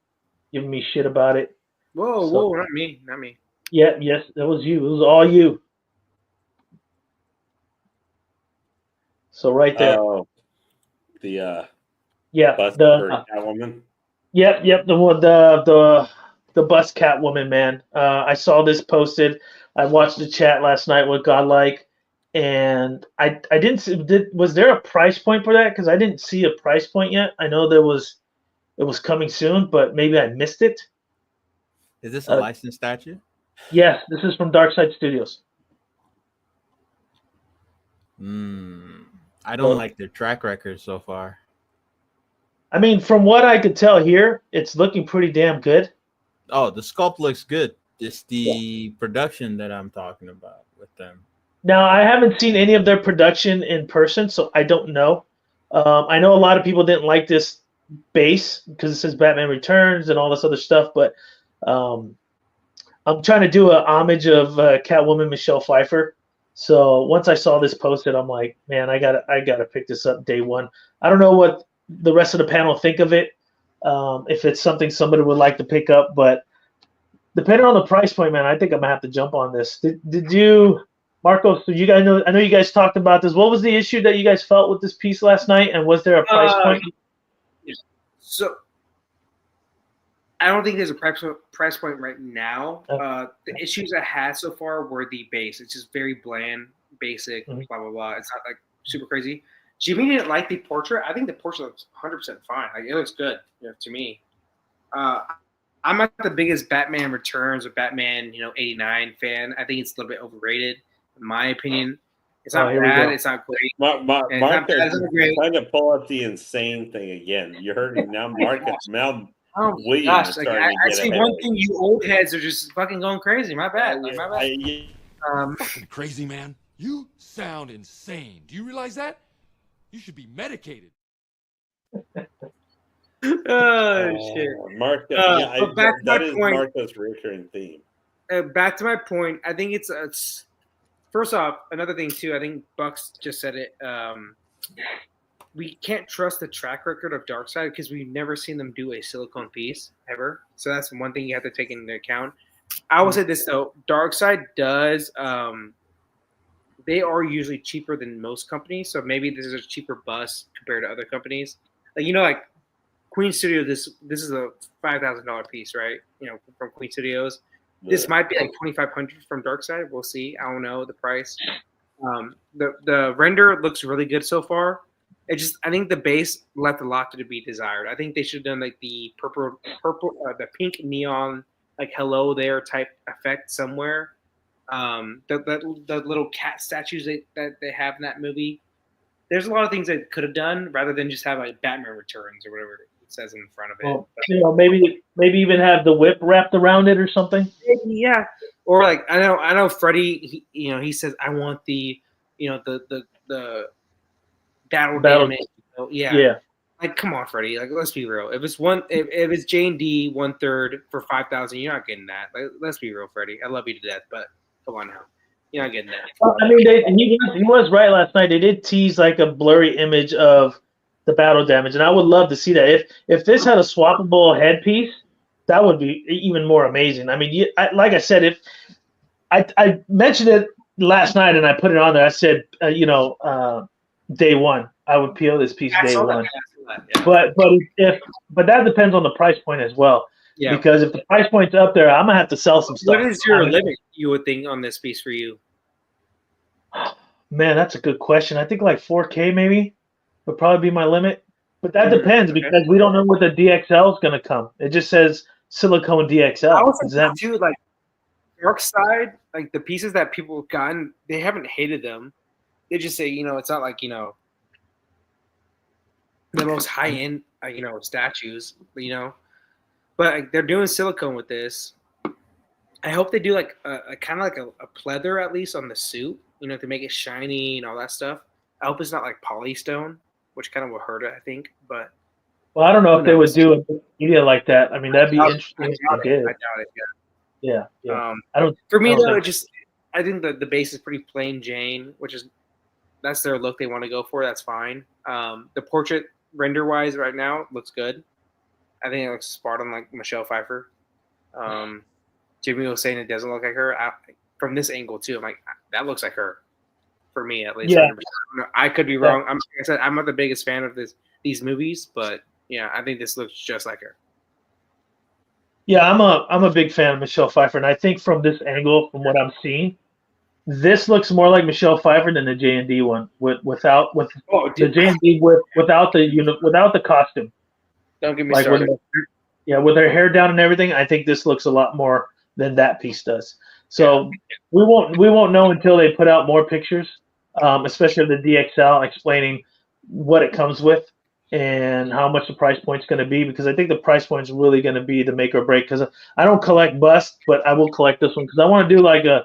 giving me shit about it. Whoa, not me. Yeah, yes, that was you. It was all you. So right there. Oh, the bus the Catwoman. Yep, the one the bus Catwoman, man. I saw this posted. I watched the chat last night with Godlike, and I didn't see. Was there a price point for that? Because I didn't see a price point yet. I know it was coming soon, but maybe I missed it. Is this a licensed statue? Yes, this is from Darkside Studios. I don't like their track record so far. I mean, from what I could tell here, it's looking pretty damn good. Oh, the sculpt looks good. It's the production that I'm talking about with them. Now, I haven't seen any of their production in person, so I don't know. I know a lot of people didn't like this base because it says Batman Returns and all this other stuff, but I'm trying to do a homage of Catwoman Michelle Pfeiffer. So once I saw this posted, I'm like, man, I gotta pick this up day one. I don't know what the rest of the panel think of it. If it's something somebody would like to pick up, but depending on the price point, man, I think I'm gonna have to jump on this. Did you, Marcos? You guys know? I know you guys talked about this. What was the issue that you guys felt with this piece last night, and was there a price point? So I don't think there's a price point right now. The issues I had so far were the base. It's just very bland, basic, blah blah blah. It's not like super crazy. Jimmy didn't like the portrait. I think the portrait looks 100% fine. Like it looks good, to me. I'm not the biggest Batman Returns or Batman, 89 fan. I think it's a little bit overrated, in my opinion. It's not bad. It's not great. Mark is trying to pull up the insane thing again. You heard me now, Marcus. Now, gosh, I see one thing. You old heads are just fucking going crazy. My bad. Fucking crazy, man. You sound insane. Do you realize that? You should be medicated. Oh shit, Marcus. That is Marcus' recurring theme. Back to my point. I think it's first off, another thing too. I think Bucks just said it. We can't trust the track record of Darkseid because we've never seen them do a silicone piece ever. So that's one thing you have to take into account. I will say this though: Darkseid does. They are usually cheaper than most companies, so maybe this is a cheaper bus compared to other companies. Like Queen Studio, this is a $5,000 piece, right? From Queen Studios. Yeah. This might be like $2,500 from Darkseid. We'll see. I don't know the price. The render looks really good so far. I think the base left a lot to be desired. I think they should have done like the purple, the pink neon, like hello there type effect somewhere. The little cat statues that they have in that movie. There's a lot of things they could have done rather than just have like Batman Returns or whatever it says in front of it. Well, maybe even have the whip wrapped around it or something. Yeah, or like I know Freddy. He says I want the the battle damage. Yeah. Like, come on, Freddy. Like, let's be real. If it's J&D 1/3 for 5,000, you're not getting that. Like, let's be real, Freddy. I love you to death, but come on now. You're not getting that. I mean, he was right last night. They did tease like a blurry image of the battle damage, and I would love to see that. If this had a swappable headpiece, that would be even more amazing. I mean, like I said, if I mentioned it last night and I put it on there, I said, day one, I would PO this piece day one. But that depends on the price point as well. Yeah. Because if the price point's up there, I'm gonna have to sell some stuff. What is your limit, you would think, on this piece for you? Man, that's a good question. I think like 4K maybe would probably be my limit. But that depends because we don't know what the DXL is gonna come. It just says silicone DXL. I was thinking too, like Dark Side, like the pieces that people have gotten, they haven't hated them. They just say, it's not like, the most high end, statues, but like, they're doing silicone with this. I hope they do like a kind of like a pleather at least on the suit, to make it shiny and all that stuff. I hope it's not like polystone, which kind of will hurt it, I think. But I don't know if they would do a media like that. I mean, that'd be interesting if they did. I doubt it. Yeah. I don't. For me though, I think the base is pretty plain Jane, that's their look they want to go for. That's fine. The portrait render wise right now looks good. I think it looks spot on like Michelle Pfeiffer. Jimmy was saying it doesn't look like her. From this angle too, I'm like, that looks like her. For me, at least. Yeah. I could be wrong. Like I said, I'm not the biggest fan of these movies, but yeah, I think this looks just like her. Yeah, I'm a big fan of Michelle Pfeiffer, and I think from this angle, from what I'm seeing, this looks more like Michelle Pfeiffer than the J&D one without the J&D without the costume. Don't get me started. With her hair down and everything, I think this looks a lot more than that piece does. So we won't know until they put out more pictures, especially of the DXL, explaining what it comes with and how much the price point's going to be, because I think the price point is really going to be the make or break. Because I don't collect busts, but I will collect this one because I want to do like a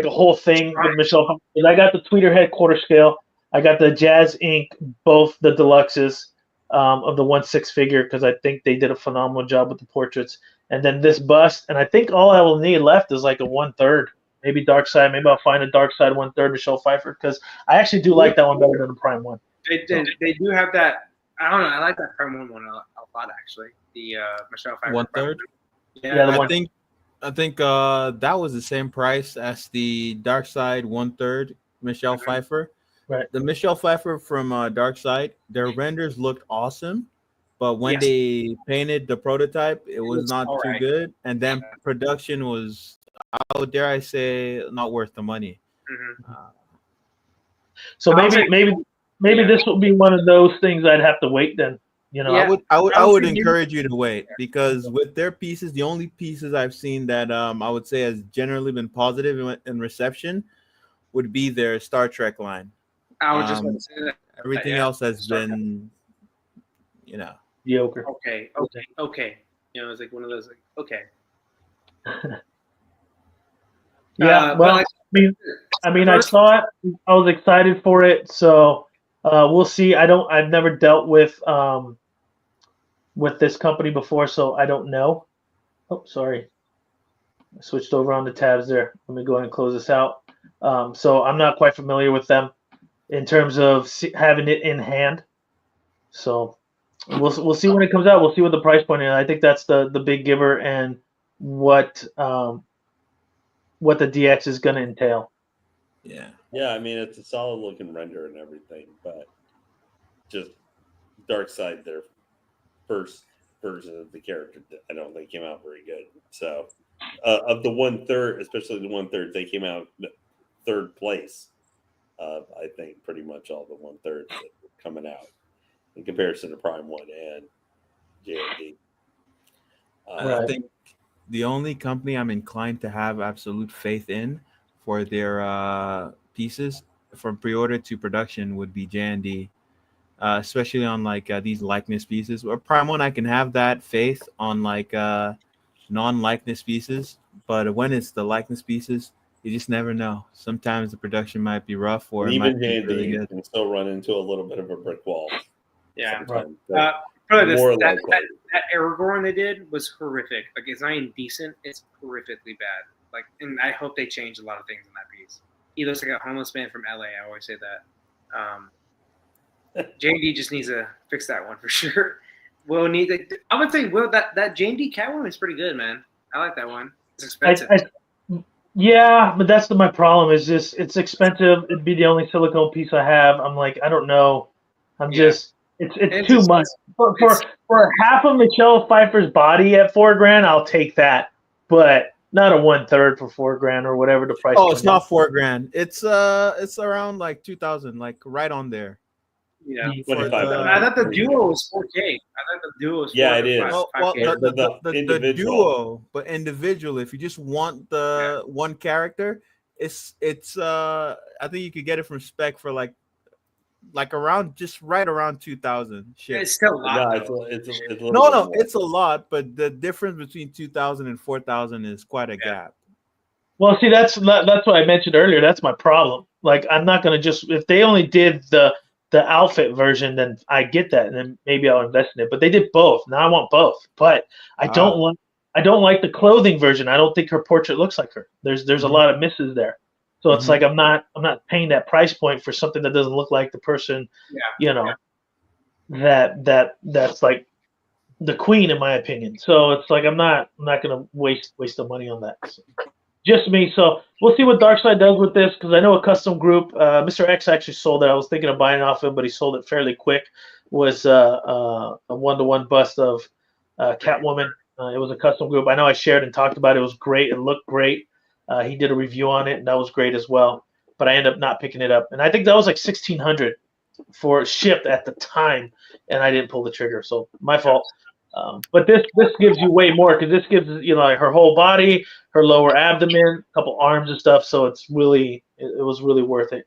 whole thing with Michelle. I got the Tweeter Head quarter scale. I got the Jazz Inc. both the deluxes of the 1/6 figure because I think they did a phenomenal job with the portraits. And then this bust, and I think all I will need left is like a 1/3, maybe Dark Side. Maybe I'll find a Dark Side 1/3 Michelle Pfeiffer because I actually do like that one better than the Prime one. They do have that. I don't know. I like that Prime one a lot actually. The Michelle Pfeiffer 1/3. Yeah, I think that was the same price as the Dark Side 1/3 Michelle Pfeiffer. Right. The Michelle Pfeiffer from Dark Side, their renders looked awesome, but when they painted the prototype, it was not too good. And then production was, how dare I say, not worth the money. So maybe this will be one of those things I'd have to wait then. I would encourage you to wait because with their pieces, the only pieces I've seen that I would say has generally been positive in reception would be their Star Trek line. I was just going to say that. Everything else has been, mediocre. Okay. It's like one of those like, okay. I saw it. I was excited for it. So we'll see. I've never dealt with this company before, so I don't know. Oh, sorry. I switched over on the tabs there. Let me go ahead and close this out. So I'm not quite familiar with them in terms of having it in hand. So we'll see when it comes out. We'll see what the price point is. I think that's the big giver and what the DX is going to entail. Yeah. I mean, it's a solid looking render and everything, but just Dark Side, their first version of the character, I don't think came out very good. So of the 1/3, especially the 1/3, they came out third place. I think pretty much all the 1/3 that were coming out in comparison to Prime 1 and J&D. I think the only company I'm inclined to have absolute faith in for their pieces from pre-order to production would be J&D, especially on like these likeness pieces. Or Prime 1, I can have that faith on like non-likeness pieces, but when it's the likeness pieces, you just never know. Sometimes the production might be rough, or even it might be really good. Can still run into a little bit of a brick wall. Yeah, probably that Aragorn they did was horrific. Like, it's not even decent; it's horrifically bad. Like, and I hope they change a lot of things in that piece. He looks like a homeless man from LA. I always say that. J&D just needs to fix that one for sure. I would say that J&D Catwoman is pretty good, man. I like that one. It's expensive. Yeah, but that's my problem. Is just it's expensive. It'd be the only silicone piece I have. I'm like, I don't know. It's too much for half of Michelle Pfeiffer's body at $4,000, I'll take that, but not a 1/3 for $4,000 or whatever the price. Oh, it's not $4,000. It's around like 2,000, like right on there. Yeah, $2,500. I thought the duo was 4K. I thought the duo was 4K. Yeah, it is. Well, 5K. the duo, but individual. If you just want the one character, it's I think you could get it from Spec for like around just right around 2,000. Shit. It's still a lot. No, it's a little No, bit more. it's a lot, but the difference between 2,000 and 4,000 is quite a gap. Well, see, that's what I mentioned earlier. That's my problem. Like, I'm not gonna just if they only did the outfit version, then I get that, and then maybe I'll invest in it. But they did both. Now I want both. But I don't like the clothing version. I don't think her portrait looks like her. There's a lot of misses there. So it's like I'm not paying that price point for something that doesn't look like the person. That's like the queen, in my opinion. So it's like I'm not gonna waste the money on that. So, just me. So we'll see what Darkseid does with this, because I know a custom group. Mr. X actually sold it. I was thinking of buying it off him, but he sold it fairly quick. Was a 1-to-1 bust of Catwoman. It was a custom group. I know I shared and talked about it. It was great. It looked great. He did a review on it, and that was great as well. But I ended up not picking it up, and I think that was like $1,600 for shipped at the time, and I didn't pull the trigger. So my fault. But this gives you way more, because this gives like her whole body, her lower abdomen, a couple arms and stuff. So it was really worth it.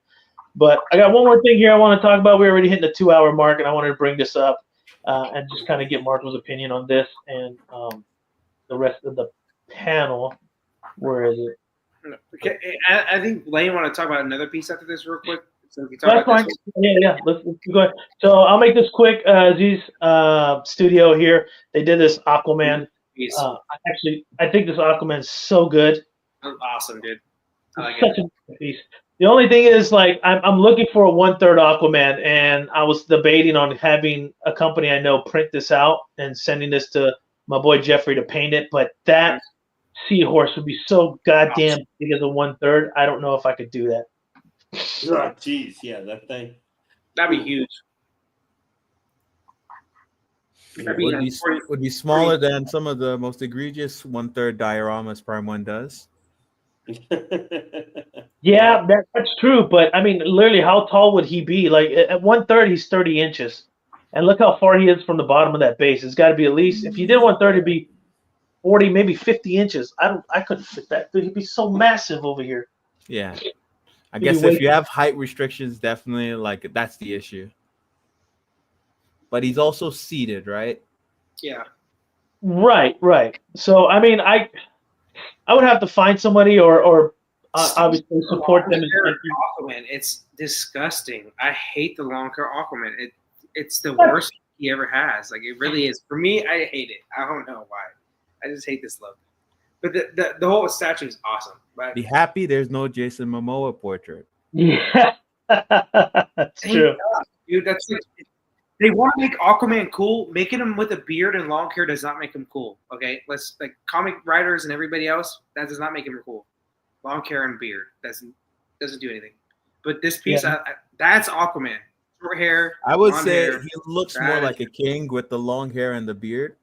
But I got one more thing here I want to talk about. We're already hitting the 2-hour mark, and I wanted to bring this up and just kind of get Marco's opinion on this and the rest of the panel. Where is it? Okay, I think Lane want to talk about another piece after this real quick. So we can That's fine. Yeah. Let's go ahead. So I'll make this quick. Z's studio here. They did this Aquaman. I think this Aquaman is so good. Awesome, dude. I like Such a good piece. The only thing is, like, I'm looking for a 1/3 Aquaman, and I was debating on having a company I know print this out and sending this to my boy Jeffrey to paint it. But that seahorse would be so goddamn big as a 1/3. I don't know if I could do that. Oh, jeez, yeah, that thing. That'd be huge. Would be smaller than some of the most egregious 1/3 dioramas Prime 1 does. Yeah, that's true. But I mean, literally, how tall would he be? Like at 1/3, he's 30 inches, and look how far he is from the bottom of that base. It's got to be at least, if you did 1/3, it'd be 40, maybe 50 inches. I couldn't fit that. Dude, he'd be so massive over here. Yeah. I guess if you have height restrictions, definitely like that's the issue. But he's also seated, right? Yeah. Right. So I mean, I would have to find somebody or obviously support them. Aquaman, it's disgusting. I hate the long hair Aquaman. It's the worst he ever has. Like, it really is. For me, I hate it. I don't know why. I just hate this look. But the whole statue is awesome. But be happy there's no Jason Momoa portrait. Yeah, that's true. Dude, that's like, they want to make Aquaman cool. Making him with a beard and long hair does not make him cool. Okay, let's, like, comic writers and everybody else, that does not make him cool. Long hair and beard doesn't do anything. But this piece, that's Aquaman. Short hair. I would say he looks more like a king with the long hair and the beard.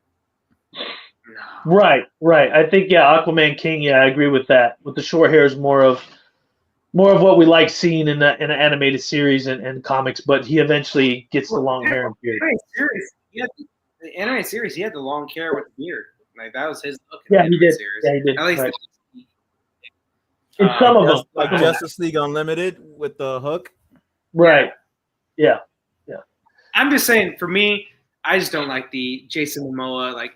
No. Right. I think Aquaman King. Yeah, I agree with that. With the short hair is more of what we like seeing in an animated series and comics. But he eventually gets the long hair and beard. The animated series, he had the long hair with the beard. Like, that was his look. Yeah, he did. Series. Yeah, he did. At least right. In some of them, like Justice League Unlimited with the hook. Right. Yeah. I'm just saying, for me, I just don't like the Jason Momoa. Like,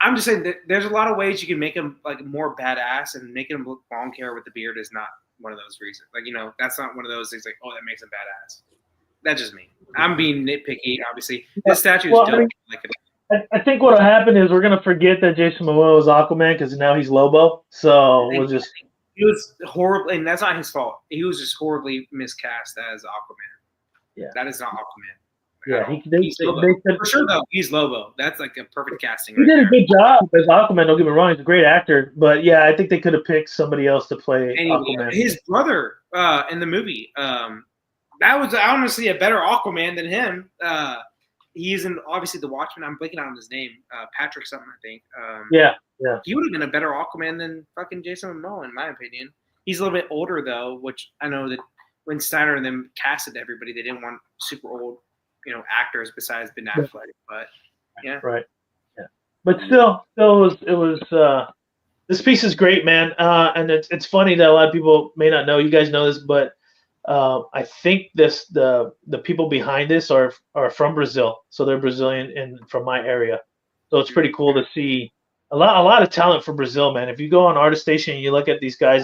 I'm just saying that there's a lot of ways you can make him like more badass, and making him look long hair with the beard is not one of those reasons. Like, that's not one of those things like, oh, that makes him badass. That's just me. I'm being nitpicky, obviously. This statue is dope. I think what'll happen is we're gonna forget that Jason Momoa was Aquaman because now he's Lobo. So we'll just. He was horrible, and that's not his fault. He was just horribly miscast as Aquaman. Yeah, that is not Aquaman. Yeah, he's Lobo. For sure, though, he's Lobo. That's like a perfect casting. He did a good job as Aquaman. Don't get me wrong; he's a great actor. But yeah, I think they could have picked somebody else to play Aquaman. His brother in the movie, that was honestly a better Aquaman than him. he's in obviously the Watchmen. I'm blanking on his name, Patrick something, I think. Yeah. He would have been a better Aquaman than fucking Jason Momoa, in my opinion. He's a little bit older though, which I know that when Snyder and them casted everybody, they didn't want super old, actors besides Ben Affleck. But yeah, right. Yeah, but still, it was. This piece is great, man. And it's funny that a lot of people may not know. You guys know this, but I think the people behind this are from Brazil, so they're Brazilian and from my area. So it's pretty cool to see a lot of talent from Brazil, man. If you go on Artist Station and you look at these guys,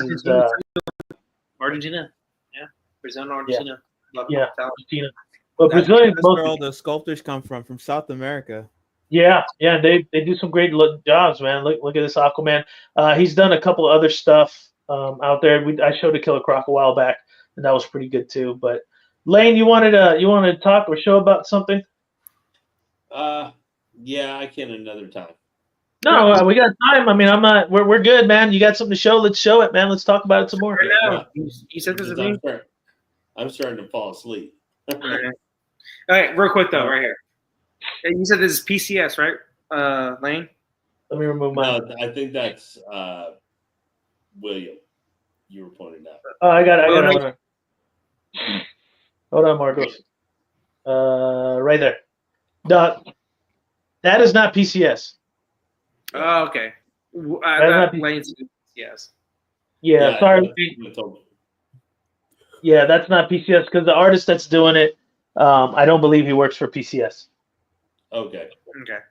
Argentina, yeah, Brazil and Argentina, yeah, Argentina. But That's Brazilian, where all the sculptors come from South America. Yeah, they do some great jobs, man. Look at this Aquaman. He's done a couple of other stuff out there. I showed a Killer Croc a while back, and that was pretty good too. But Lane, you wanted to talk or show about something? Yeah, I can another time. No, we got time. I mean, I'm not. We're good, man. You got something to show? Let's show it, man. Let's talk about it some more. Right now, you said this is me. I'm starting to fall asleep. All right, real quick though, right here. You said this is PCS, right, Lane? Let me remove mine. No, I think that's William. You were pointing out. Oh, I got it. Hold on, Marcos. Right there. That is not PCS. Oh, okay. Lane's PCS. Yeah, sorry. Yeah, that's not PCS because the artist that's doing it, I don't believe he works for PCS. Okay.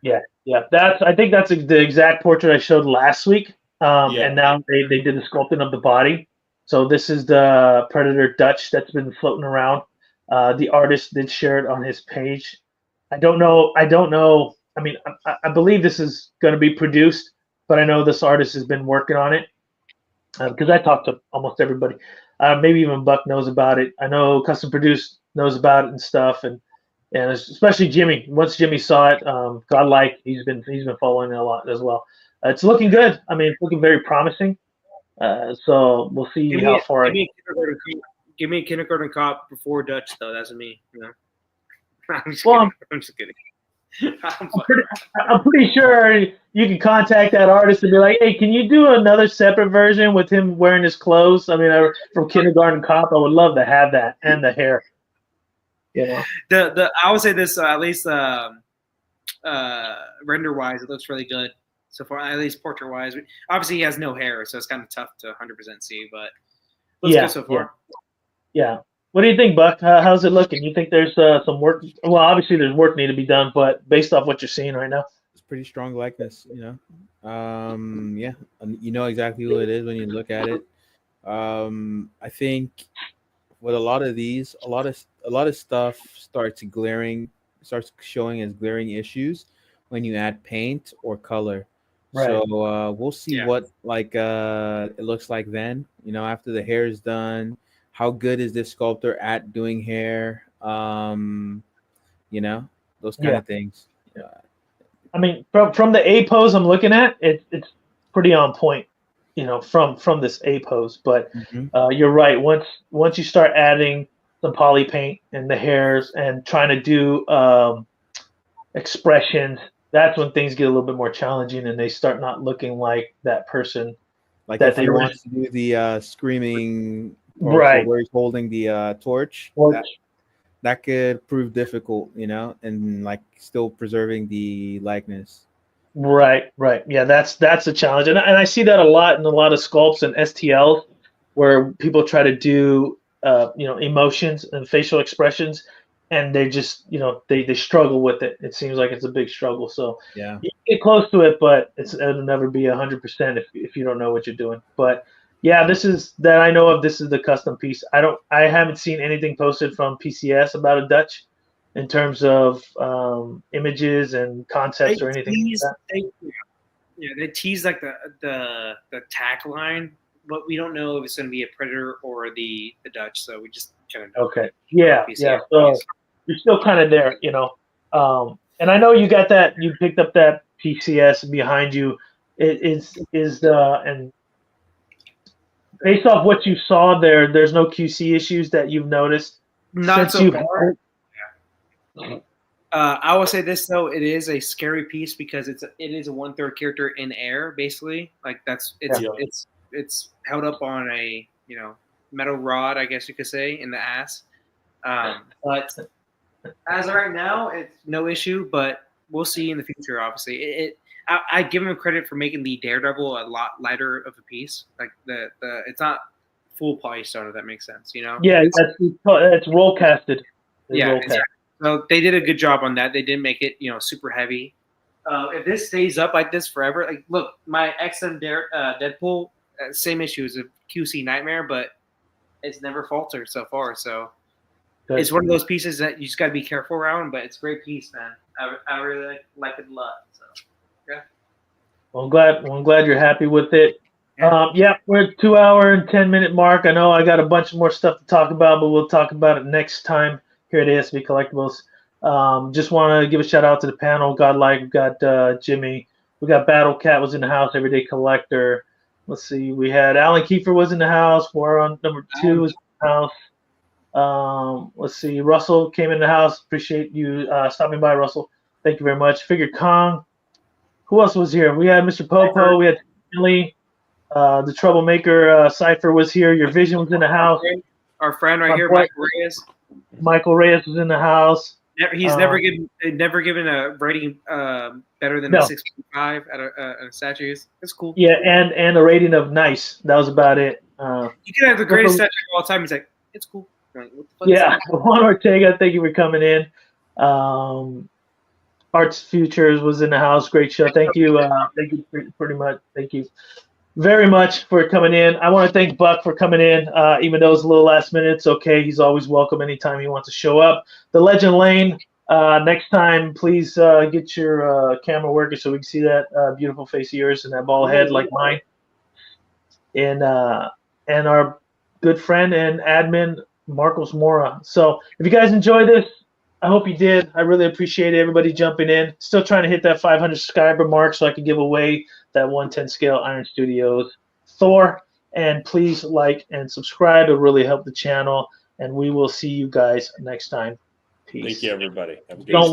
Yeah. I think that's the exact portrait I showed last week. And now they did the sculpting of the body. So this is the Predator Dutch that's been floating around. The artist did share it on his page. I don't know. I mean, I believe this is going to be produced, but I know this artist has been working on it because I talked to almost everybody. Maybe even Buck knows about it. I know Custom Produced knows about it and stuff, and especially Jimmy. Once Jimmy saw it, godlike, he's been following it a lot as well. It's looking good. I mean, it's looking very promising. So we'll see how far. Give me a kindergarten cop before Dutch, though. That's me. I'm just kidding. I'm pretty sure you can contact that artist and be like, "Hey, can you do another separate version with him wearing his clothes?" I mean, from Kindergarten Cop, I would love to have that and the hair. I would say this at least render wise, it looks really good so far. At least portrait wise, obviously he has no hair, so it's kind of tough to 100% see, but looks good so far. Yeah. What do you think, Buck? How's it looking? You think there's some work? Well, obviously there's work need to be done, but based off what you're seeing right now, it's pretty strong likeness. Yeah, you know exactly who it is when you look at it. I think with a lot of these, a lot of stuff starts showing as glaring issues when you add paint or color. Right. So we'll see what it looks like then. After the hair is done. How good is this sculptor at doing hair? Those kind of things. Yeah. I mean, from the A pose I'm looking at, it's pretty on point. From this A pose, but you're right. Once you start adding some poly paint and the hairs and trying to do expressions, that's when things get a little bit more challenging and they start not looking like that person. Like that if he wants to do the screaming. Right, where he's holding the torch. That could prove difficult, and still preserving the likeness. Right. Yeah, that's a challenge, and I see that a lot in a lot of sculpts and STLs, where people try to do emotions and facial expressions, and they just they struggle with it. It seems like it's a big struggle. So yeah, you get close to it, but it'll never be 100% if you don't know what you're doing. But yeah, this is that I know of. This is the custom piece. I haven't seen anything posted from PCS about a Dutch in terms of images and concepts or anything like that. They tease like the tagline, but we don't know if it's going to be a Predator or the Dutch. So we just kind of okay. Yeah. So you're still kind of there, and I know you got that. You picked up that PCS behind you. And based off what you saw there's no QC issues that you've noticed. Not so far. I will say this though, it is a scary piece because it is a 1/3 character in air, basically. Like it's held up on a metal rod, I guess you could say, in the ass. But as of right now, it's no issue. But we'll see in the future. Obviously, I give him credit for making the Daredevil a lot lighter of a piece. Like it's not full polystone, if that makes sense. Yeah, that's roll casted. Yeah, exactly. So they did a good job on that. They didn't make it, super heavy. If this stays up like this forever, like look, my XM Deadpool, same issue as a QC Nightmare, but it's never faltered so far. So it's one of those pieces that you just got to be careful around. But it's a great piece, man. I really like it a lot. So yeah. Well, I'm glad you're happy with it. We're at 2 hour and 10-minute mark. I know I got a bunch more stuff to talk about, but we'll talk about it next time here at ASB Collectibles. Just want to give a shout out to the panel. Godlike, we've got Jimmy. We got Battle Cat was in the house. Everyday Collector. Let's see. We had Alan Kiefer was in the house. War on number 2 was in the house. Let's see. Russell came in the house. Appreciate you stopping by, Russell. Thank you very much. Figured Kong. Who else was here? We had Mr. Popo. We had Lee. The Troublemaker Cypher was here. Your Vision was in the house. Our friend right here, Michael Reyes. Michael Reyes was in the house. He's never given a rating better than a 6.5 at a statues. That's cool. Yeah, and a rating of nice. That was about it. You can have the greatest statue of all time. He's like, it's cool. Like, what the fuck yeah, Juan Ortega, thank you for coming in. Arts Futures was in the house. Great show. Thank you. Thank you pretty much. Thank you very much for coming in. I want to thank Buck for coming in, even though it's a little last minute. It's okay. He's always welcome anytime he wants to show up. The Legend Lane, next time, please get your camera working so we can see that beautiful face of yours and that bald head like mine. And our good friend and admin, Marcos Mora. So if you guys enjoy this, I hope you did. I really appreciate everybody jumping in. Still trying to hit that 500 subscriber mark so I can give away that 110 scale Iron Studios Thor. And please like and subscribe. It really help the channel. And we will see you guys next time. Peace. Thank you, everybody. Don't watch.